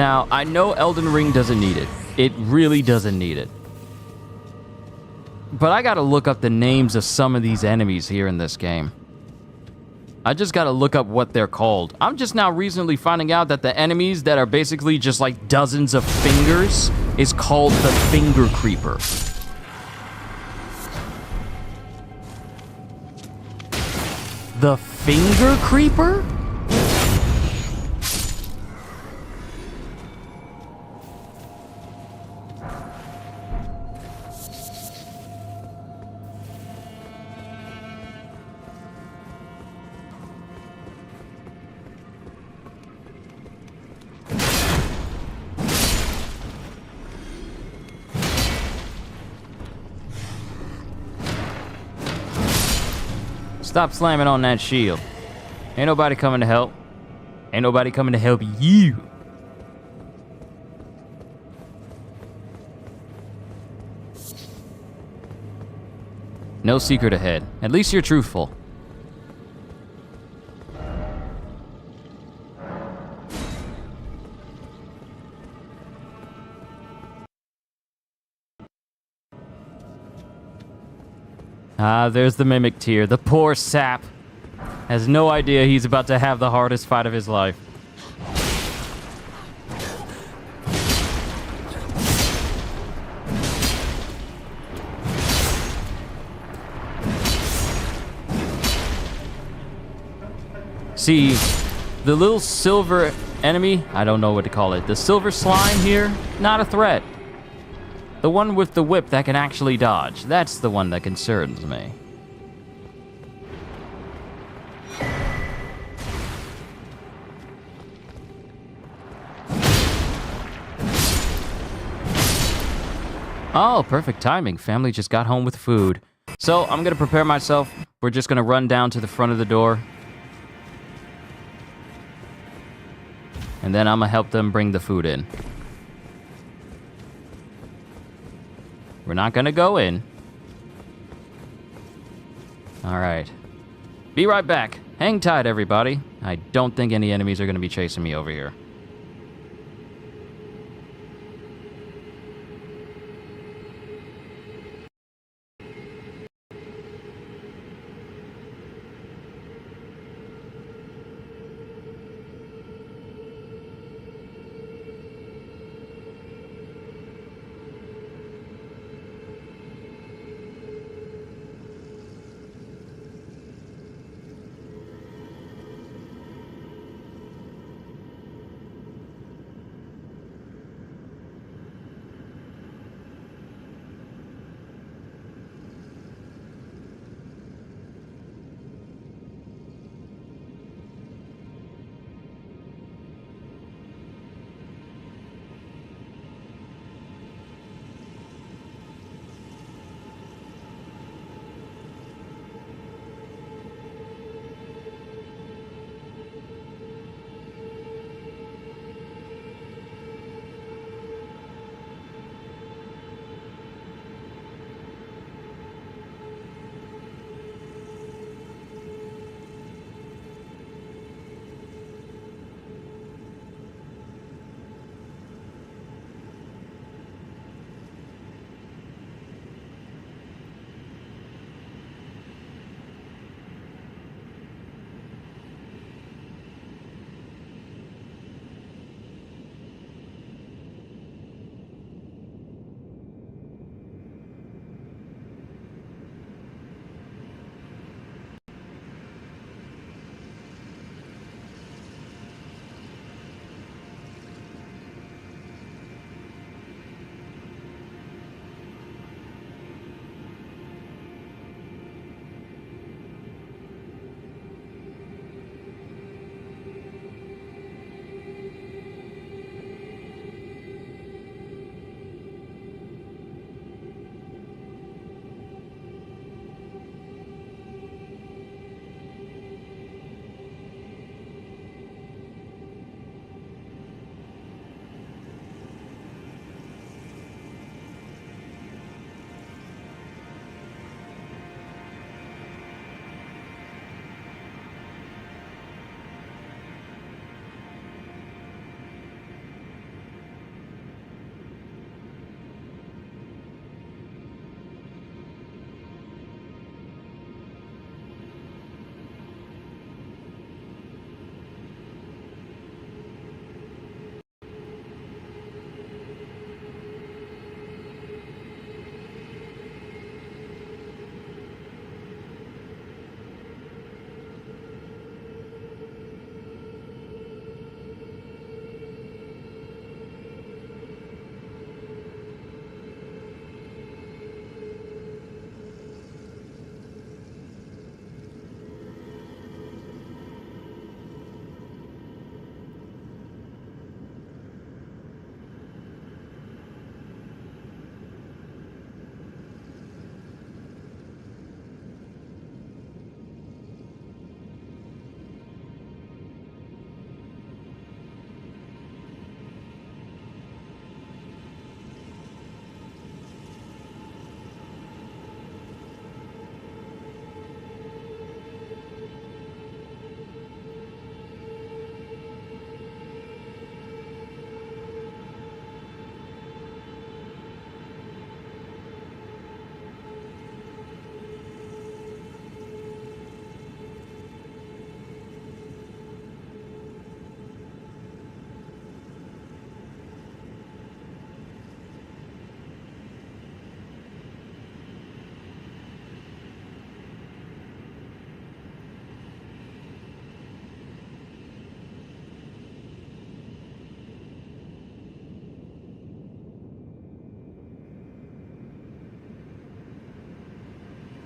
Now, I know Elden Ring doesn't need it. It really doesn't need it. But I gotta look up the names of some of these enemies here in this game. I just gotta look up what they're called. I'm just now recently finding out that the enemies that are basically just like dozens of fingers is called the Finger Creeper. The Finger Creeper? Stop slamming on that shield. Ain't nobody coming to help. Ain't nobody coming to help you. No secret ahead. At least you're truthful. Ah, there's the Mimic Tear. The poor sap has no idea he's about to have the hardest fight of his life. See, the little silver enemy, I don't know what to call it. The silver slime here, not a threat. The one with the whip that can actually dodge. That's the one that concerns me. Oh, perfect timing. Family just got home with food. So, I'm gonna prepare myself. We're just gonna run down to the front of the door. And then I'm gonna help them bring the food in. We're not gonna go in. Alright. Be right back. Hang tight, everybody. I don't think any enemies are gonna be chasing me over here.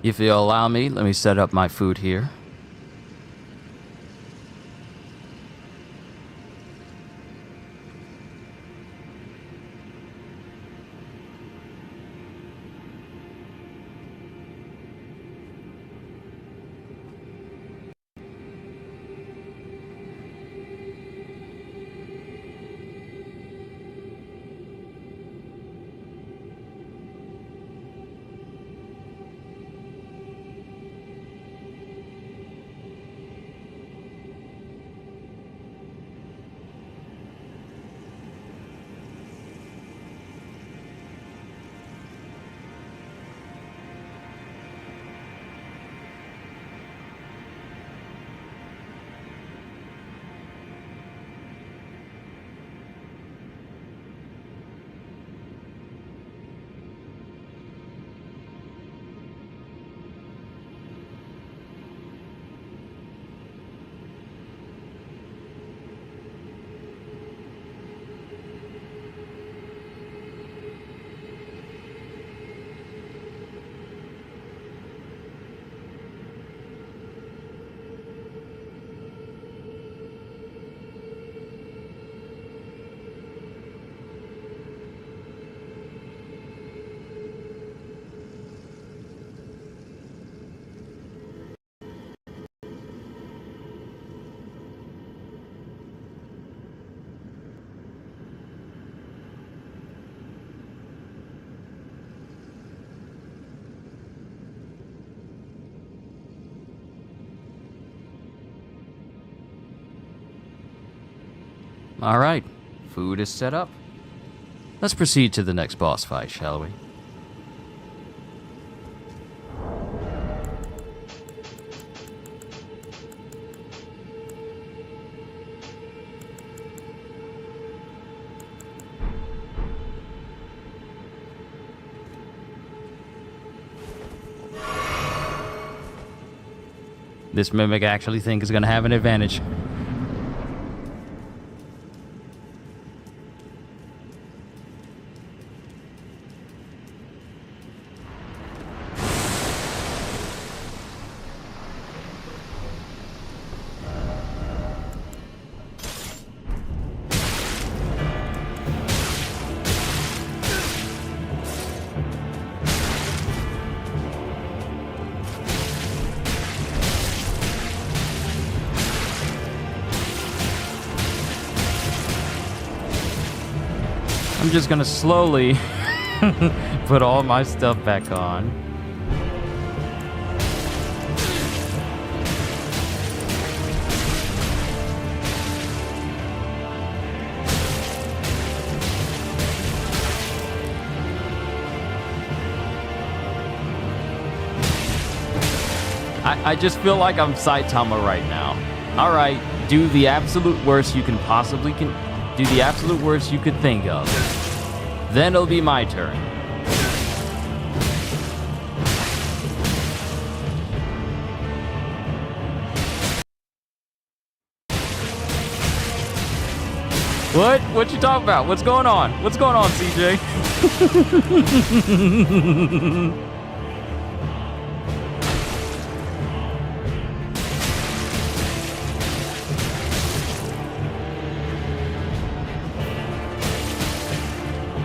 If you'll allow me, let me set up my food here. All right, food is set up. Let's proceed to the next boss fight, shall we? This mimic actually think is gonna have an advantage. I'm just gonna slowly put all my stuff back on. I just feel like I'm Saitama right now. All right, do the absolute worst you can possibly do the absolute worst you could think of. Then it'll be my turn. What? What you talking about? What's going on? What's going on, CJ?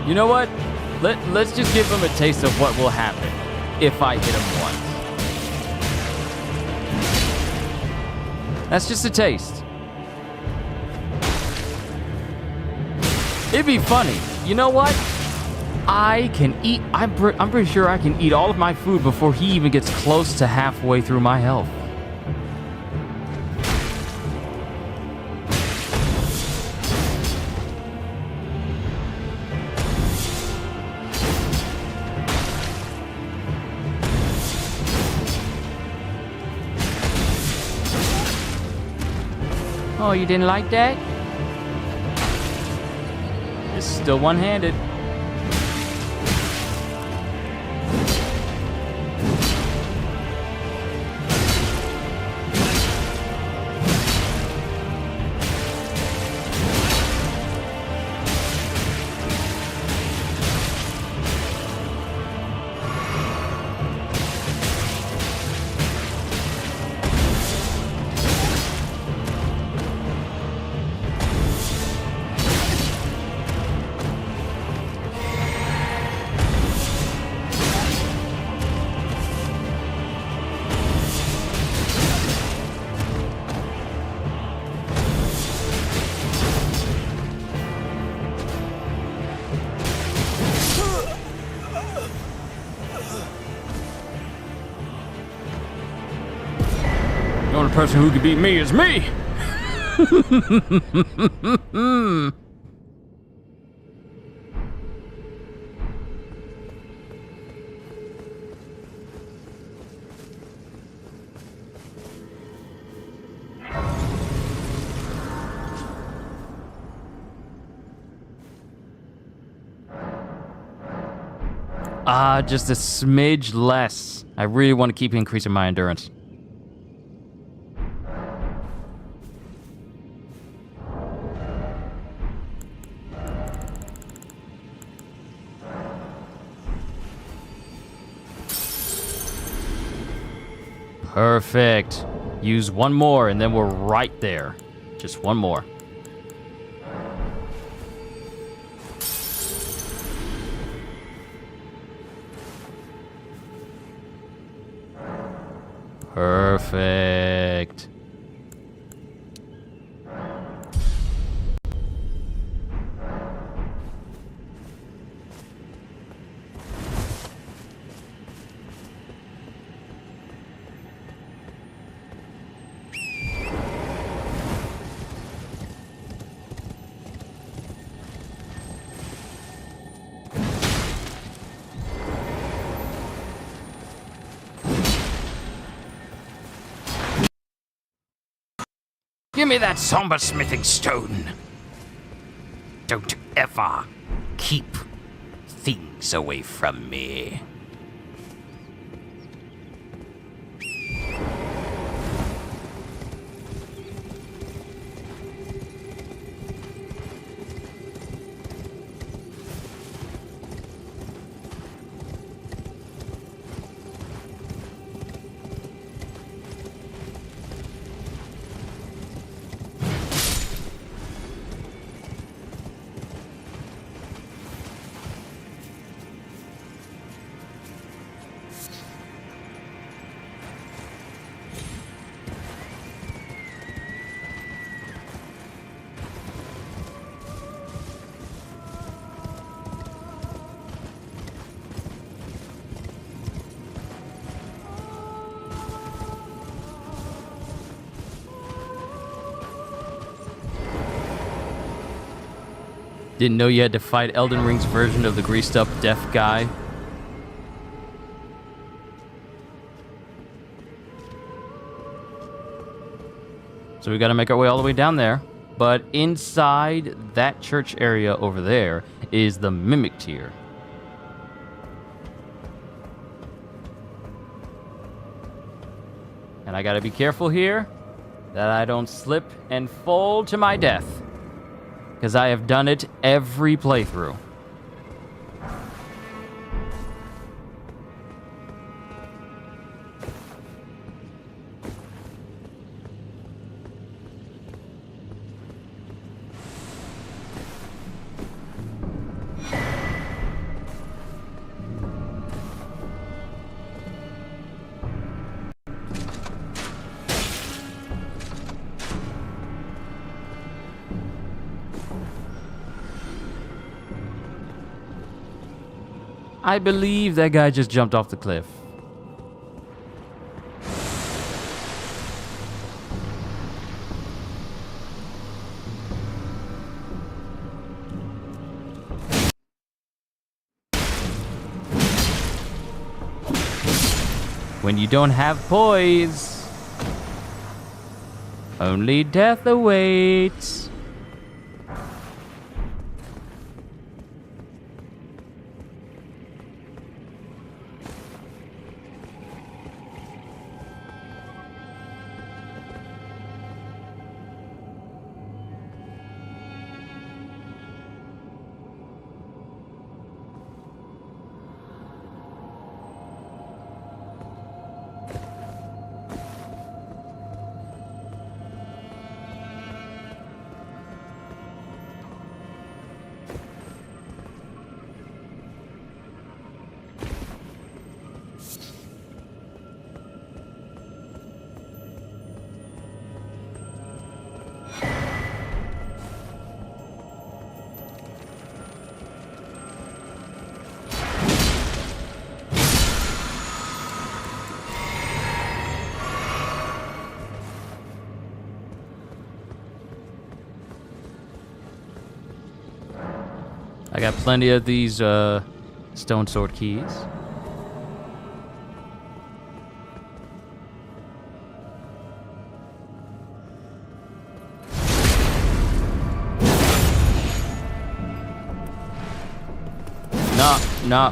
You know what? Let's just give him a taste of what will happen if I hit him once. That's just a taste. It'd be funny. You know what? I can eat. I'm pretty sure I can eat all of my food before he even gets close to halfway through my health. Oh, you didn't like that? It's still one-handed. only person who could beat me is me! Just a smidge less. I really want to keep increasing my endurance. Perfect. Use one more and then we're right there. Just one more. Perfect. Give me that somber smithing stone. Don't ever keep things away from me. Didn't know you had to fight Elden Ring's version of the greased up deaf guy. So we gotta make our way all the way down there. But inside that church area over there is the Mimic Tier. And I gotta be careful here that I don't slip and fall to my death. Because I have done it every playthrough. I believe that guy just jumped off the cliff. When you don't have poise, only death awaits. got plenty of these stone sword keys. No.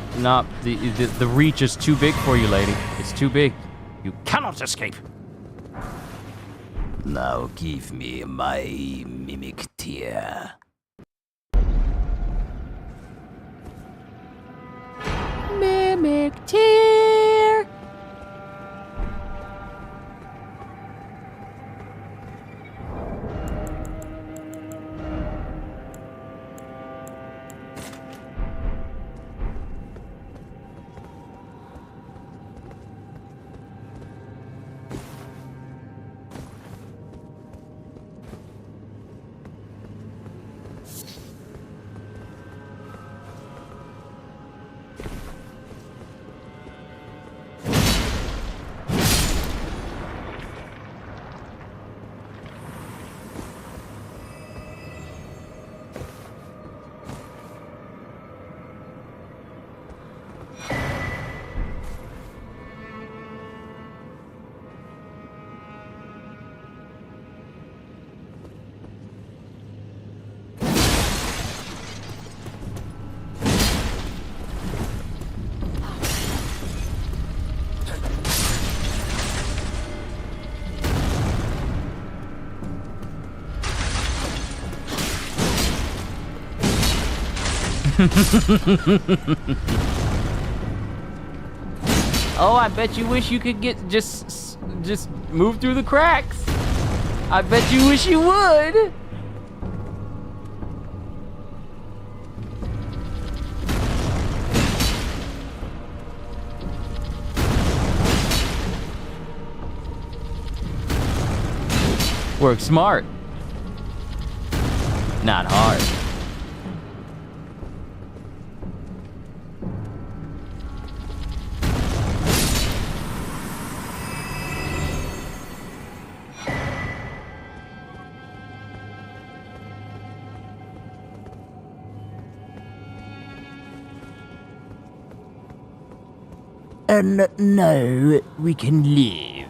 The reach is too big for you, lady. It's too big. You cannot escape. Now give me my mimic tear. Mimic tear. Oh, I bet you wish you could get just move through the cracks. I bet you wish you would. Work smart, not hard. No, we can leave.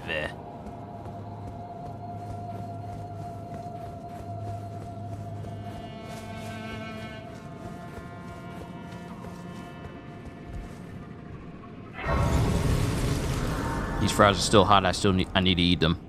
These fries are still hot. I need to eat them.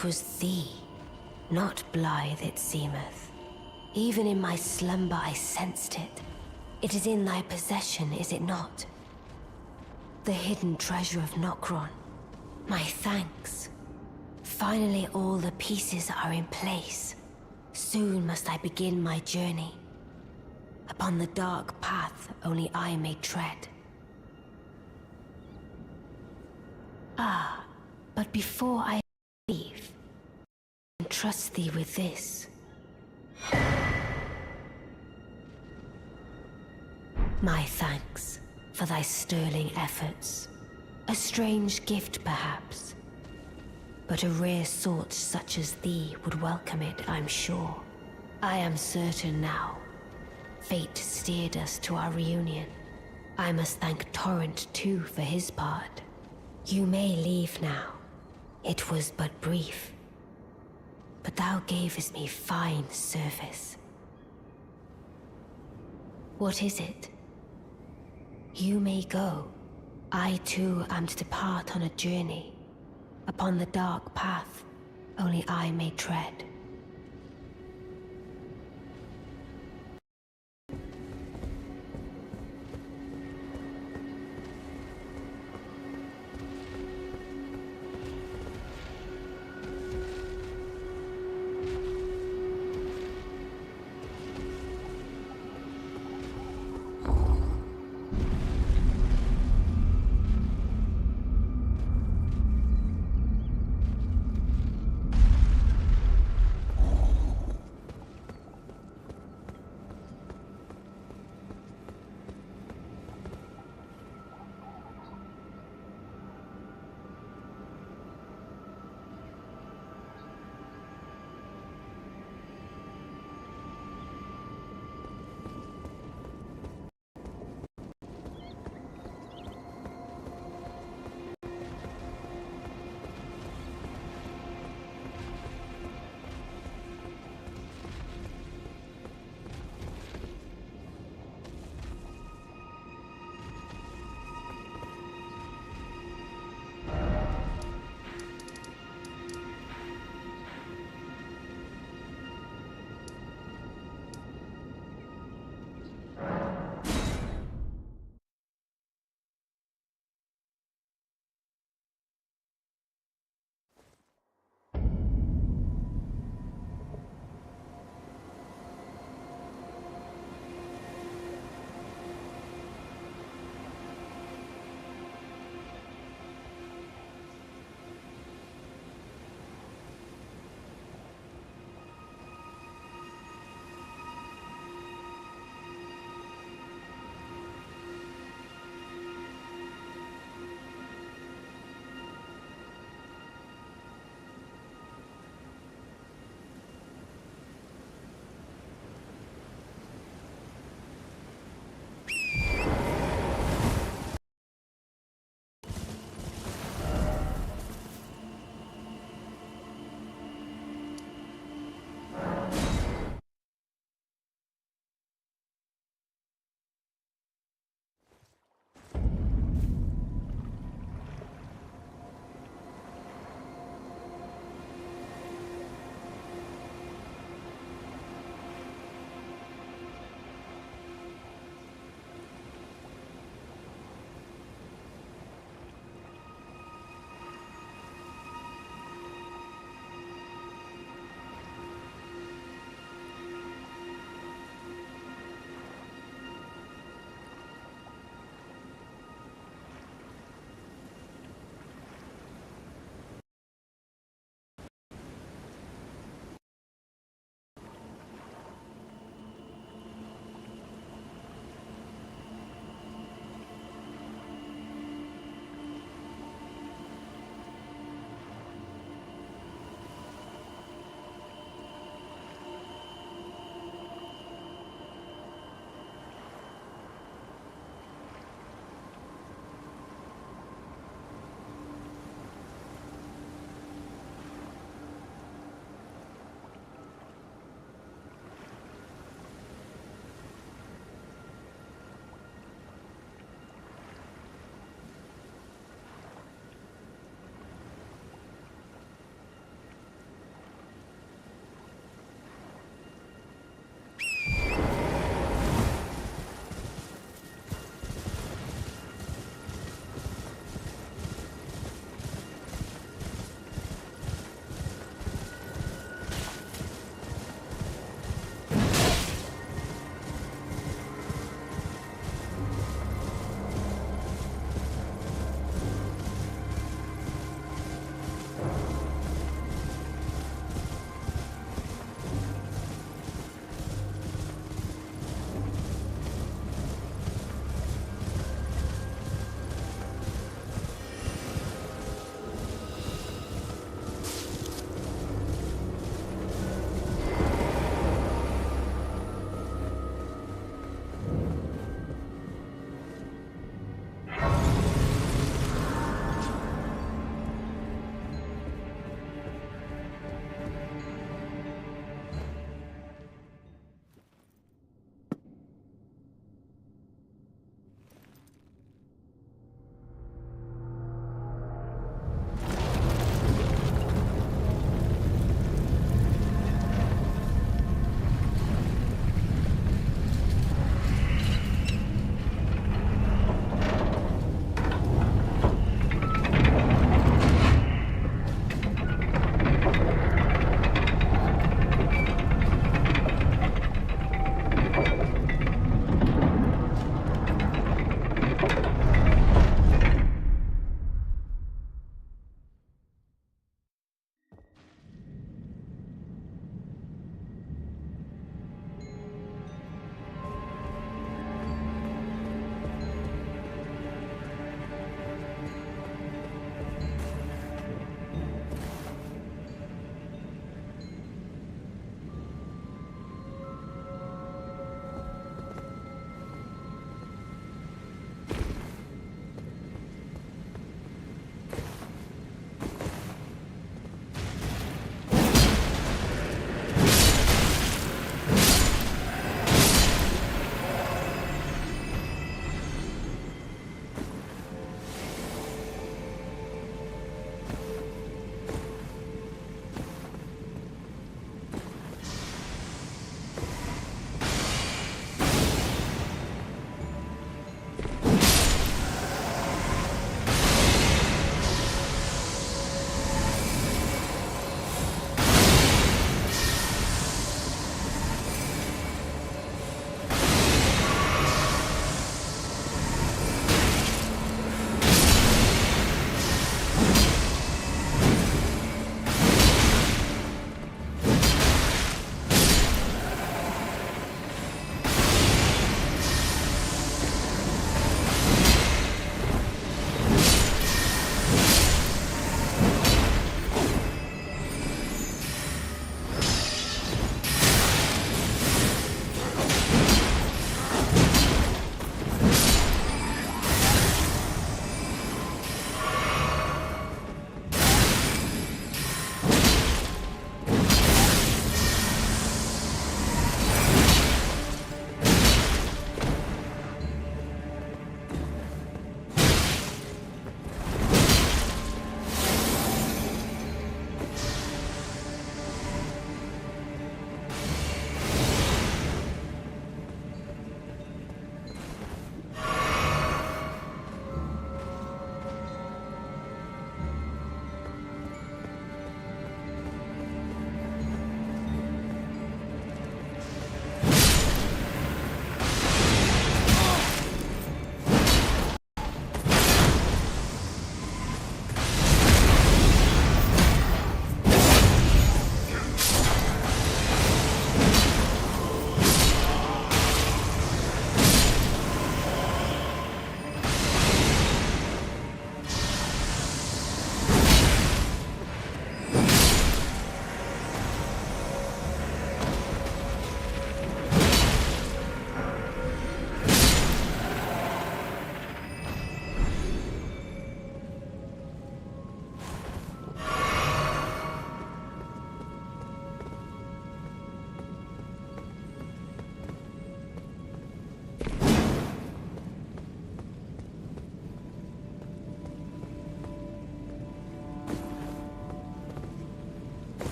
It was thee, not blithe it seemeth. Even in my slumber I sensed it. It is in thy possession, is it not? The hidden treasure of Nokron. My thanks. Finally all the pieces are in place. Soon must I begin my journey. Upon the dark path only I may tread. Ah, but before I leave, entrust thee with this. My thanks for thy sterling efforts. A strange gift, perhaps. But a rare sort such as thee would welcome it, I'm sure. I am certain now. Fate steered us to our reunion. I must thank Torrent, too, for his part. You may leave now. It was but brief. But thou gavest me fine service. What is it? You may go. I too am to depart on a journey. Upon the dark path, only I may tread.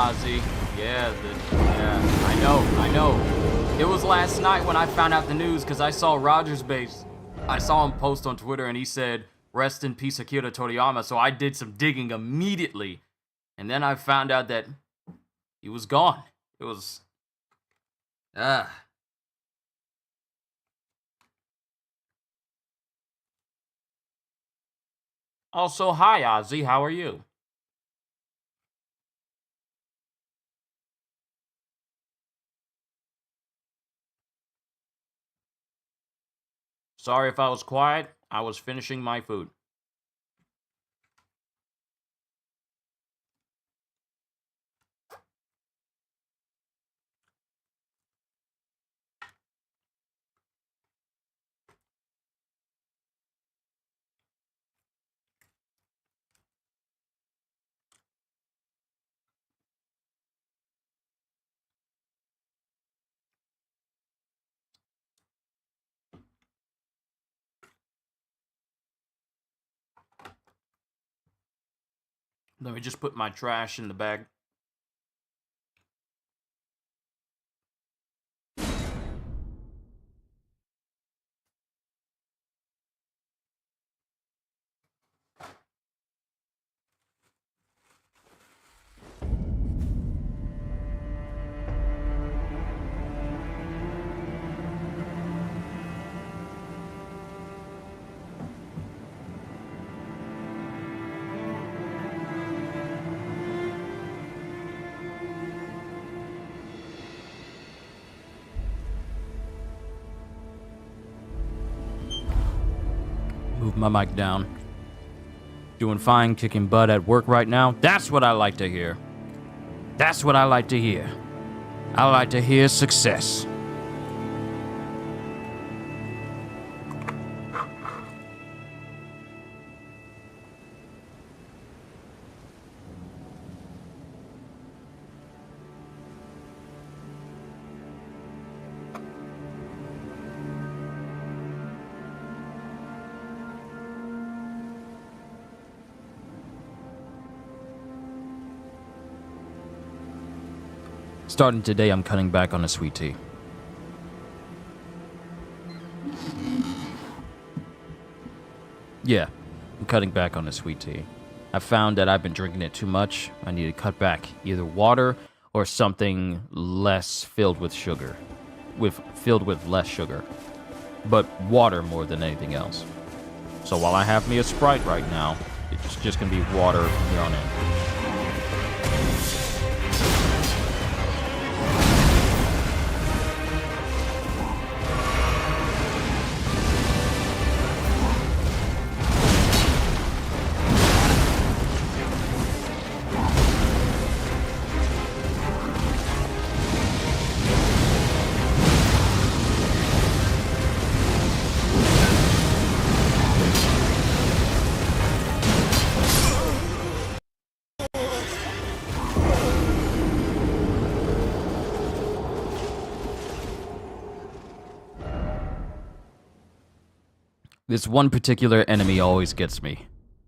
Ozzy. Yeah, I know. It was last night when I found out the news because I saw Roger's base. I saw him post on Twitter and he said, "Rest in peace, Akira Toriyama." So I did some digging immediately. And then I found out that he was gone. It was... Also, hi, Ozzy. How are you? Sorry if I was quiet. I was finishing my food. Let me just put my trash in the bag. Move my mic down. Doing fine, kicking butt at work right now. That's what I like to hear. That's what I like to hear. I like to hear success. Starting today, I'm cutting back on the sweet tea. Yeah, I'm cutting back on the sweet tea. I found that I've been drinking it too much. I need to cut back. Either water or something less filled with sugar. Filled with less sugar. But water more than anything else. So while I have me a Sprite right now, it's just gonna be water thrown in. This one particular enemy always gets me.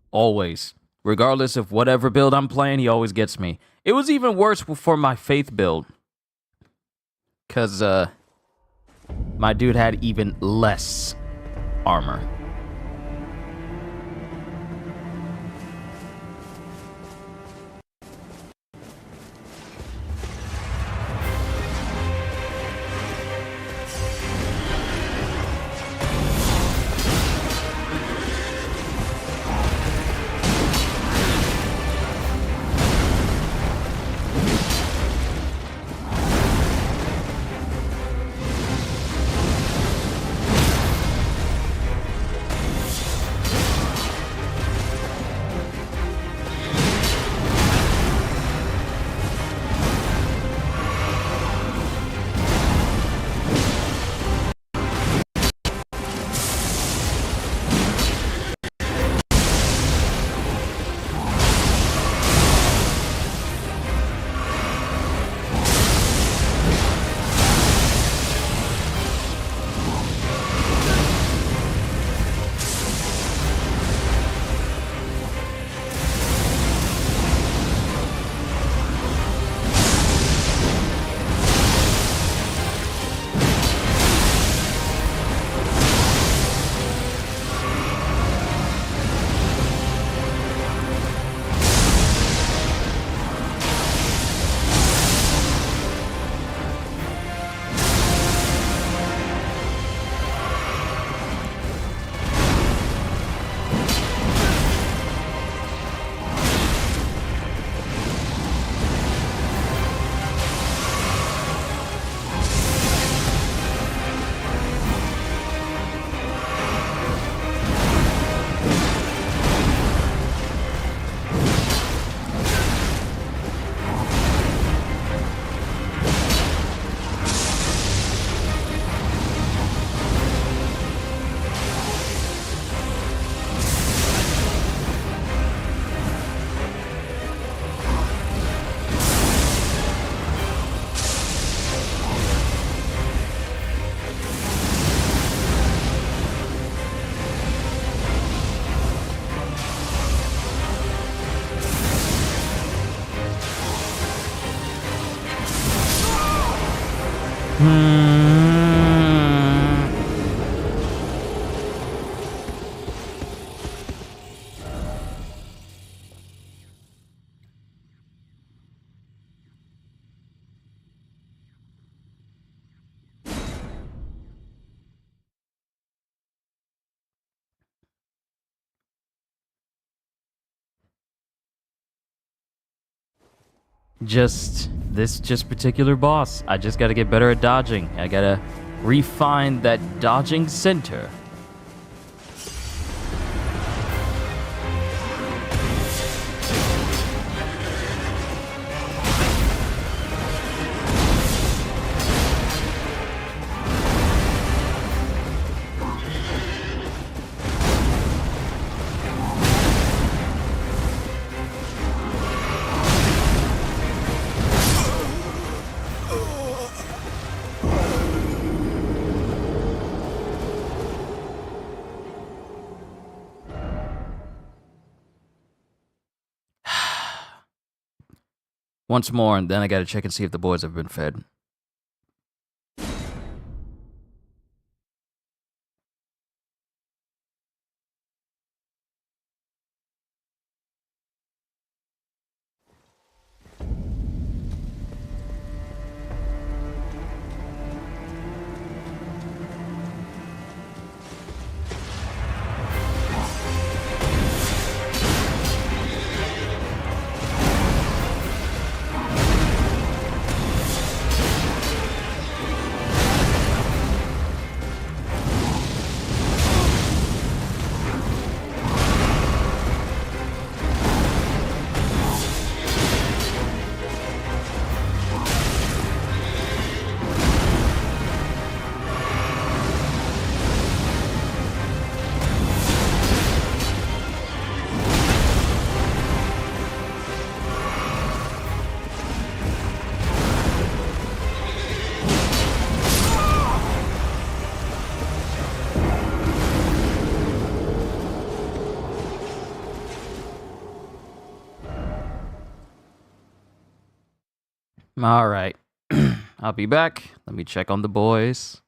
Always. Regardless of whatever build I'm playing, he always gets me. It was even worse for my Faith build. Because, my dude had even less armor. Just particular boss. I just gotta get better at dodging. I gotta refine that dodging center. Once more, and then I gotta check and see if the boys have been fed. All right. I'll be back. Let me check on the boys.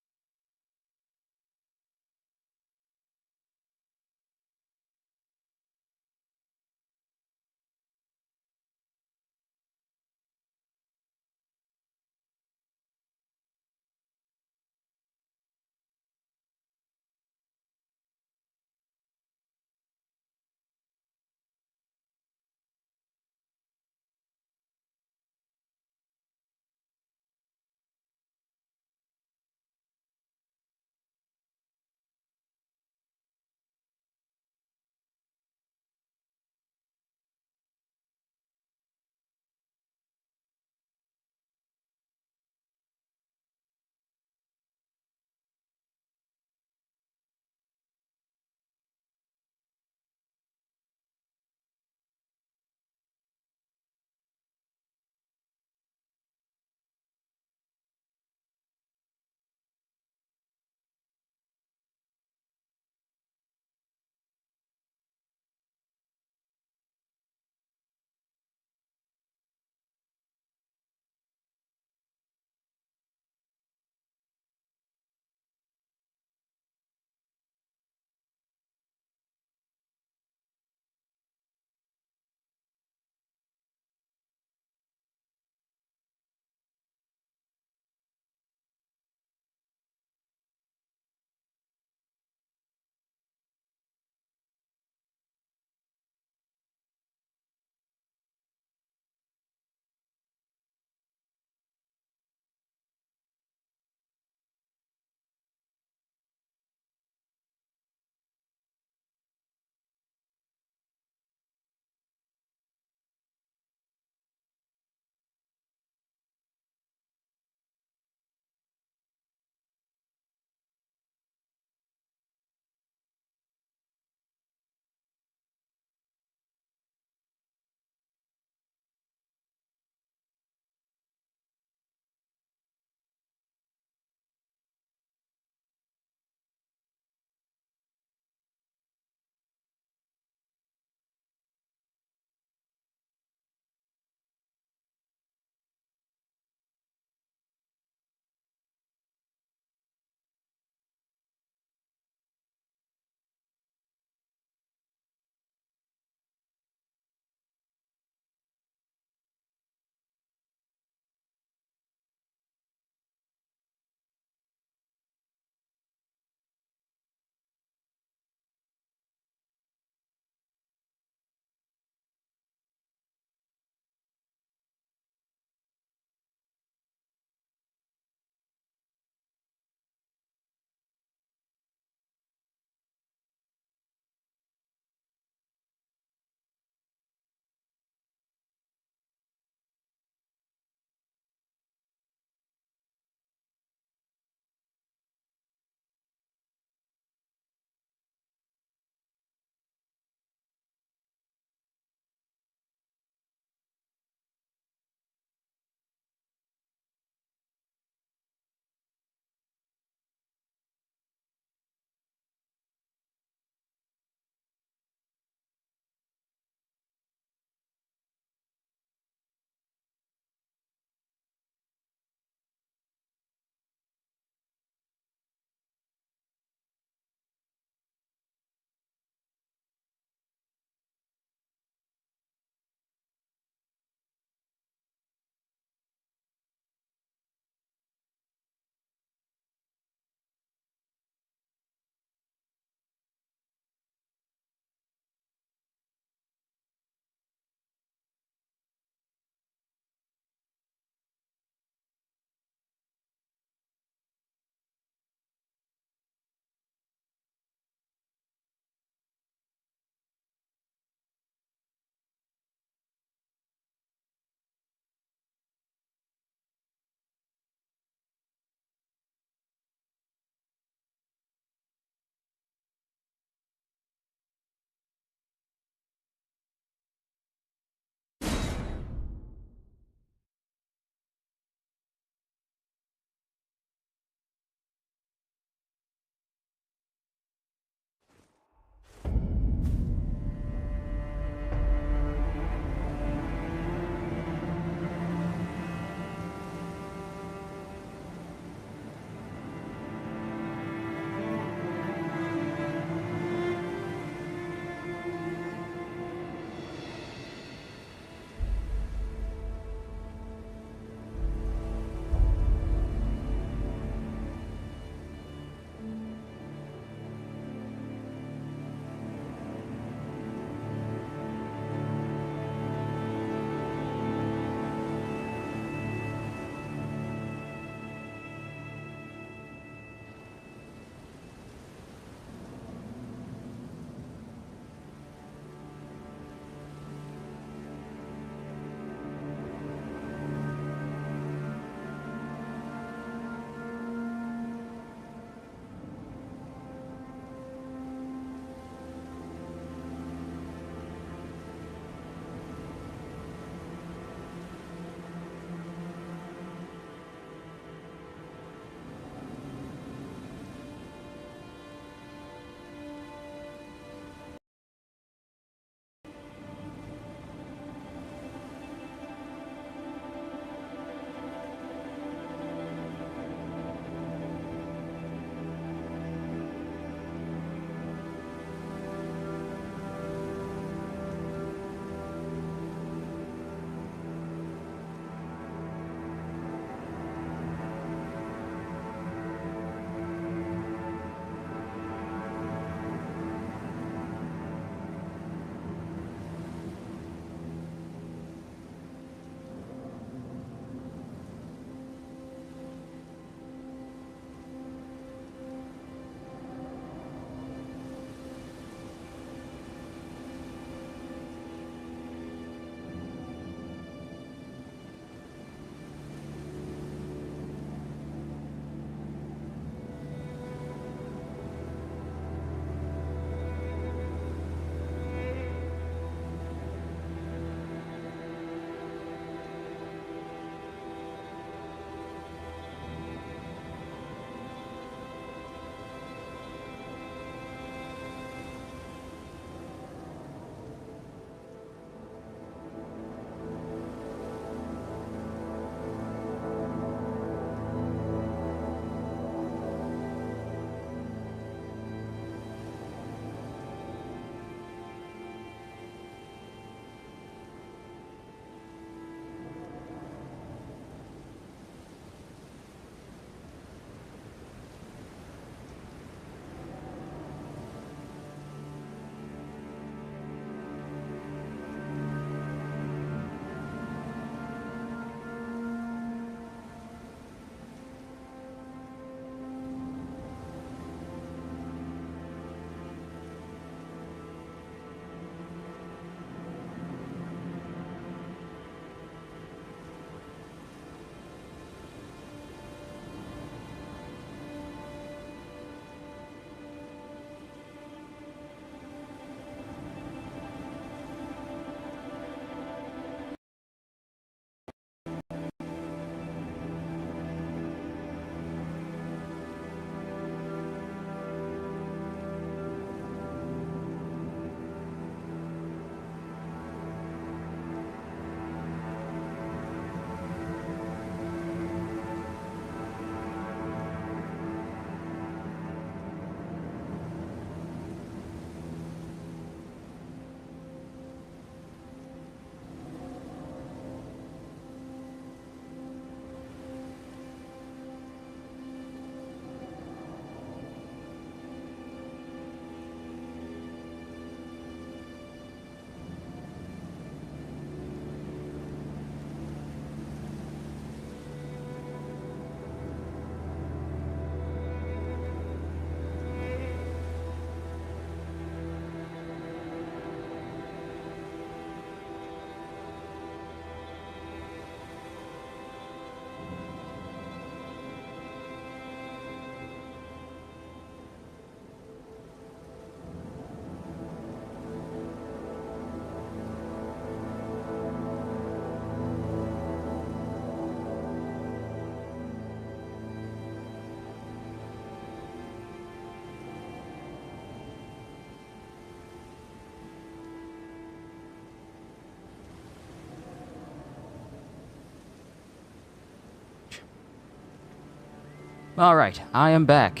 All right, I am back.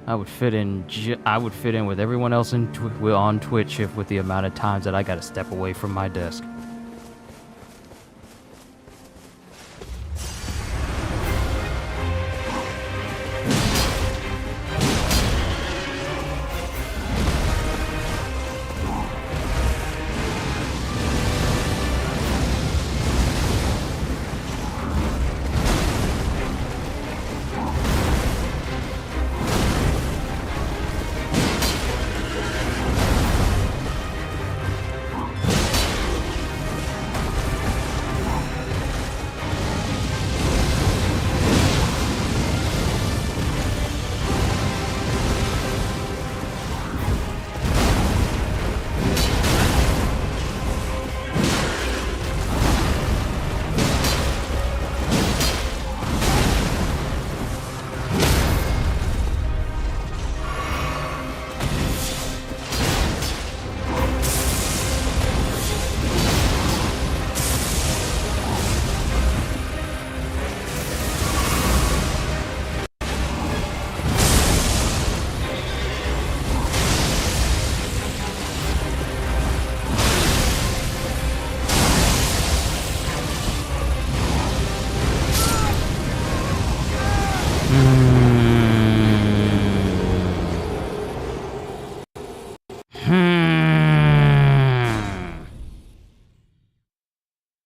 I would fit in. I would fit in with everyone else on Twitch if with the amount of times that I got to step away from my desk.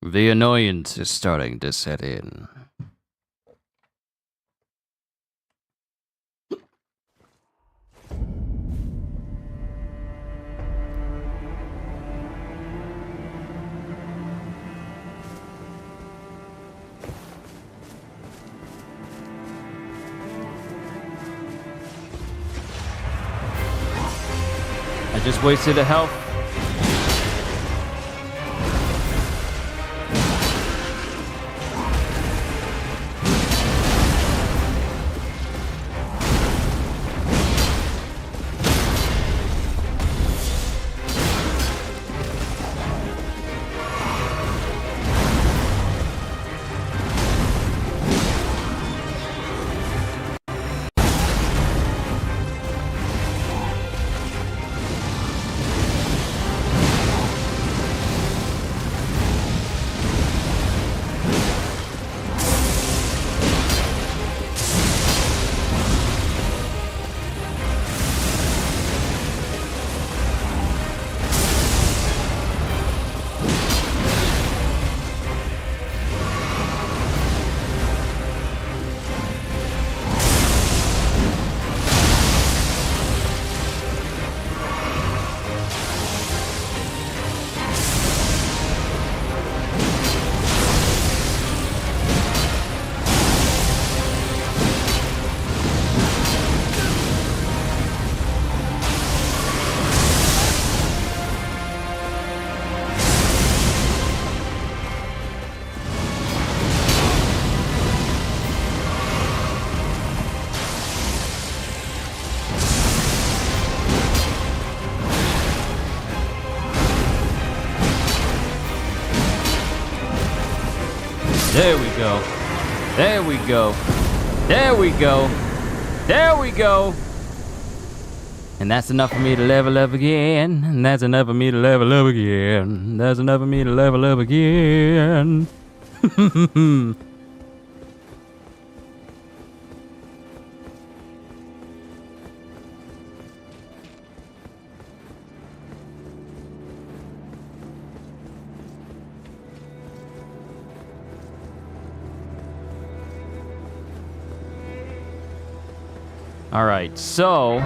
The annoyance is starting to set in. I just wasted a health. There we go. There we go. There we go. There we go. And that's enough for me to level up again. And that's enough for me to level up again. That's enough for me to level up again. Alright, so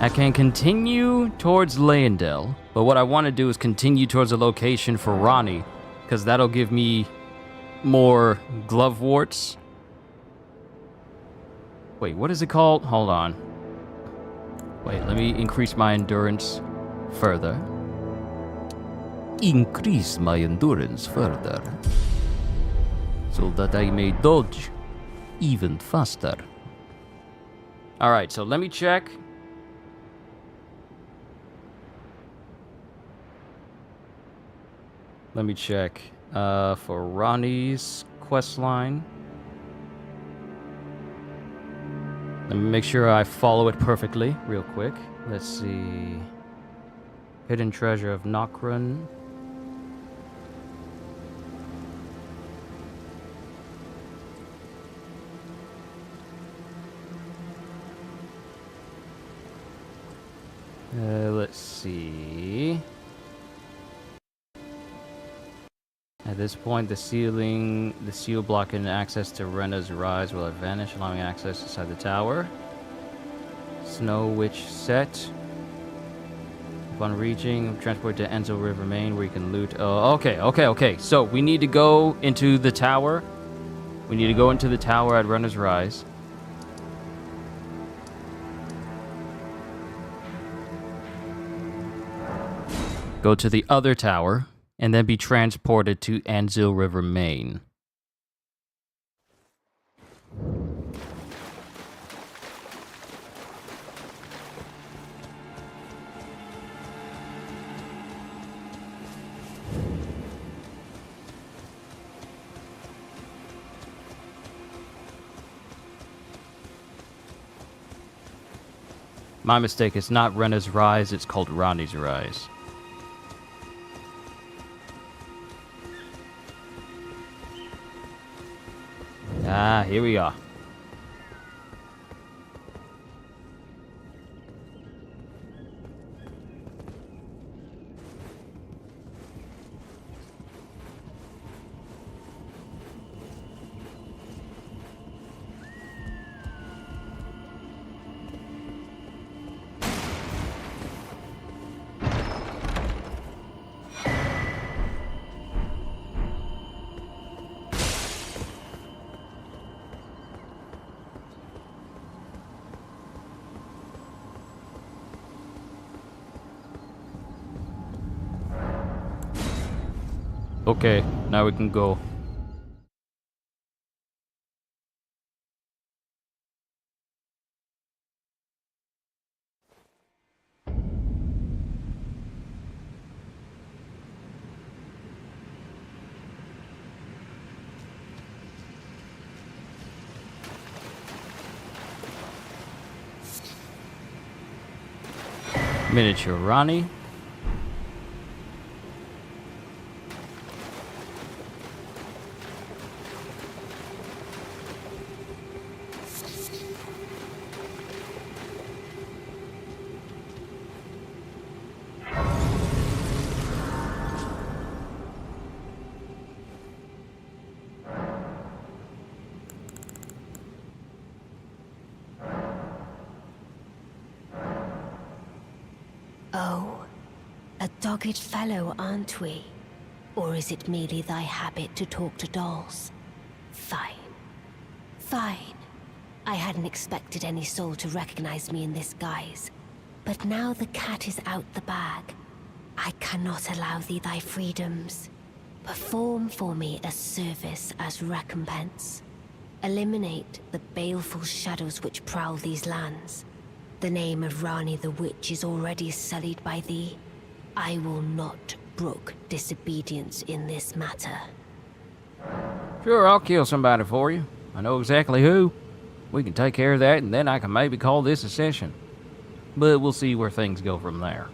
I can continue towards Leyendell, but what I want to do is continue towards a location for Ronnie, because that'll give me more glove warts. Wait, what is it called? Hold on. Wait, let me increase my endurance further. Increase my endurance further, so that I may dodge even faster. Alright, so let me check. Let me check for Ronnie's quest line. Let me make sure I follow it perfectly real quick. Let's see. Hidden treasure of Nokron. Let's see. At this point, the seal blocking access to Rena's Rise will have vanished, allowing access inside the tower. Snow Witch set. Upon reaching, transport to Enzo River Main, where you can loot. Oh, okay. So we need to go into the tower. We need to go into the tower at Rena's Rise. Go to the other tower, and then be transported to Anzil River, Maine. My mistake, it's not Rena's Rise, it's called Ronnie's Rise. Ah, here we are. Okay, now we can go. Miniature Ronnie. Oh, a dogged fellow, aren't we? Or is it merely thy habit to talk to dolls? Fine. Fine. I hadn't expected any soul to recognize me in this guise. But now the cat is out the bag. I cannot allow thee thy freedoms. Perform for me a service as recompense. Eliminate the baleful shadows which prowl these lands. The name of Rani the Witch is already sullied by thee. I will not brook disobedience in this matter. Sure, I'll kill somebody for you. I know exactly who. We can take care of that, and then I can maybe call this a session. But we'll see where things go from there.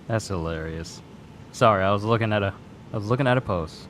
That's hilarious. Sorry, I was looking at a post.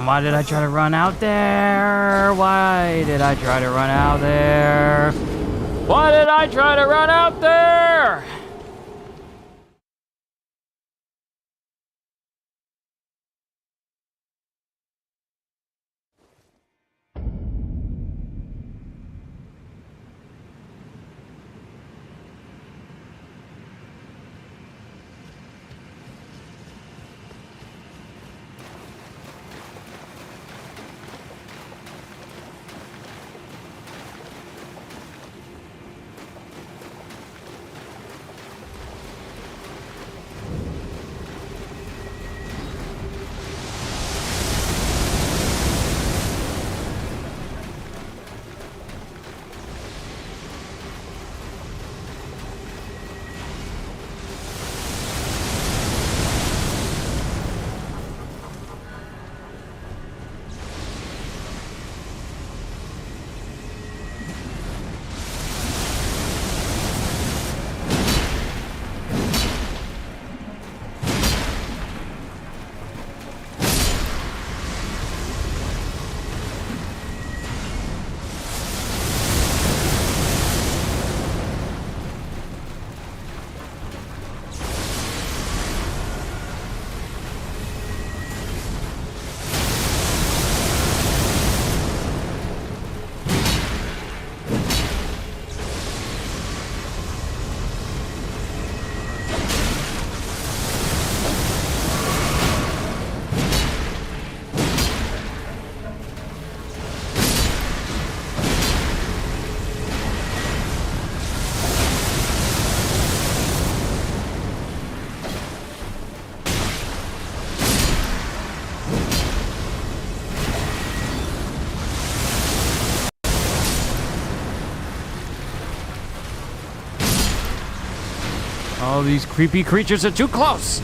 Why did I try to run out there? Why did I try to run out there? Why did I try to run out there? Oh, these creepy creatures are too close.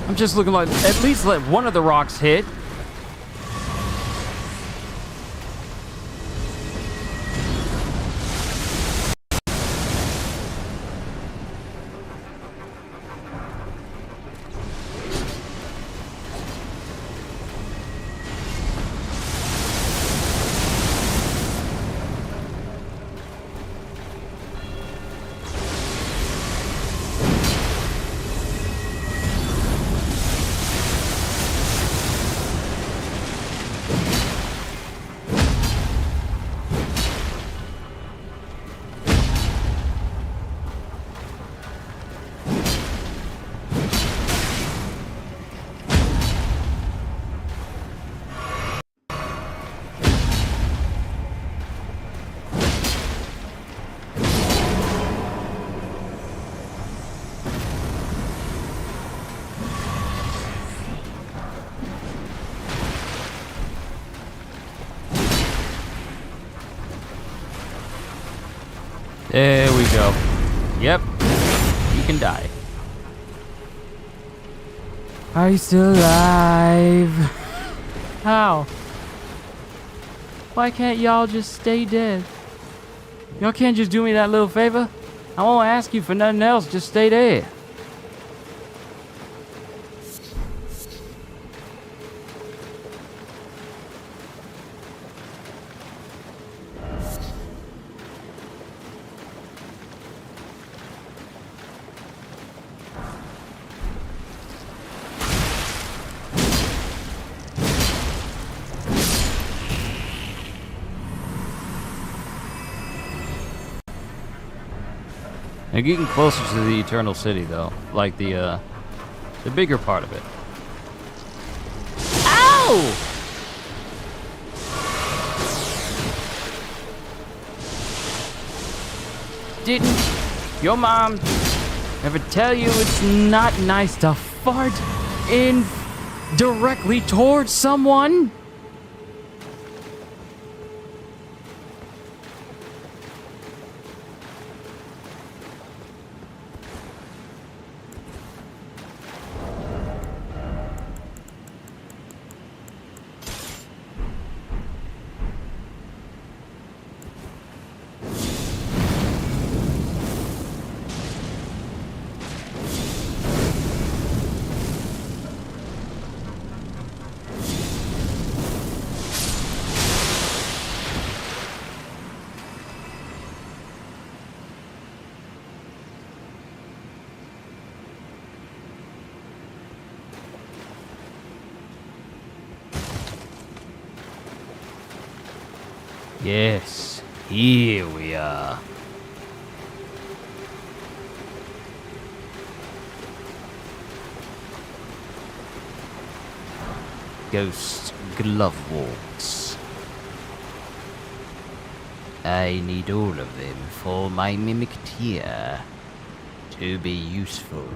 I'm just looking like, at least let one of the rocks hit. There we go. Yep. You can die. Are you still alive? How? Why can't y'all just stay dead? Y'all can't just do me that little favor? I won't ask you for nothing else. Just stay there. And getting closer to the Eternal City, though. Like the bigger part of it. Ow! Didn't your mom ever tell you it's not nice to fart in directly towards someone? Yes, here we are. Ghost glove warts. I need all of them for my mimic tier to be useful.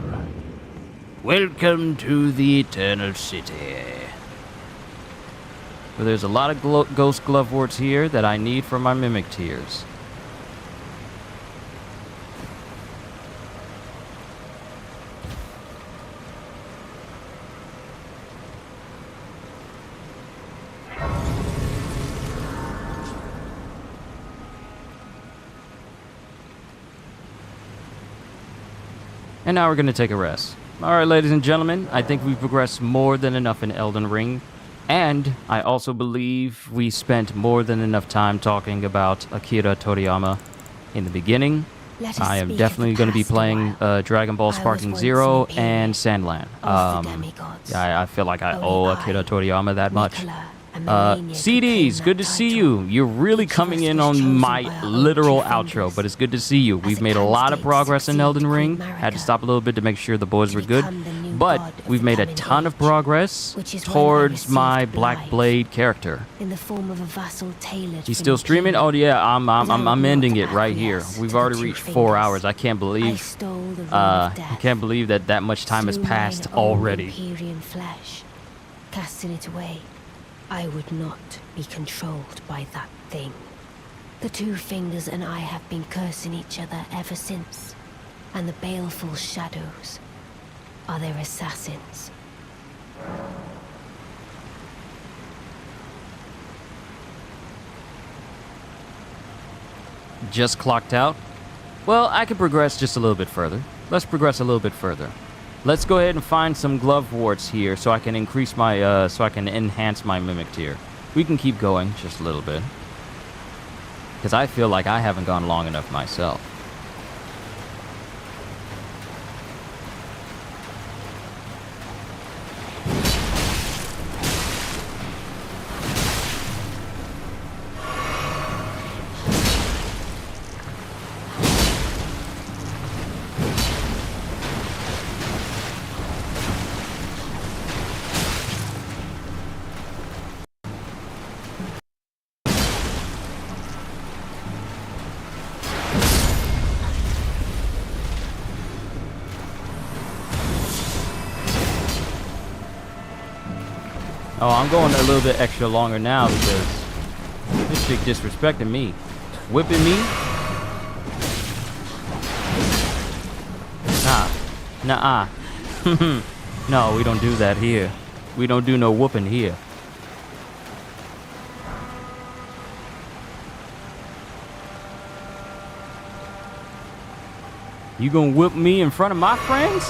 Welcome to the Eternal City. Well, there's a lot of ghost glove warts here that I need for my mimic tiers. And now we're going to take a rest. Alright, ladies and gentlemen, I think we've progressed more than enough in Elden Ring. And I also believe we spent more than enough time talking about Akira Toriyama in the beginning. I am definitely going to be playing Dragon Ball Sparking Zero and Sandland. I feel like I owe Akira Toriyama that much. CDs, good to see you. You're really coming in on my literal outro, but it's good to see you. We've made a lot of progress in Elden Ring. Had to stop a little bit to make sure the boys were good. But we've made a ton of progress towards my Black Blade character. He's still streaming? Oh yeah, I'm ending it right here. We've already reached 4 hours. I can't believe that much time has passed already. Casting it away, I would not be controlled by that thing. The Two Fingers and I have been cursing each other ever since, and the baleful shadows are their assassins. Just clocked out? Well, I could progress just a little bit further. Let's progress a little bit further. Let's go ahead and find some glove warts here so I can increase my, so I can enhance my mimic tier. We can keep going just a little bit. Because I feel like I haven't gone long enough myself. Oh, I'm going a little bit extra longer now because this chick disrespecting me. Whipping me? Nah. No, we don't do that here. We don't do no whooping here. You gonna whip me in front of my friends?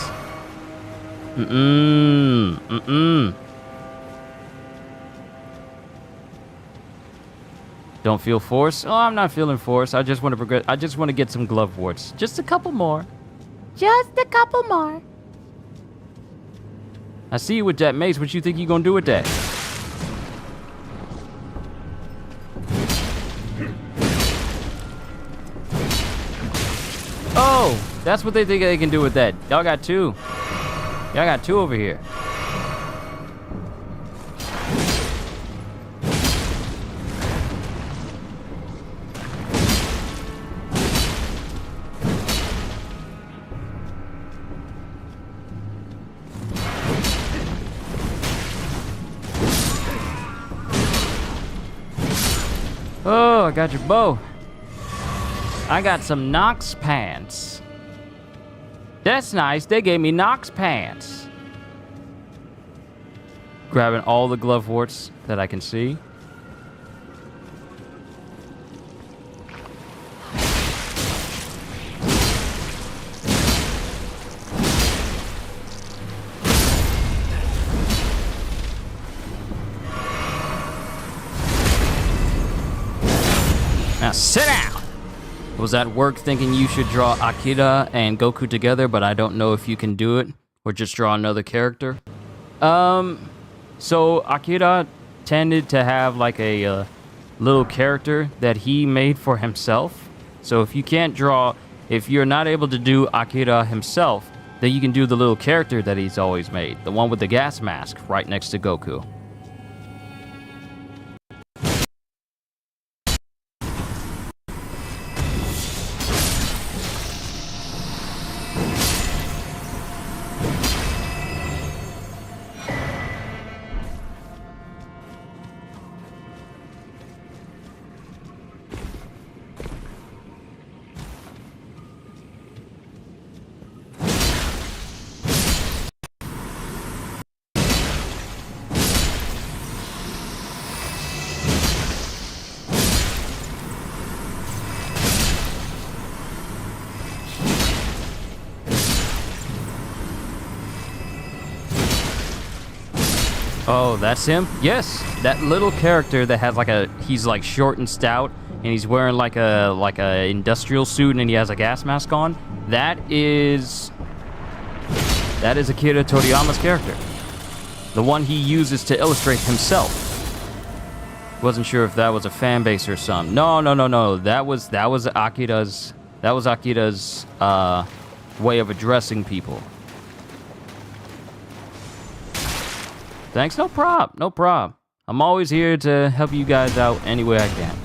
Don't feel force? Oh, I'm not feeling force. I just want to progress. I just want to get some glove warts. Just a couple more. Just a couple more. I see you with that mace. What you think you gonna do with that? Oh! That's what they think they can do with that. Y'all got two. Y'all got two over here. Oh, I got your bow. I got some Nox pants. That's nice. They gave me Nox pants. Grabbing all the glove warts that I can see. Now sit down. Was at work thinking you should draw Akira and Goku together, but I don't know if you can do it or just draw another character. So Akira tended to have like a little character that he made for himself. So if you can't draw, if you're not able to do Akira himself, then you can do the little character that he's always made, the one with the gas mask right next to Goku. Oh, that's him? Yes, that little character that has like he's like short and stout, and he's wearing like a industrial suit, and he has a gas mask on. That is Akira Toriyama's character. The one he uses to illustrate himself. Wasn't sure if that was a fan base or something. No. That was Akira's way of addressing people. Thanks, no prob. I'm always here to help you guys out any way I can.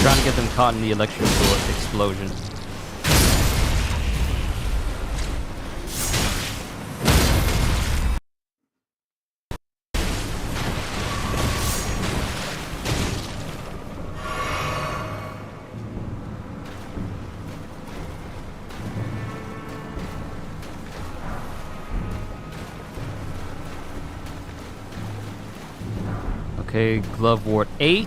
Trying to get them caught in the electrical explosion. Okay, glove ward 8.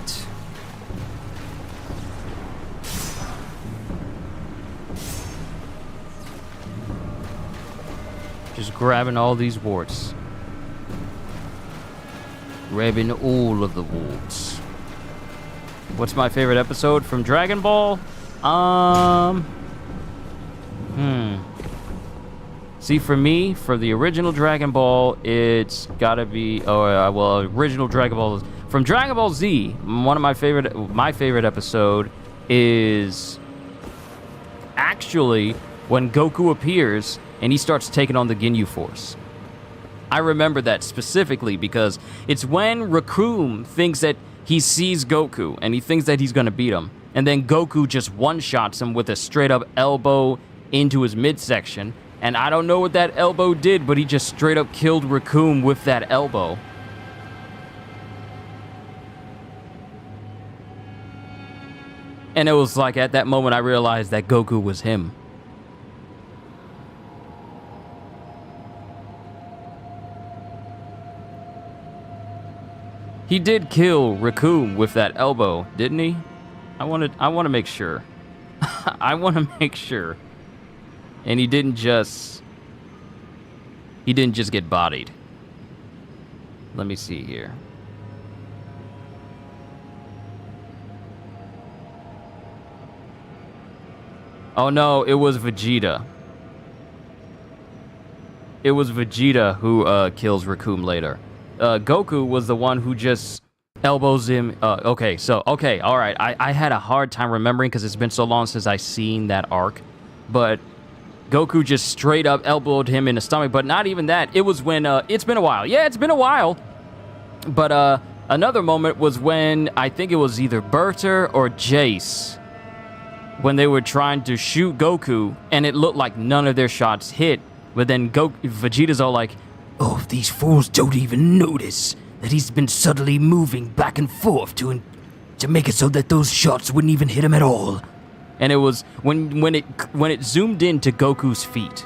Just grabbing all these warts. Grabbing all of the warts. What's my favorite episode from Dragon Ball? See, for me, for the original Dragon Ball, it's gotta be, original Dragon Ball. From Dragon Ball Z, one of my favorite episode is actually when Goku appears and he starts taking on the Ginyu Force. I remember that specifically because it's when Raccoon thinks that he sees Goku and he thinks that he's gonna beat him, and then Goku just one-shots him with a straight-up elbow into his midsection, and I don't know what that elbow did, but he just straight-up killed Raccoon with that elbow. And it was like at that moment I realized that Goku was him. He did kill Raccoon with that elbow, didn't he? I want to make sure. I want to make sure. And he didn't just get bodied. Let me see here. Oh no, it was Vegeta. It was Vegeta who kills Recoome later. Goku was the one who just elbows him. Okay, all right. I had a hard time remembering because it's been so long since I seen that arc. But Goku just straight up elbowed him in the stomach. But not even that. It was when, it's been a while. Yeah, it's been a while. But another moment was when I think it was either Berter or Jace, when they were trying to shoot Goku, and it looked like none of their shots hit. But then Vegeta's all like, "Oh, these fools don't even notice that he's been subtly moving back and forth to make it so that those shots wouldn't even hit him at all." And it was when it zoomed into Goku's feet,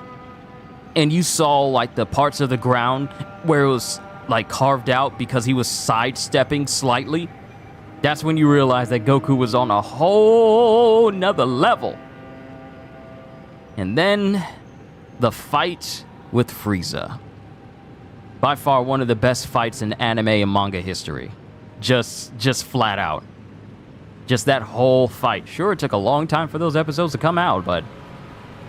and you saw like the parts of the ground where it was like carved out because he was sidestepping slightly. That's when you realize that Goku was on a whole nother level. And then the fight with Frieza. By far one of the best fights in anime and manga history. Just flat out. Just that whole fight. Sure, it took a long time for those episodes to come out, but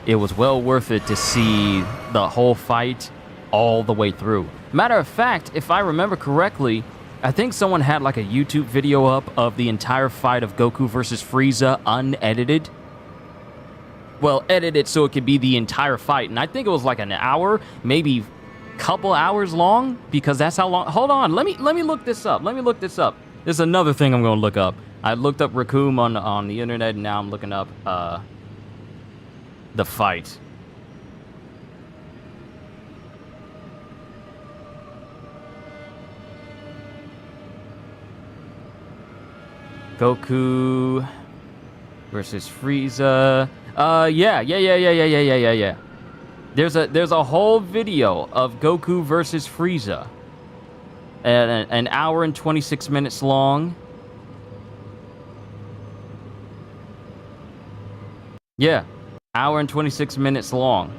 it was well worth it to see the whole fight all the way through. Matter of fact, if I remember correctly, I think someone had like a YouTube video up of the entire fight of Goku versus Frieza unedited. Well, edited so it could be the entire fight, and I think it was like an hour, maybe couple hours long, because that's how long. Hold on, let me look this up. There's another thing I'm going to look up. I looked up Recoome on the internet, and now I'm looking up the fight. Goku versus Frieza. Yeah. There's a whole video of Goku versus Frieza. An hour and 26 minutes long. Yeah, hour and 26 minutes long.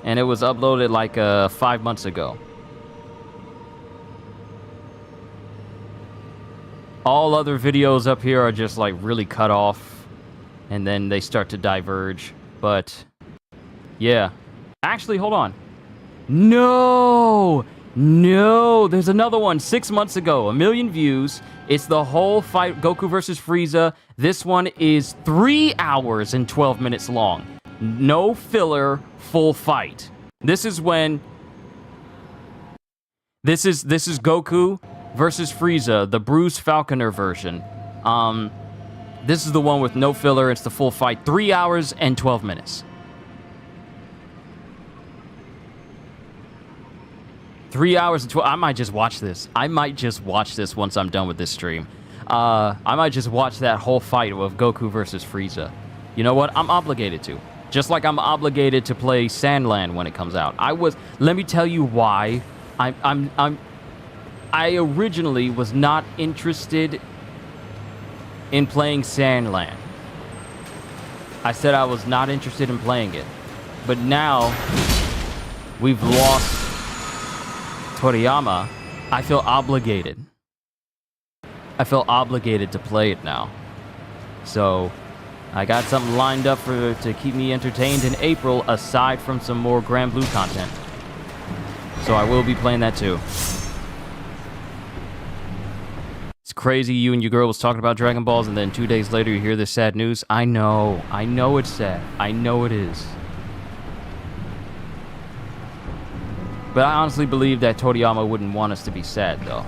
And it was uploaded like 5 months ago. All other videos up here are just like really cut off, and then they start to diverge. But yeah, actually, hold on. No, there's another one 6 months ago, 1 million views. It's the whole fight, Goku versus Frieza. This one is 3 hours and 12 minutes long. No filler, full fight. This is when this is Goku versus Frieza, the Bruce Falconer version. This is the one with no filler. It's the full fight. 3 hours and 12 minutes. 3 hours and 12. I might just watch this. Once I'm done with this stream. I might just watch that whole fight of Goku versus Frieza. You know what? I'm obligated to. Just like I'm obligated to play Sandland when it comes out. Let me tell you why. I originally was not interested in playing Sandland. I said I was not interested in playing it. But now we've lost Toriyama. I feel obligated. To play it now. So I got something lined up to keep me entertained in April, aside from some more Grand Blue content. So I will be playing that too. It's crazy you and your girl was talking about Dragon Balls, and then 2 days later you hear this sad news. I know it's sad. I know it is. But I honestly believe that Toriyama wouldn't want us to be sad, though.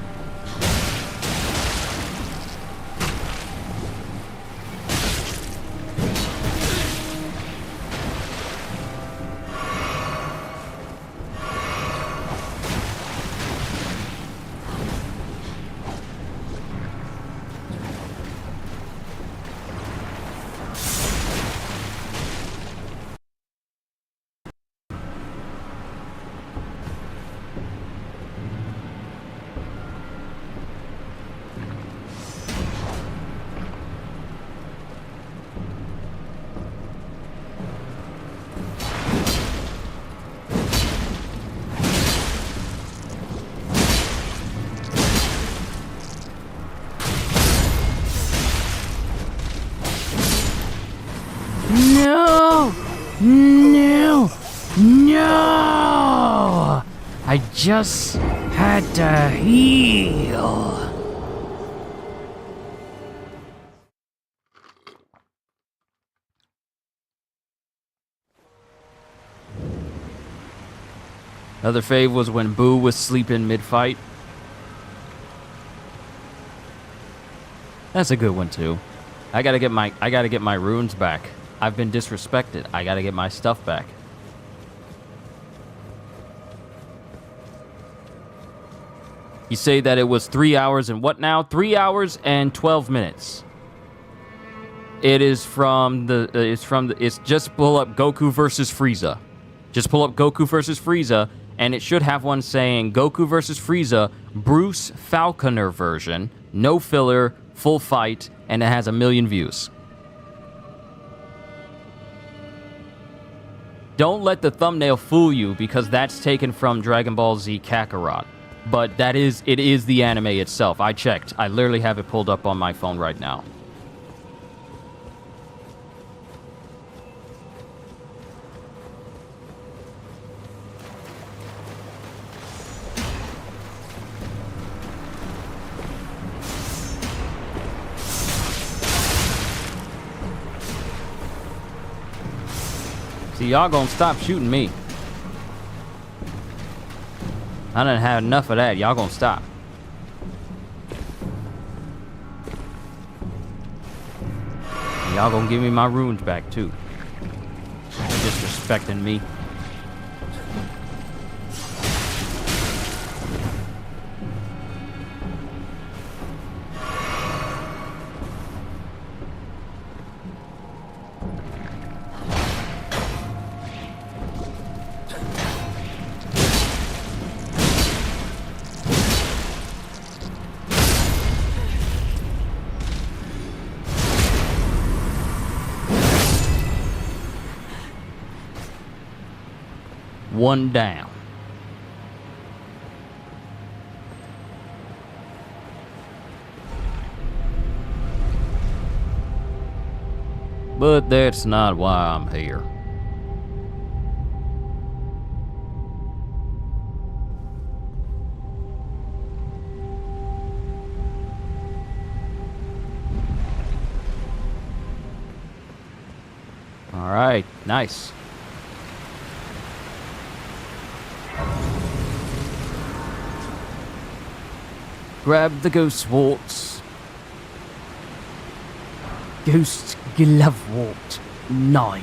No! No! No! I just had to heal. Another fave was when Boo was sleeping mid-fight. That's a good one too. I gotta get my runes back. I've been disrespected. I gotta get my stuff back. You say that it was 3 hours and what now? 3 hours and 12 minutes. It is from the. It's just pull up Goku versus Frieza. Just pull up Goku versus Frieza, and it should have one saying Goku versus Frieza, Bruce Falconer version, no filler, full fight, and it has 1 million views. Don't let the thumbnail fool you, because that's taken from Dragon Ball Z Kakarot. But it is the anime itself. I checked. I literally have it pulled up on my phone right now. See, y'all gonna stop shooting me. I done had enough of that. Y'all gonna stop. Y'all gonna give me my runes back, too. You're disrespecting me. One down. But that's not why I'm here. All right, nice. Grab the ghost warts. Ghost Glovewort 9.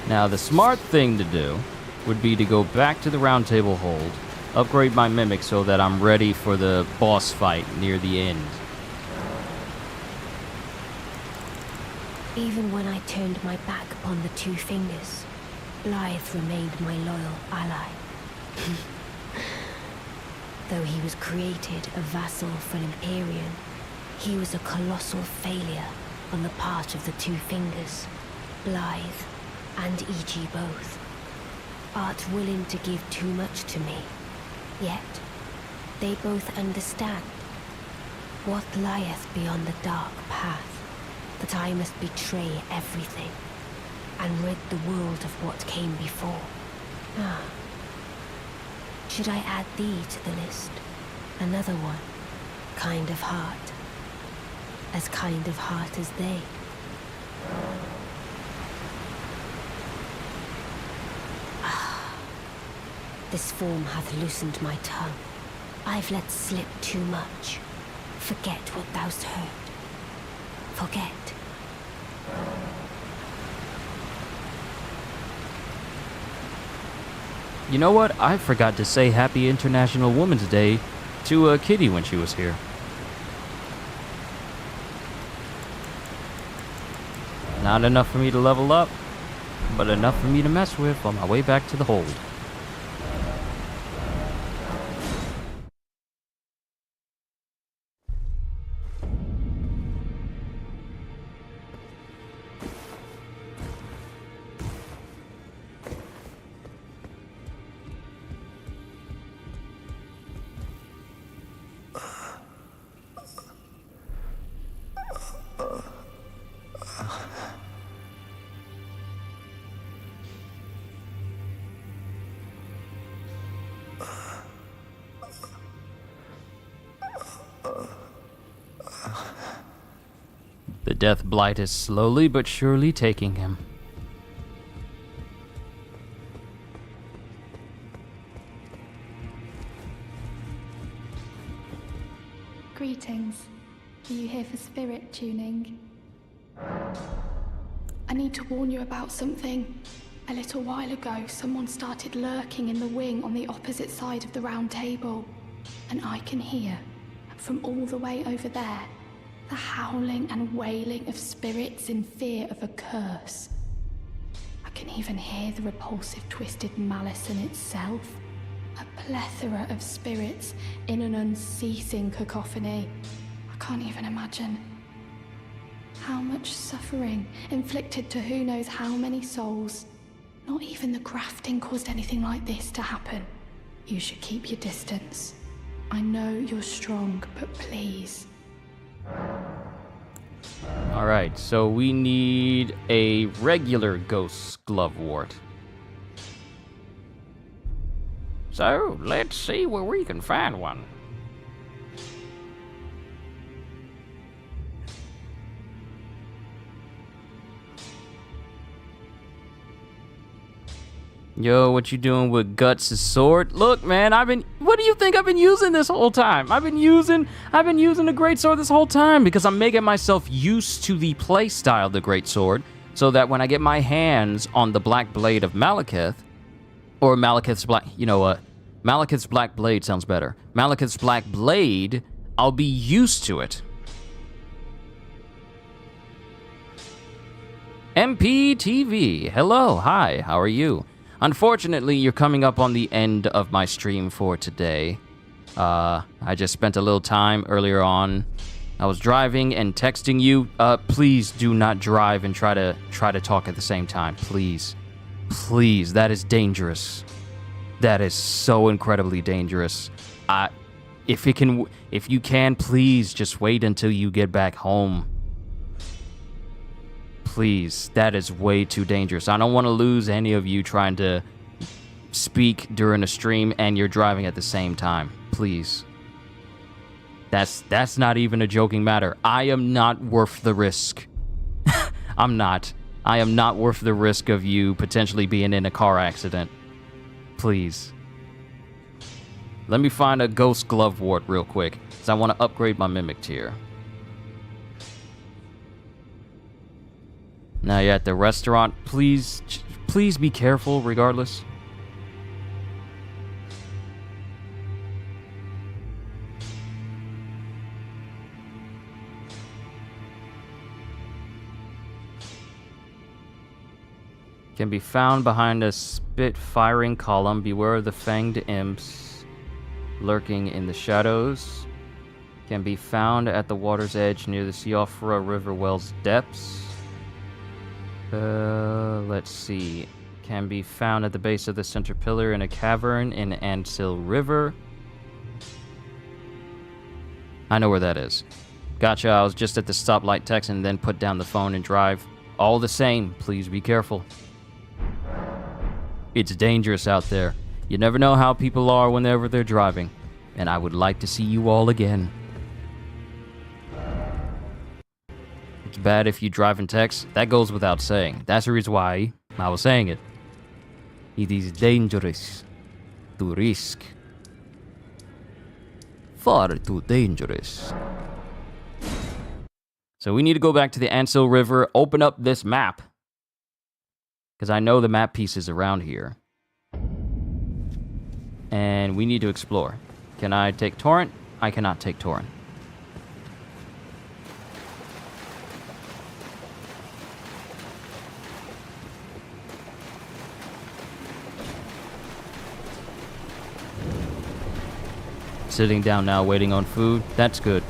Now, the smart thing to do would be to go back to the round table hold, upgrade my mimic so that I'm ready for the boss fight near the end. Even when I turned my back upon the Two Fingers, Blythe remained my loyal ally. Though he was created a vassal for an Empyrean, he was a colossal failure on the part of the Two Fingers, Blythe and E.G. both. Art willing to give too much to me, yet they both understand what lieth beyond the dark path, that I must betray everything and rid the world of what came before. Should I add thee to the list? Another one. Kind of heart. As kind of heart as they. This form hath loosened my tongue. I've let slip too much. Forget what thou'st heard. Forget. You know what? I forgot to say Happy International Women's Day to Kitty when she was here. Not enough for me to level up, but enough for me to mess with on my way back to the hold. The death blight is slowly but surely taking him. Greetings. Are you here for spirit tuning? I need to warn you about something. A little while ago, someone started lurking in the wing on the opposite side of the round table. And I can hear, from all the way over there, the howling and wailing of spirits in fear of a curse. I can even hear the repulsive twisted malice in itself. A plethora of spirits in an unceasing cacophony. I can't even imagine. How much suffering inflicted to who knows how many souls. Not even the grafting caused anything like this to happen. You should keep your distance. I know you're strong, but please. Alright, so we need a regular ghost glovewort. So, let's see where we can find one. Yo, what you doing with Guts' sword? Look, man, what do you think I've been using this whole time? I've been using the great sword this whole time because I'm making myself used to the play style of the great sword, so that when I get my hands on the black blade of Malekith, or Malekith's black, you know what? Malekith's black blade sounds better. Malekith's black blade, I'll be used to it. MPTV, hello, hi, how are you? Unfortunately, you're coming up on the end of my stream for today. I just spent a little time earlier on. I was driving and texting you. Please do not drive and try to talk at the same time. Please. Please, that is dangerous. That is so incredibly dangerous. If you can, please just wait until you get back home. Please, that is way too dangerous. I don't want to lose any of you trying to speak during a stream and you're driving at the same time. Please. That's not even a joking matter. I am not worth the risk. I'm not. I am not worth the risk of you potentially being in a car accident. Please. Let me find a ghost glovewort real quick, because I want to upgrade my mimic tier. Now you're at the restaurant. Please be careful regardless. Can be found behind a spit-firing column. Beware of the fanged imps lurking in the shadows. Can be found at the water's edge near the Siofra River Well's depths. Let's see. Can be found at the base of the center pillar in a cavern in Ansil River. I know where that is. Gotcha, I was just at the stoplight text and then put down the phone and drive. All the same, please be careful. It's dangerous out there. You never know how people are whenever they're driving. And I would like to see you all again. It's bad if you drive and text. That goes without saying. That's the reason why I was saying it. It is dangerous to risk. Far too dangerous. So we need to go back to the Ansil River, open up this map. Because I know the map piece is around here. And we need to explore. Can I take Torrent? I cannot take Torrent. Sitting down now, waiting on food. That's good.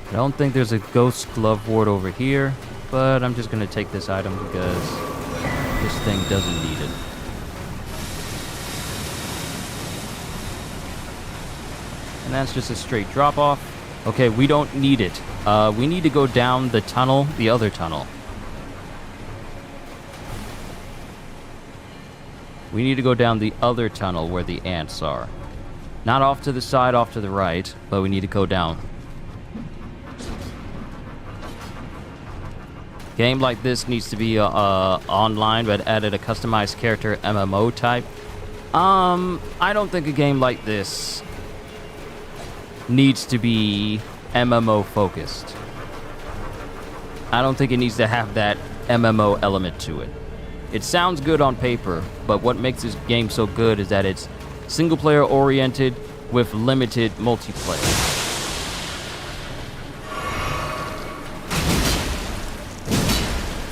I don't think there's a ghost glovewort over here, but I'm just gonna take this item because this thing doesn't need it. And that's just a straight drop off. Okay, we don't need it. We need to go down the tunnel, the other tunnel. We need to go down the other tunnel where the ants are. Not off to the side, off to the right, but we need to go down. Game like this needs to be online, but added a customized character MMO type. I don't think a game like this needs to be MMO focused. I don't think it needs to have that MMO element to it. It sounds good on paper, but what makes this game so good is that it's single player oriented with limited multiplayer.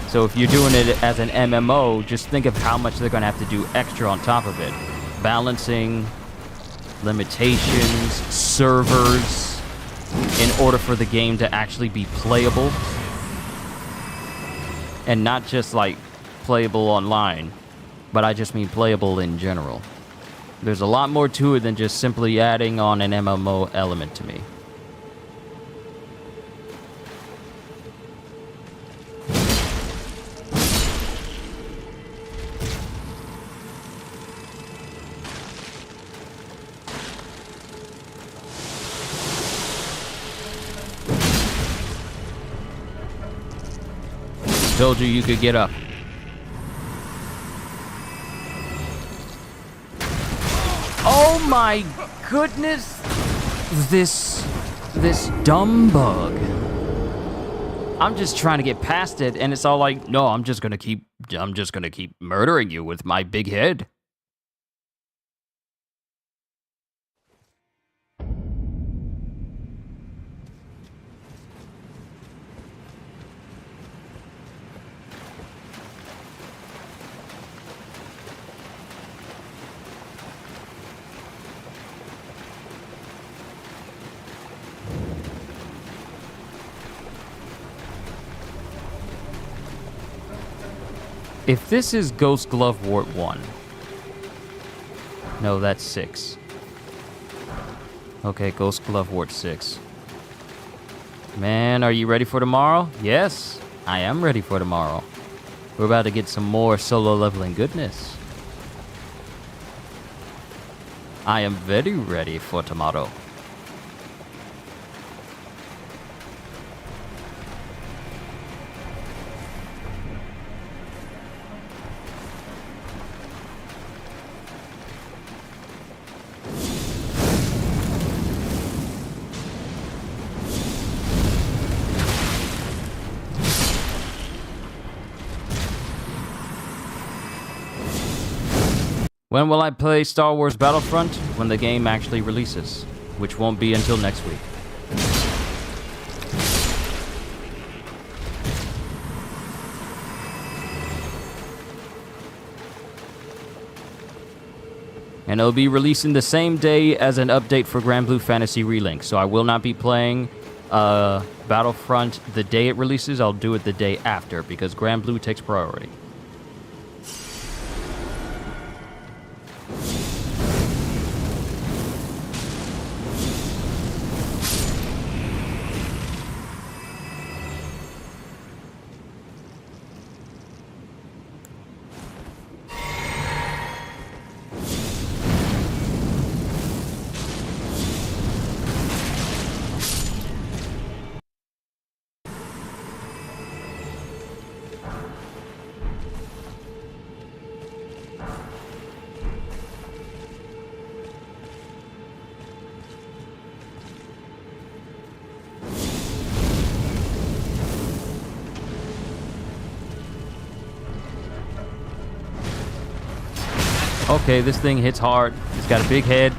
So if you're doing it as an MMO, just think of how much they're going to have to do extra on top of it. Balancing, limitations, servers, in order for the game to actually be playable. And not just like playable online, but I just mean playable in general. There's a lot more to it than just simply adding on an MMO element to me. Told you could get up. Oh my goodness! This dumb bug. I'm just trying to get past it, and it's all like, no, I'm just gonna keep murdering you with my big head. If this is Ghost Glove Wart 1. No, that's 6. Okay, Ghost Glove Wart 6. Man, are you ready for tomorrow? Yes, I am ready for tomorrow. We're about to get some more solo leveling goodness. I am very ready for tomorrow. When will I play Star Wars Battlefront? When the game actually releases, which won't be until next week. And it'll be releasing the same day as an update for Grand Blue Fantasy Relink, so I will not be playing Battlefront the day it releases. I'll do it the day after, because Grand Blue takes priority. Okay, this thing hits hard. It's got a big head.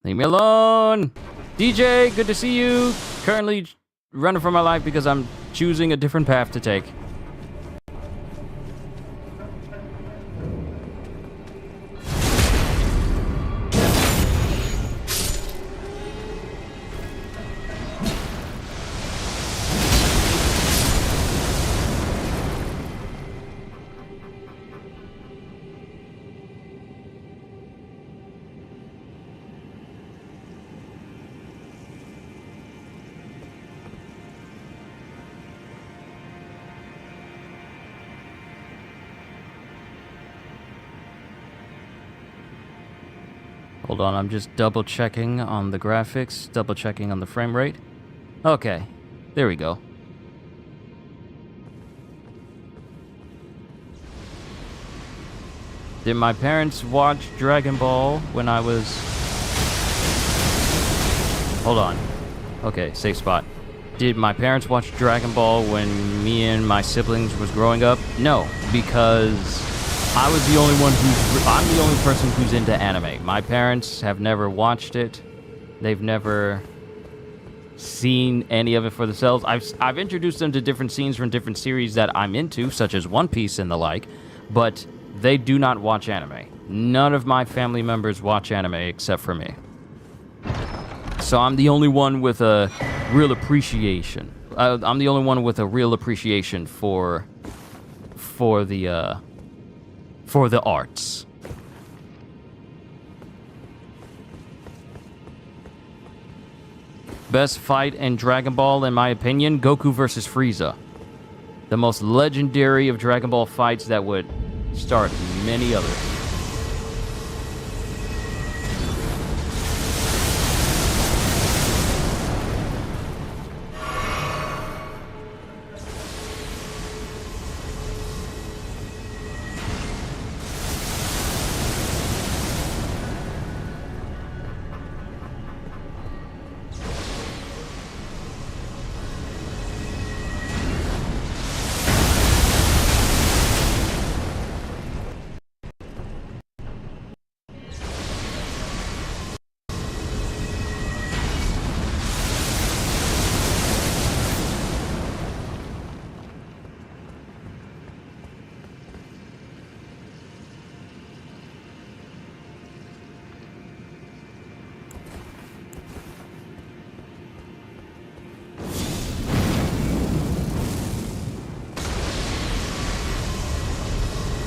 Leave me alone! DJ, good to see you. Currently running for my life because I'm choosing a different path to take. Hold on, I'm just double checking on the graphics, double checking on the frame rate. Okay, there we go. Did my parents watch Dragon Ball when I was... Hold on. Okay, safe spot. Did my parents watch Dragon Ball when me and my siblings was growing up? No, because I was the only one I'm the only person who's into anime. My parents have never watched it. They've never seen any of it for themselves. I've introduced them to different scenes from different series that I'm into, such as One Piece and the like, but they do not watch anime. None of my family members watch anime except for me. So I'm the only one with a real appreciation. I'm the only one with a real appreciation for the arts. Best fight in Dragon Ball, in my opinion, Goku versus Frieza. The most legendary of Dragon Ball fights that would start many others.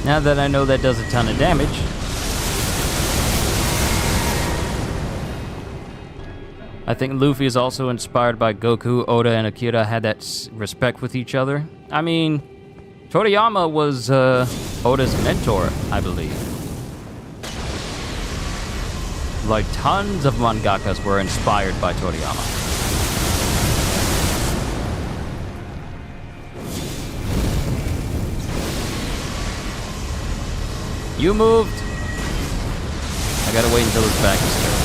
Now that I know that does a ton of damage, I think Luffy is also inspired by Goku. Oda and Akira had that respect with each other. I mean, Toriyama was Oda's mentor, I believe. Like, tons of mangakas were inspired by Toriyama. You moved. I gotta wait until his back is turned.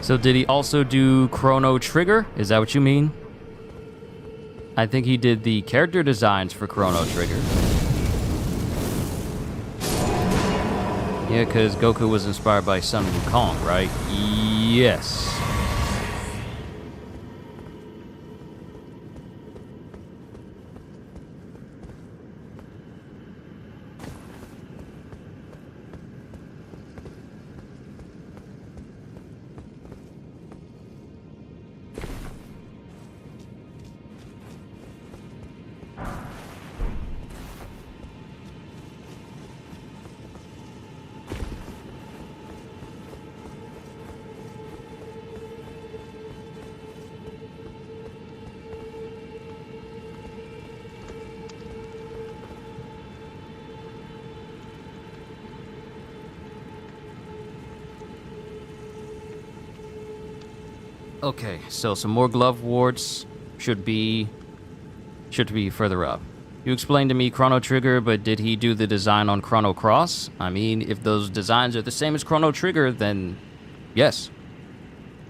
So did he also do Chrono Trigger? Is that what you mean? I think he did the character designs for Chrono Trigger. Yeah, because Goku was inspired by Sun Wukong, right? Yes. Okay, so some more glove wards should be further up. You explained to me Chrono Trigger, but did he do the design on Chrono Cross? I mean, if those designs are the same as Chrono Trigger, then Yes.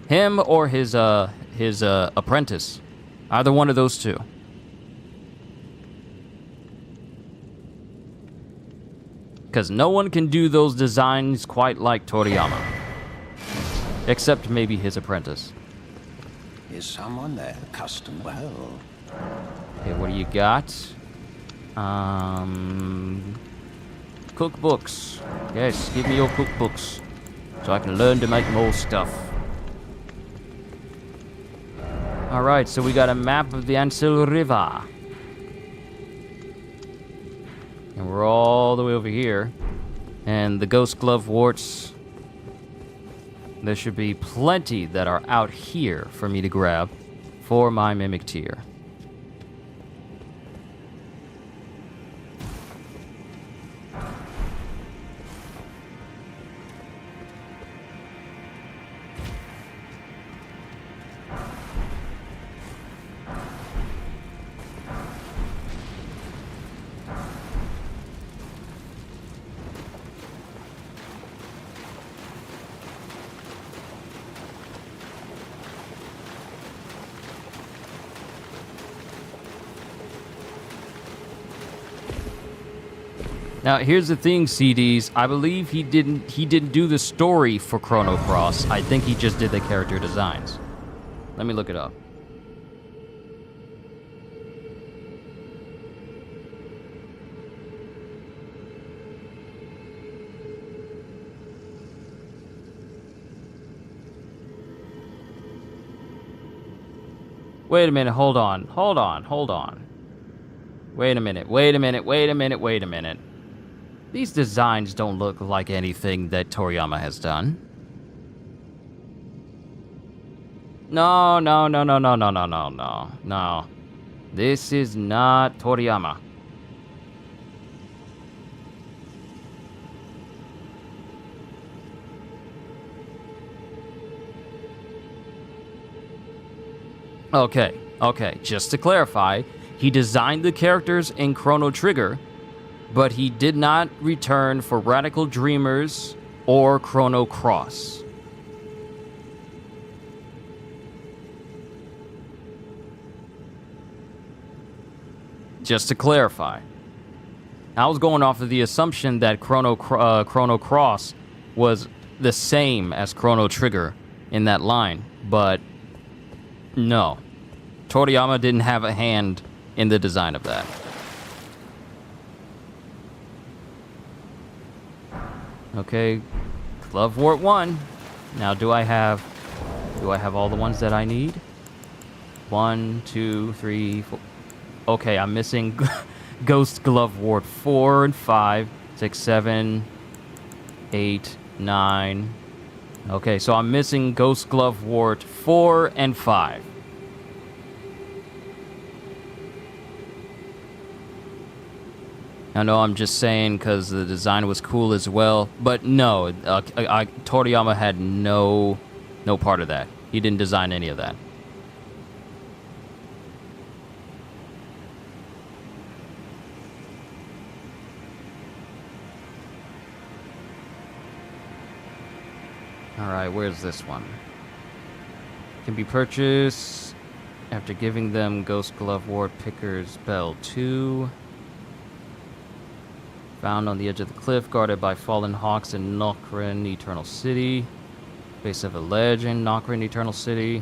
Him or his apprentice. Either one of those two. Because no one can do those designs quite like Toriyama. Except maybe his apprentice. Is someone there custom well? Okay, what do you got? Cookbooks. Yes, give me your cookbooks. So I can learn to make more stuff. Alright, so we got a map of the Ansil River. And we're all the way over here. And the ghost glove warts. There should be plenty that are out here for me to grab for my mimic tier. Now, here's the thing, CDs. I believe he didn't do the story for Chrono Cross. I think he just did the character designs. Let me look it up. Wait a minute, hold on. Wait a minute. These designs don't look like anything that Toriyama has done. No. This is not Toriyama. Okay, just to clarify, he designed the characters in Chrono Trigger, but he did not return for Radical Dreamers or Chrono Cross. Just to clarify. I was going off of the assumption that Chrono Cross was the same as Chrono Trigger in that line, but no. Toriyama didn't have a hand in the design of that. Okay, Glove Wart 1. Now, do I have all the ones that I need? 1, 2, 3, 4. Okay, I'm missing Ghost Glove Wart 4 and 5, 6, 7, 8, 9. Okay, so I'm missing Ghost Glove Wart 4 and 5. I know I'm just saying because the design was cool as well, but no, Toriyama had no part of that. He didn't design any of that. Alright, where's this one? Can be purchased after giving them Ghost Glove Wart Picker's Bell 2. Found on the edge of the cliff, guarded by fallen hawks in Nokrin Eternal City. Base of a ledge in Nokrin Eternal City.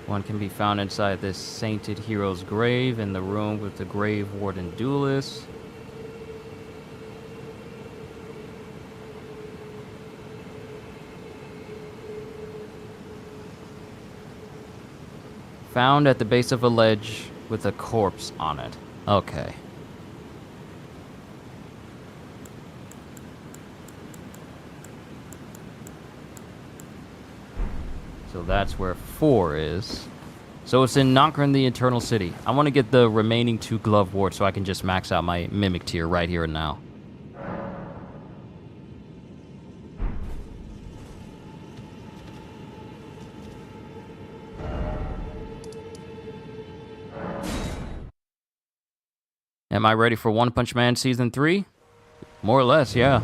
One can be found inside this sainted hero's grave in the room with the grave warden duelist. Found at the base of a ledge with a corpse on it. Okay. So that's where 4 is. So it's in Nokrin the Eternal City. I want to get the remaining 2 glove warts so I can just max out my mimic tier right here and now. Am I ready for One Punch Man Season 3? More or less, yeah.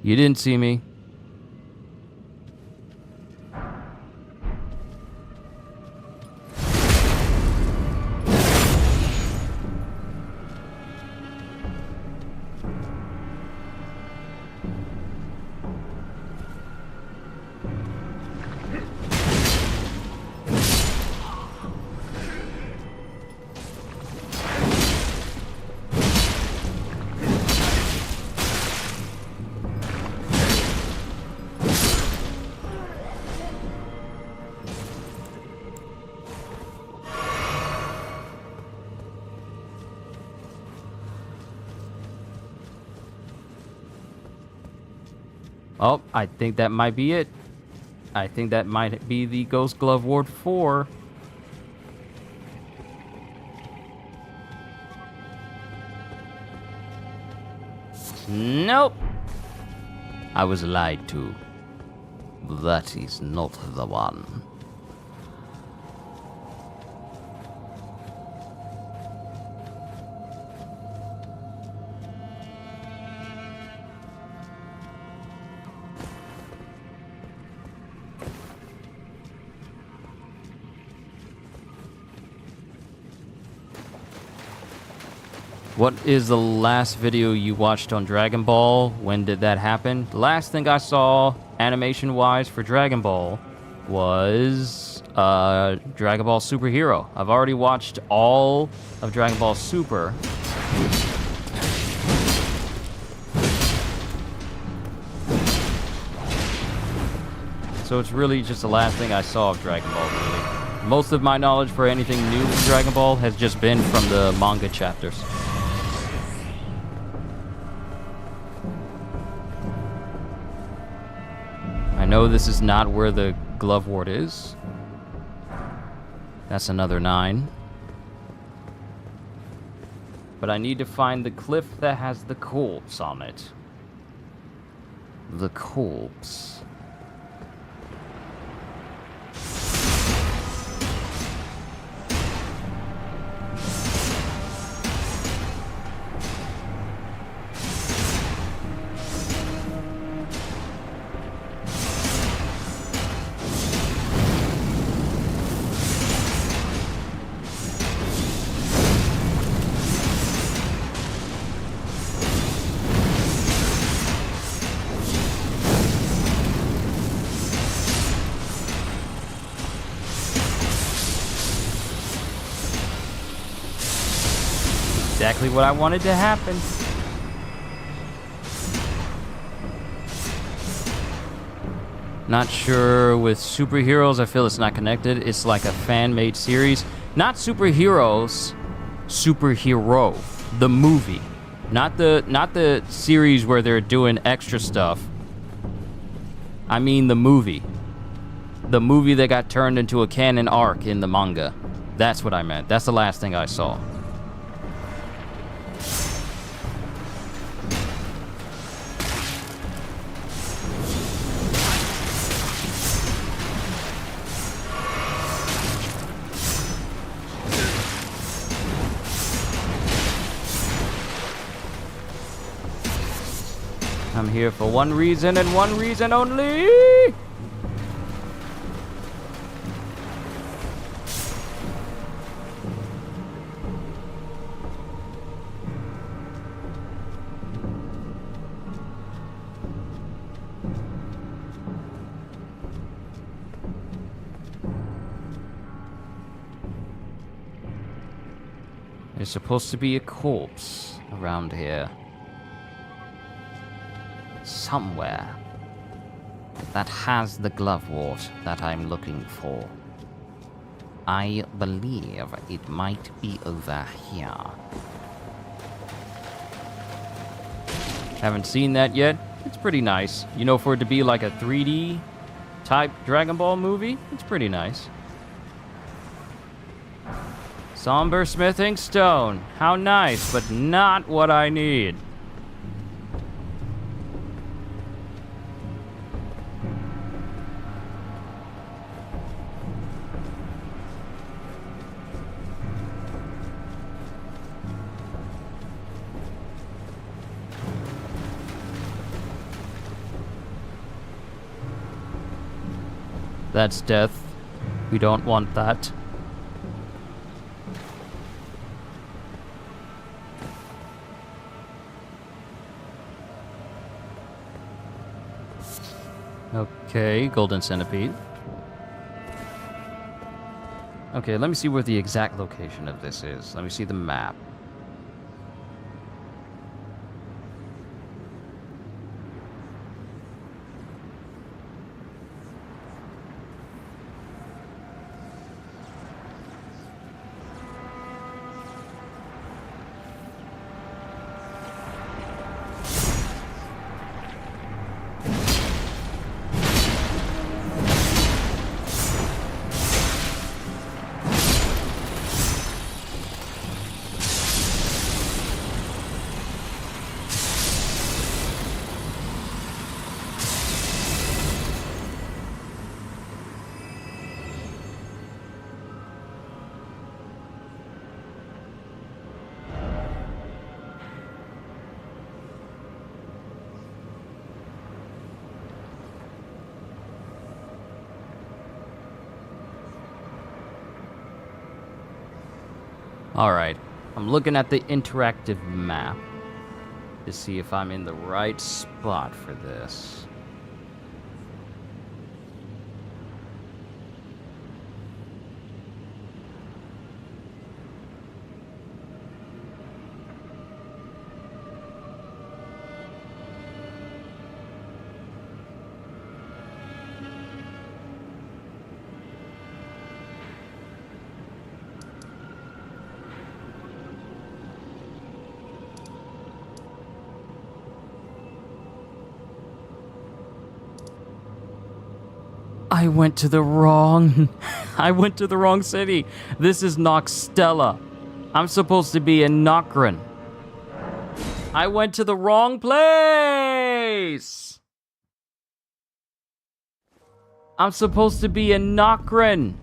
You didn't see me. Oh, I think that might be it. I think that might be the Ghost Glove Ward 4. Nope. I was lied to. That is not the one. What is the last video you watched on Dragon Ball? When did that happen? The last thing I saw, animation-wise, for Dragon Ball was Dragon Ball Super Hero. I've already watched all of Dragon Ball Super. So it's really just the last thing I saw of Dragon Ball, really. Most of my knowledge for anything new in Dragon Ball has just been from the manga chapters. I know this is not where the glove ward is. That's another 9. But I need to find the cliff that has the corpse on it. The corpse. Exactly what I wanted to happen. Not sure with superheroes. I feel it's not connected. It's like a fan-made series. Not superheroes. Superhero. The movie. Not the series where they're doing extra stuff. I mean the movie. The movie that got turned into a canon arc in the manga. That's what I meant. That's the last thing I saw. I'm here for one reason and one reason only. There's supposed to be a corpse around here. Somewhere that has the glove ward that I'm looking for. I believe it might be over here. Haven't seen that yet. It's pretty nice. You know, for it to be like a 3D type Dragon Ball movie, it's pretty nice. Somber smithing stone. How nice, but not what I need. That's death. We don't want that. Okay, golden centipede. Okay, let me see where the exact location of this is. Let me see the map. Alright, I'm looking at the interactive map to see if I'm in the right spot for this. I went to the wrong city. This is Noxtella. I'm supposed to be in Nokrin. I went to the wrong place. I'm supposed to be in Nokrin.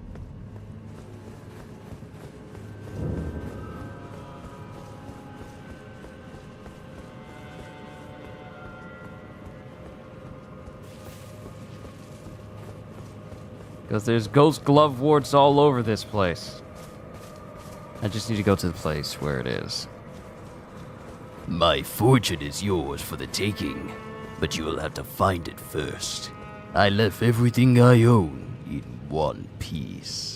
Because there's ghost glove warts all over this place. I just need to go to the place where it is. My fortune is yours for the taking, but you will have to find it first. I left everything I own in one piece.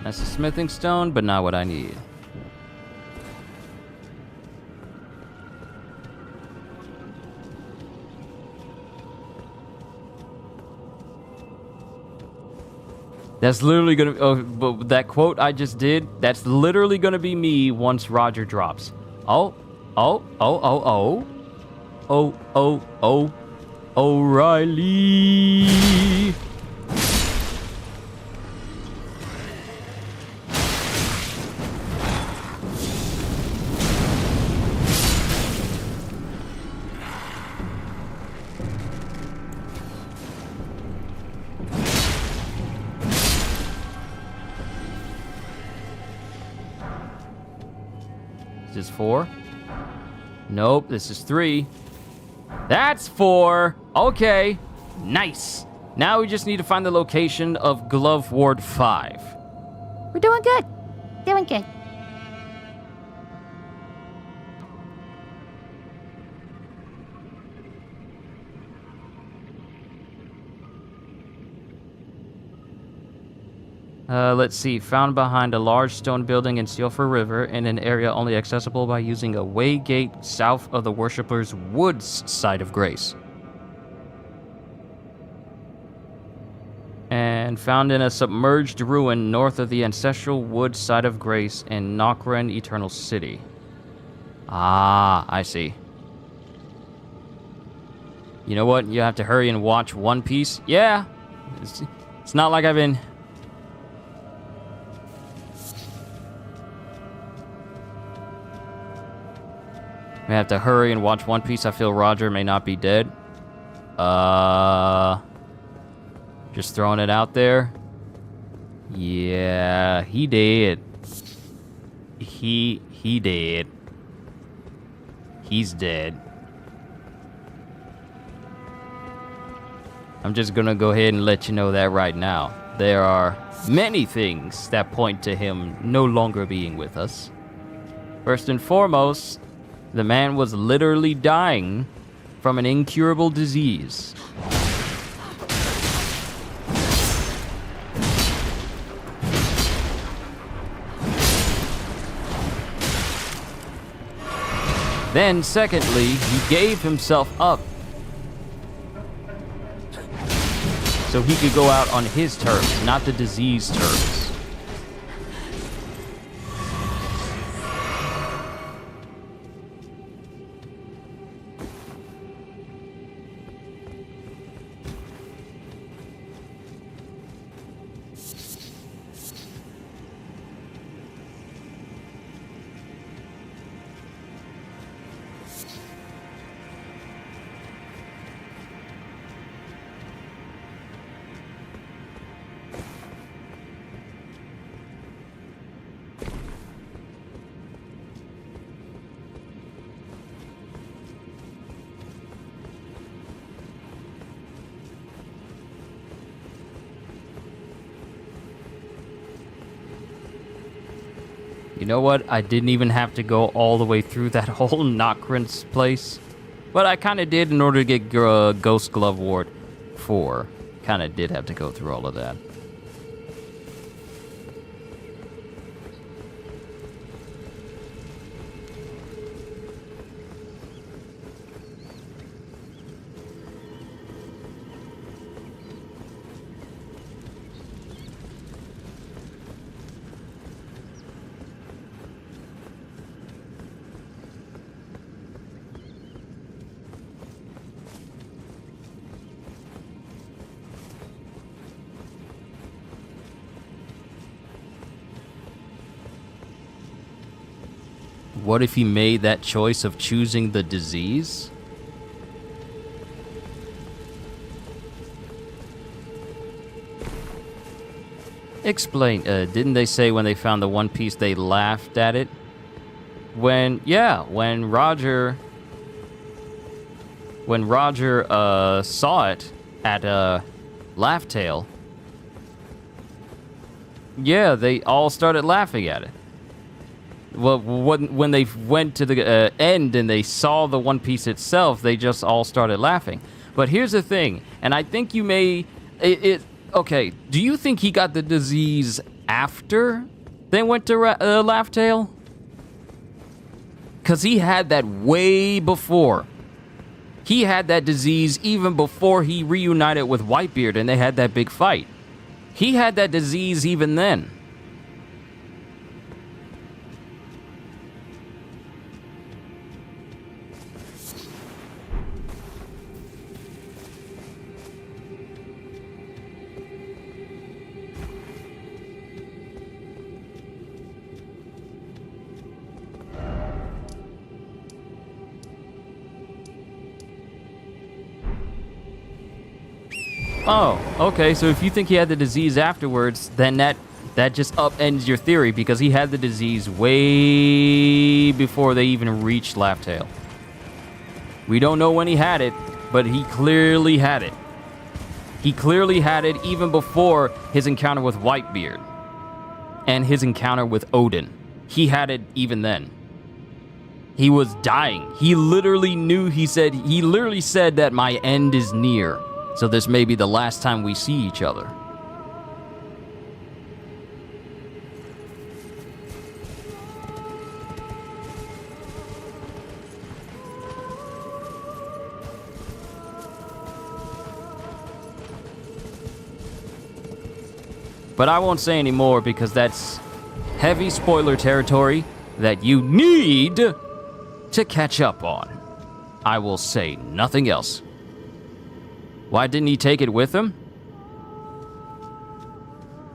That's a smithing stone, but not what I need. That's literally gonna, oh, but that quote I just did, that's literally gonna be me once Roger drops. Oh, O'Reilly. This is 4. Nope, this is 3. That's 4. Okay, nice. Now we just need to find the location of Glove Ward 5. We're doing good. Doing good. Let's see. Found behind a large stone building in Sealfur River in an area only accessible by using a way gate south of the Worshipper's Woods site of grace. And found in a submerged ruin north of the ancestral wood site of grace in Nokren Eternal City. Ah, I see. You know what? You have to hurry and watch One Piece? Yeah. It's not like I've been... I have to hurry and watch One Piece. I feel Roger may not be dead. Just throwing it out there. Yeah, he did. He did. He's dead. I'm just gonna go ahead and let you know that right now. There are many things that point to him no longer being with us. First and foremost, the man was literally dying from an incurable disease. Then, secondly, he gave himself up so he could go out on his terms, not the disease terms. You know what? I didn't even have to go all the way through that whole Nokren's place. But I kind of did in order to get Ghost Glove Ward 4. Kind of did have to go through all of that. What if he made that choice of choosing the disease? Explain. Didn't they say when they found the One Piece they laughed at it? When Roger saw it at Laugh Tale, yeah, they all started laughing at it. Well, when they went to the end and they saw the One Piece itself, they just all started laughing. But here's the thing, and I think you may... Okay, do you think he got the disease after they went to Laugh Tale? Because he had that way before. He had that disease even before he reunited with Whitebeard and they had that big fight. He had that disease even then. Oh, okay, so if you think he had the disease afterwards, then that just upends your theory, because he had the disease way before they even reached Laugh Tale. We don't know when he had it, but he clearly had it. He clearly had it even before his encounter with Whitebeard and his encounter with Odin. He had it even then. He was dying. He literally said that my end is near. So this may be the last time we see each other. But I won't say any more because that's heavy spoiler territory that you need to catch up on. I will say nothing else. Why didn't he take it with him?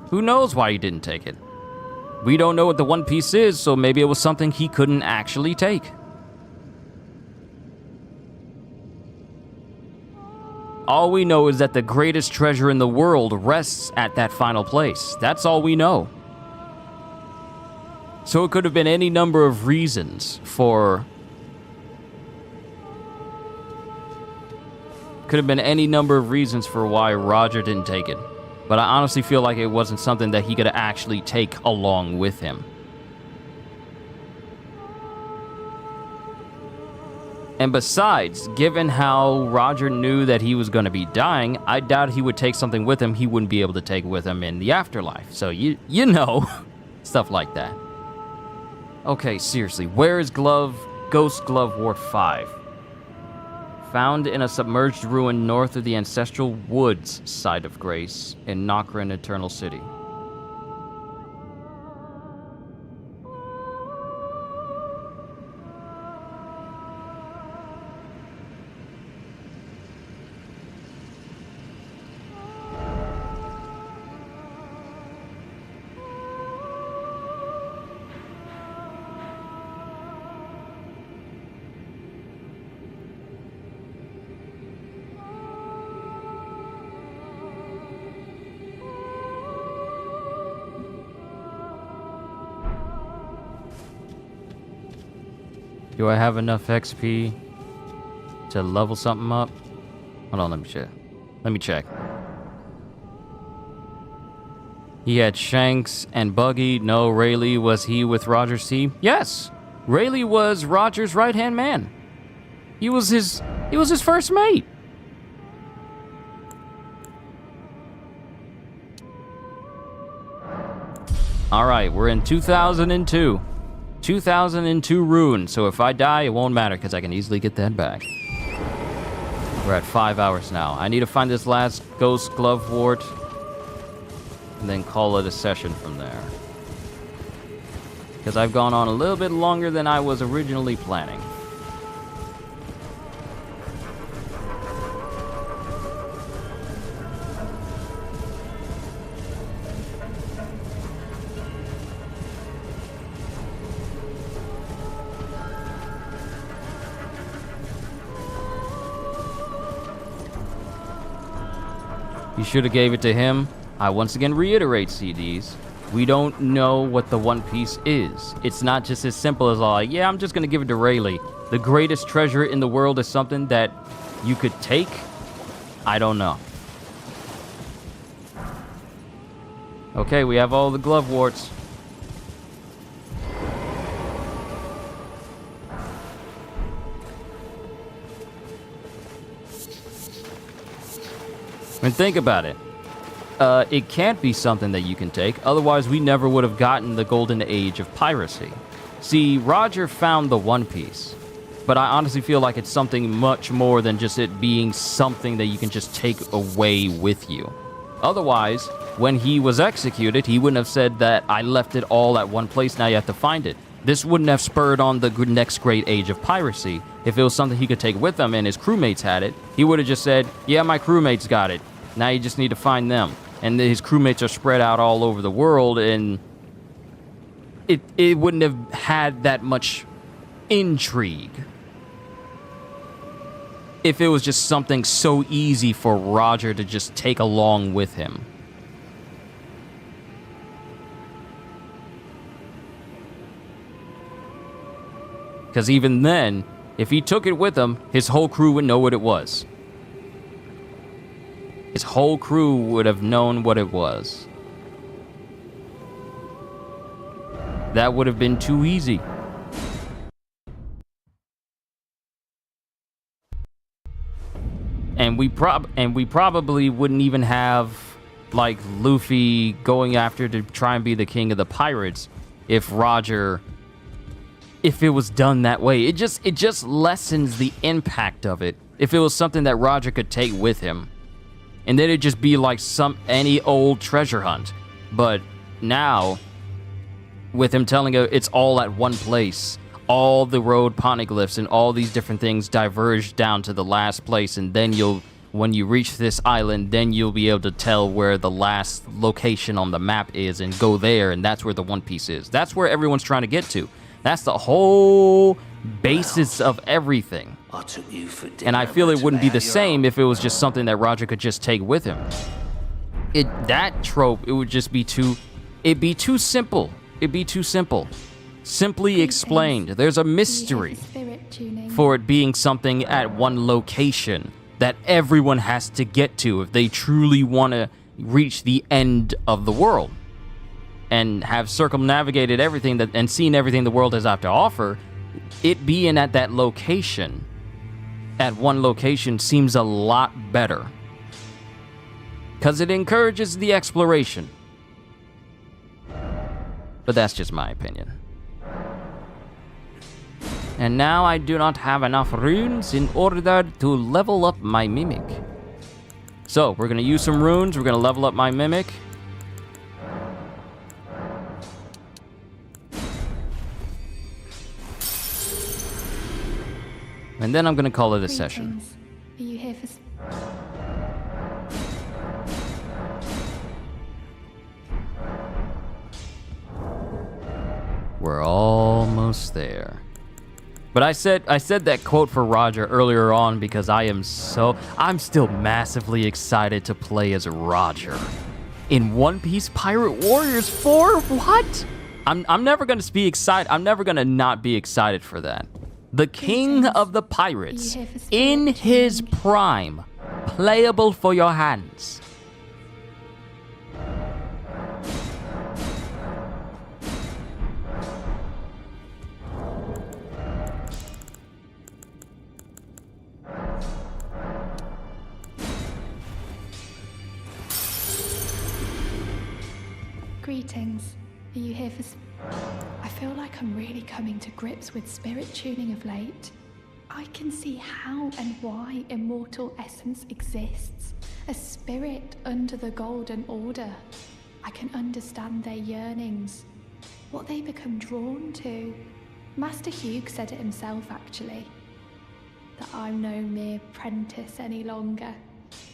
Who knows why he didn't take it? We don't know what the One Piece is, so maybe it was something he couldn't actually take. All we know is that the greatest treasure in the world rests at that final place. That's all we know. So it could have been any number of reasons for... Could have been any number of reasons for why Roger didn't take it. But I honestly feel like it wasn't something that he could actually take along with him. And besides, given how Roger knew that he was going to be dying, I doubt he would take something with him he wouldn't be able to take with him in the afterlife. So you know, stuff like that. Okay, seriously, where is Ghost Glove Wart 5? Found in a submerged ruin north of the ancestral woods side of Grace in Nokrin Eternal City. Do I have enough XP to level something up? Hold on, let me check. He had Shanks and Buggy. No, Rayleigh, was he with Roger's team? Yes, Rayleigh was Roger's right-hand man. He was his first mate. All right, we're in 2002. 2002 ruin, so if I die, it won't matter because I can easily get that back. We're at 5 hours now. I need to find this last Ghost Glove Wart and then call it a session from there. Because I've gone on a little bit longer than I was originally planning. You should have gave it to him. I once again reiterate, CDs. We don't know what the One Piece is. It's not just as simple as like, yeah, I'm just gonna give it to Rayleigh. The greatest treasure in the world is something that you could take? I don't know. Okay, we have all the glove warts. And think about it. It can't be something that you can take, otherwise we never would have gotten the golden age of piracy. See, Roger found the One Piece, but I honestly feel like it's something much more than just it being something that you can just take away with you. Otherwise, when he was executed, he wouldn't have said that I left it all at one place, now you have to find it. This wouldn't have spurred on the next great age of piracy. If it was something he could take with him and his crewmates had it, he would have just said, yeah, my crewmates got it. Now you just need to find them. And his crewmates are spread out all over the world, and it wouldn't have had that much intrigue if it was just something so easy for Roger to just take along with him. Because even then, if he took it with him, his whole crew would know what it was. His whole crew would have known what it was. That would have been too easy. And we probably wouldn't even have like Luffy going after to try and be the king of the pirates if it was done that way. It just lessens the impact of it if it was something that Roger could take with him. And then it'd just be like any old treasure hunt. But now, with him telling her it's all at one place, all the road poneglyphs and all these different things diverge down to the last place, and then when you reach this island, then you'll be able to tell where the last location on the map is and go there, and that's where the One Piece is. That's where everyone's trying to get to. That's the whole basis of everything. I took you for dinner, And I feel it but wouldn't be about the your same if it was just something that Roger could just take with him. That trope, it would just be too simple. It'd be too simple. Simply explained. There's a mystery for it being something at one location that everyone has to get to if they truly want to reach the end of the world and have circumnavigated everything and seen everything the world has to offer. It being at that location, at one location, seems a lot better because it encourages the exploration. But that's just my opinion. And now I do not have enough runes in order to level up my Mimic. So, we're going to use some runes. We're going to level up my Mimic. And then I'm going to call it a session. Are you here for... We're almost there. But I said that quote for Roger earlier on because I'm still massively excited to play as Roger in One Piece Pirate Warriors 4. What? I'm never gonna be excited. I'm never gonna not be excited for that. The king of the pirates, in his prime, playable for your hands. Greetings. Are you here for... I feel like I'm really coming to grips with spirit tuning of late. I can see how and why immortal essence exists. A spirit under the Golden Order. I can understand their yearnings. What they become drawn to. Master Hugh said it himself, actually. That I'm no mere apprentice any longer.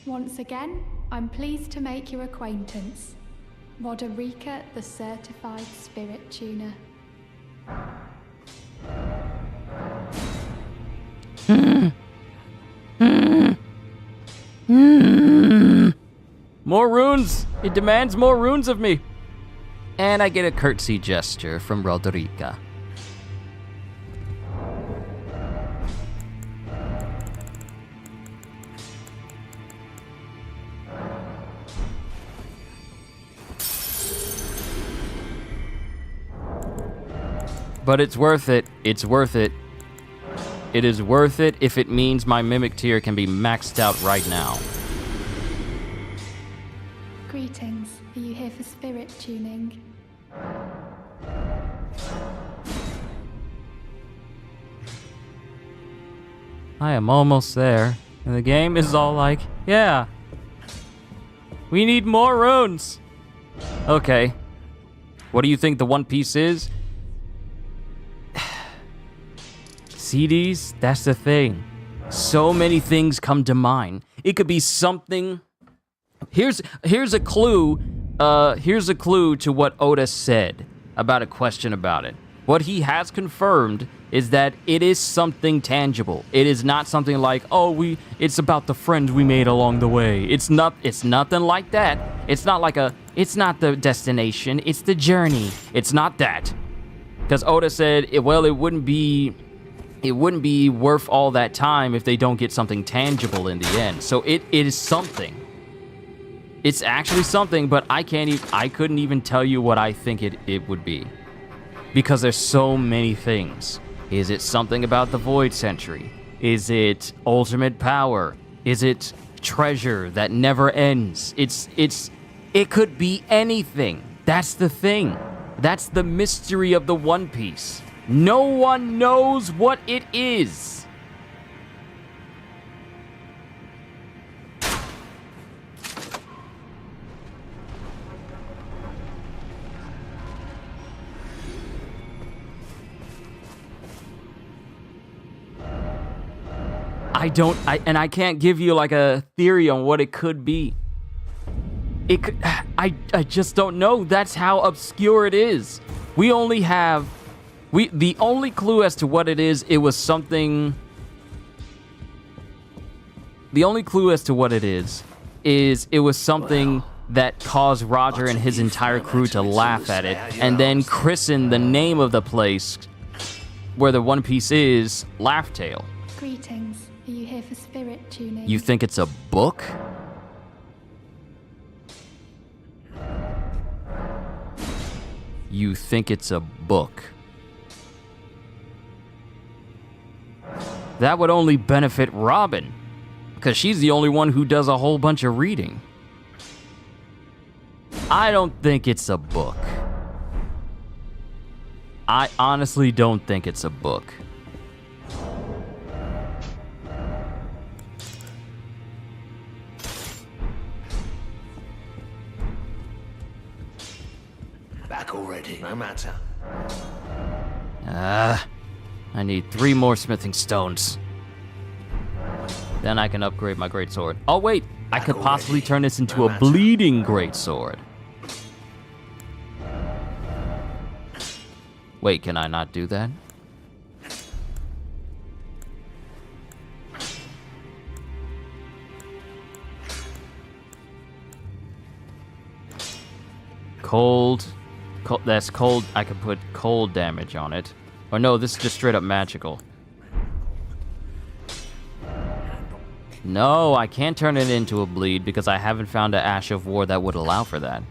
Once again, I'm pleased to make your acquaintance. Roderica, the certified spirit tuner. More runes! It demands more runes of me! And I get a curtsy gesture from Roderica. But it's worth it. It's worth it. It is worth it if it means my Mimic tier can be maxed out right now. Greetings. Are you here for spirit tuning? I am almost there. And the game is all like, yeah. We need more runes. Okay. What do you think the One Piece is? CDs, that's the thing. So many things come to mind. It could be something. Here's a clue. Here's a clue to what Oda said about a question about it. What he has confirmed is that it is something tangible. It is not something like, it's about the friends we made along the way. It's nothing like that. It's not the destination, it's the journey. It's not that. Because Oda said, it wouldn't be worth all that time if they don't get something tangible in the end. So it is something. It's actually something, but I couldn't even tell you what I think it would be. Because there's so many things. Is it something about the Void Century? Is it ultimate power? Is it treasure that never ends? It could be anything. That's the thing. That's the mystery of the One Piece. No one knows what it is. I can't give you like a theory on what it could be. I just don't know. That's how obscure it is. The only clue as to what it is, it was something. The only clue as to what it is it was something that caused Roger and his entire crew to laugh at it, and then christen the name of the place where the One Piece is Laugh Tale. Greetings. Are you here for spirit tuning? You think it's a book? You think it's a book? That would only benefit Robin, because she's the only one who does a whole bunch of reading. I don't think it's a book. I honestly don't think it's a book. Back already, no matter. I need 3 more smithing stones. Then I can upgrade my greatsword. Oh wait, I could possibly turn this into a bleeding greatsword. Wait, can I not do that? Cold, that's cold. I can put cold damage on it. Or no, this is just straight up magical. No, I can't turn it into a bleed because I haven't found an Ash of War that would allow for that.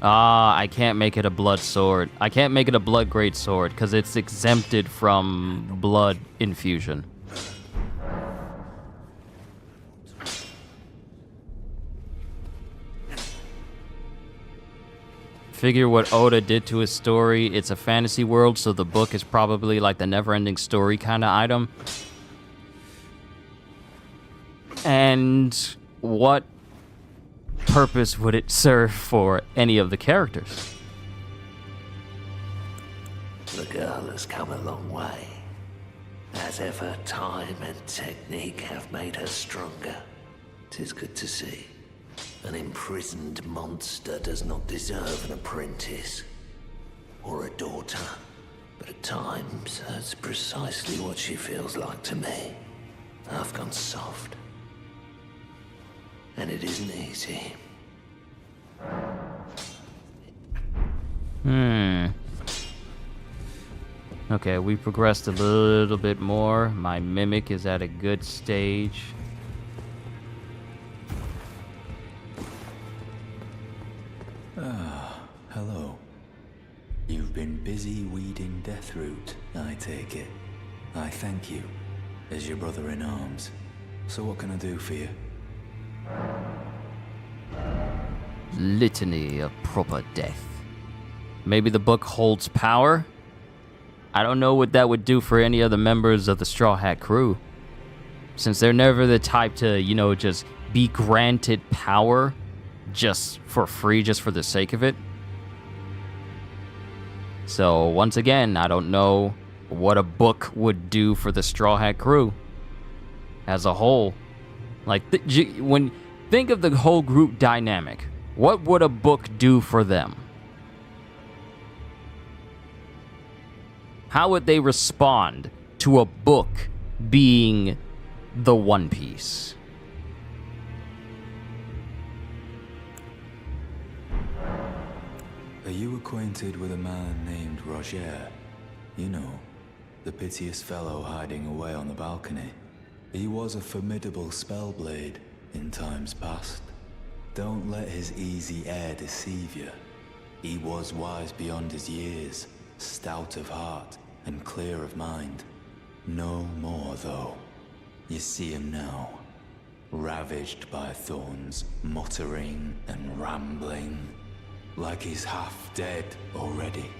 I can't make it a blood sword. I can't make it a blood great sword because it's exempted from blood infusion. Figure what Oda did to his story. It's a fantasy world, so the book is probably like the never-ending story kind of item. And what purpose would it serve for any of the characters? The girl has come a long way. As ever, time and technique have made her stronger. 'Tis good to see. An imprisoned monster does not deserve an apprentice or a daughter, but at times that's precisely what she feels like to me. I've gone soft, and it isn't easy. Okay, we progressed a little bit more. My mimic is at a good stage. Hello. You've been busy weeding Deathroot, I take it. I thank you, as your brother-in-arms. So what can I do for you? Litany of proper death. Maybe the book holds power? I don't know what that would do for any of the members of the Straw Hat crew. Since they're never the type to, you know, just be granted power just for free, just for the sake of it. So, once again, I don't know what a book would do for the Straw Hat crew as a whole. Like, think of the whole group dynamic. What would a book do for them? How would they respond to a book being the One Piece? Are you acquainted with a man named Roger? You know, the piteous fellow hiding away on the balcony. He was a formidable spellblade in times past. Don't let his easy air deceive you. He was wise beyond his years, stout of heart and clear of mind. No more, though. You see him now, ravaged by thorns, muttering and rambling, like he's half dead already.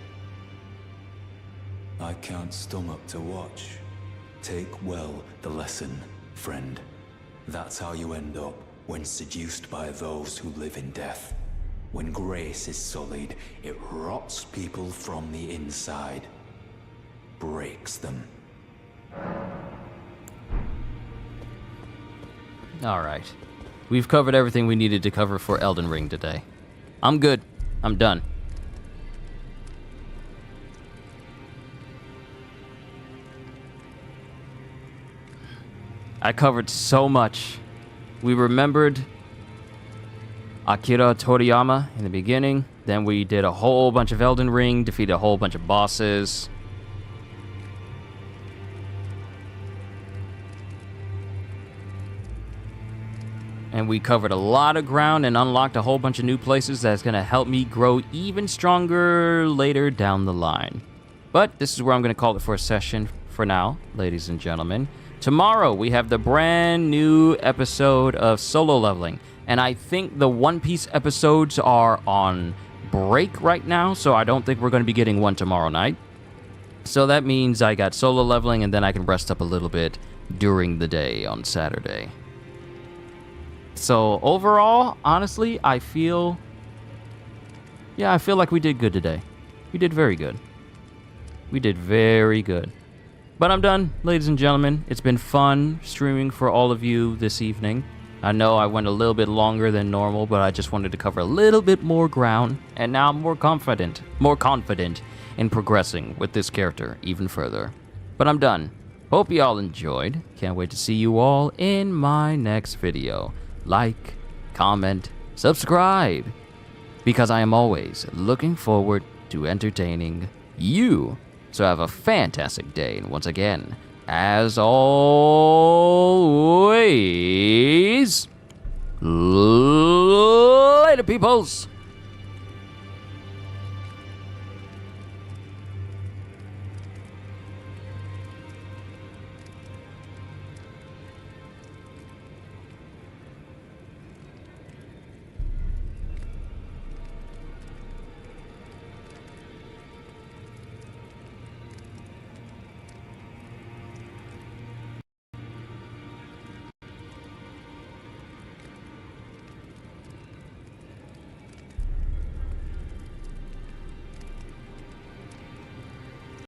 I can't stomach to watch. Take well the lesson, friend. That's how you end up when seduced by those who live in death. When grace is sullied, it rots people from the inside. Breaks them. Alright. We've covered everything we needed to cover for Elden Ring today. I'm good. I'm done. I covered so much. We remembered Akira Toriyama in the beginning. Then we did a whole bunch of Elden Ring, defeated a whole bunch of bosses. And we covered a lot of ground and unlocked a whole bunch of new places that's going to help me grow even stronger later down the line. But this is where I'm going to call it for a session for now, ladies and gentlemen. Tomorrow, we have the brand new episode of Solo Leveling. And I think the One Piece episodes are on break right now, so I don't think we're going to be getting one tomorrow night. So that means I got Solo Leveling, and then I can rest up a little bit during the day on Saturday. So overall, honestly, I feel like we did good today. We did very good. We did very good. But I'm done, ladies and gentlemen. It's been fun streaming for all of you this evening. I know I went a little bit longer than normal, but I just wanted to cover a little bit more ground, and now I'm more confident in progressing with this character even further. But I'm done. Hope you all enjoyed. Can't wait to see you all in my next video. Like, comment, subscribe, because I am always looking forward to entertaining you. So have a fantastic day, and once again, as always, later, peoples!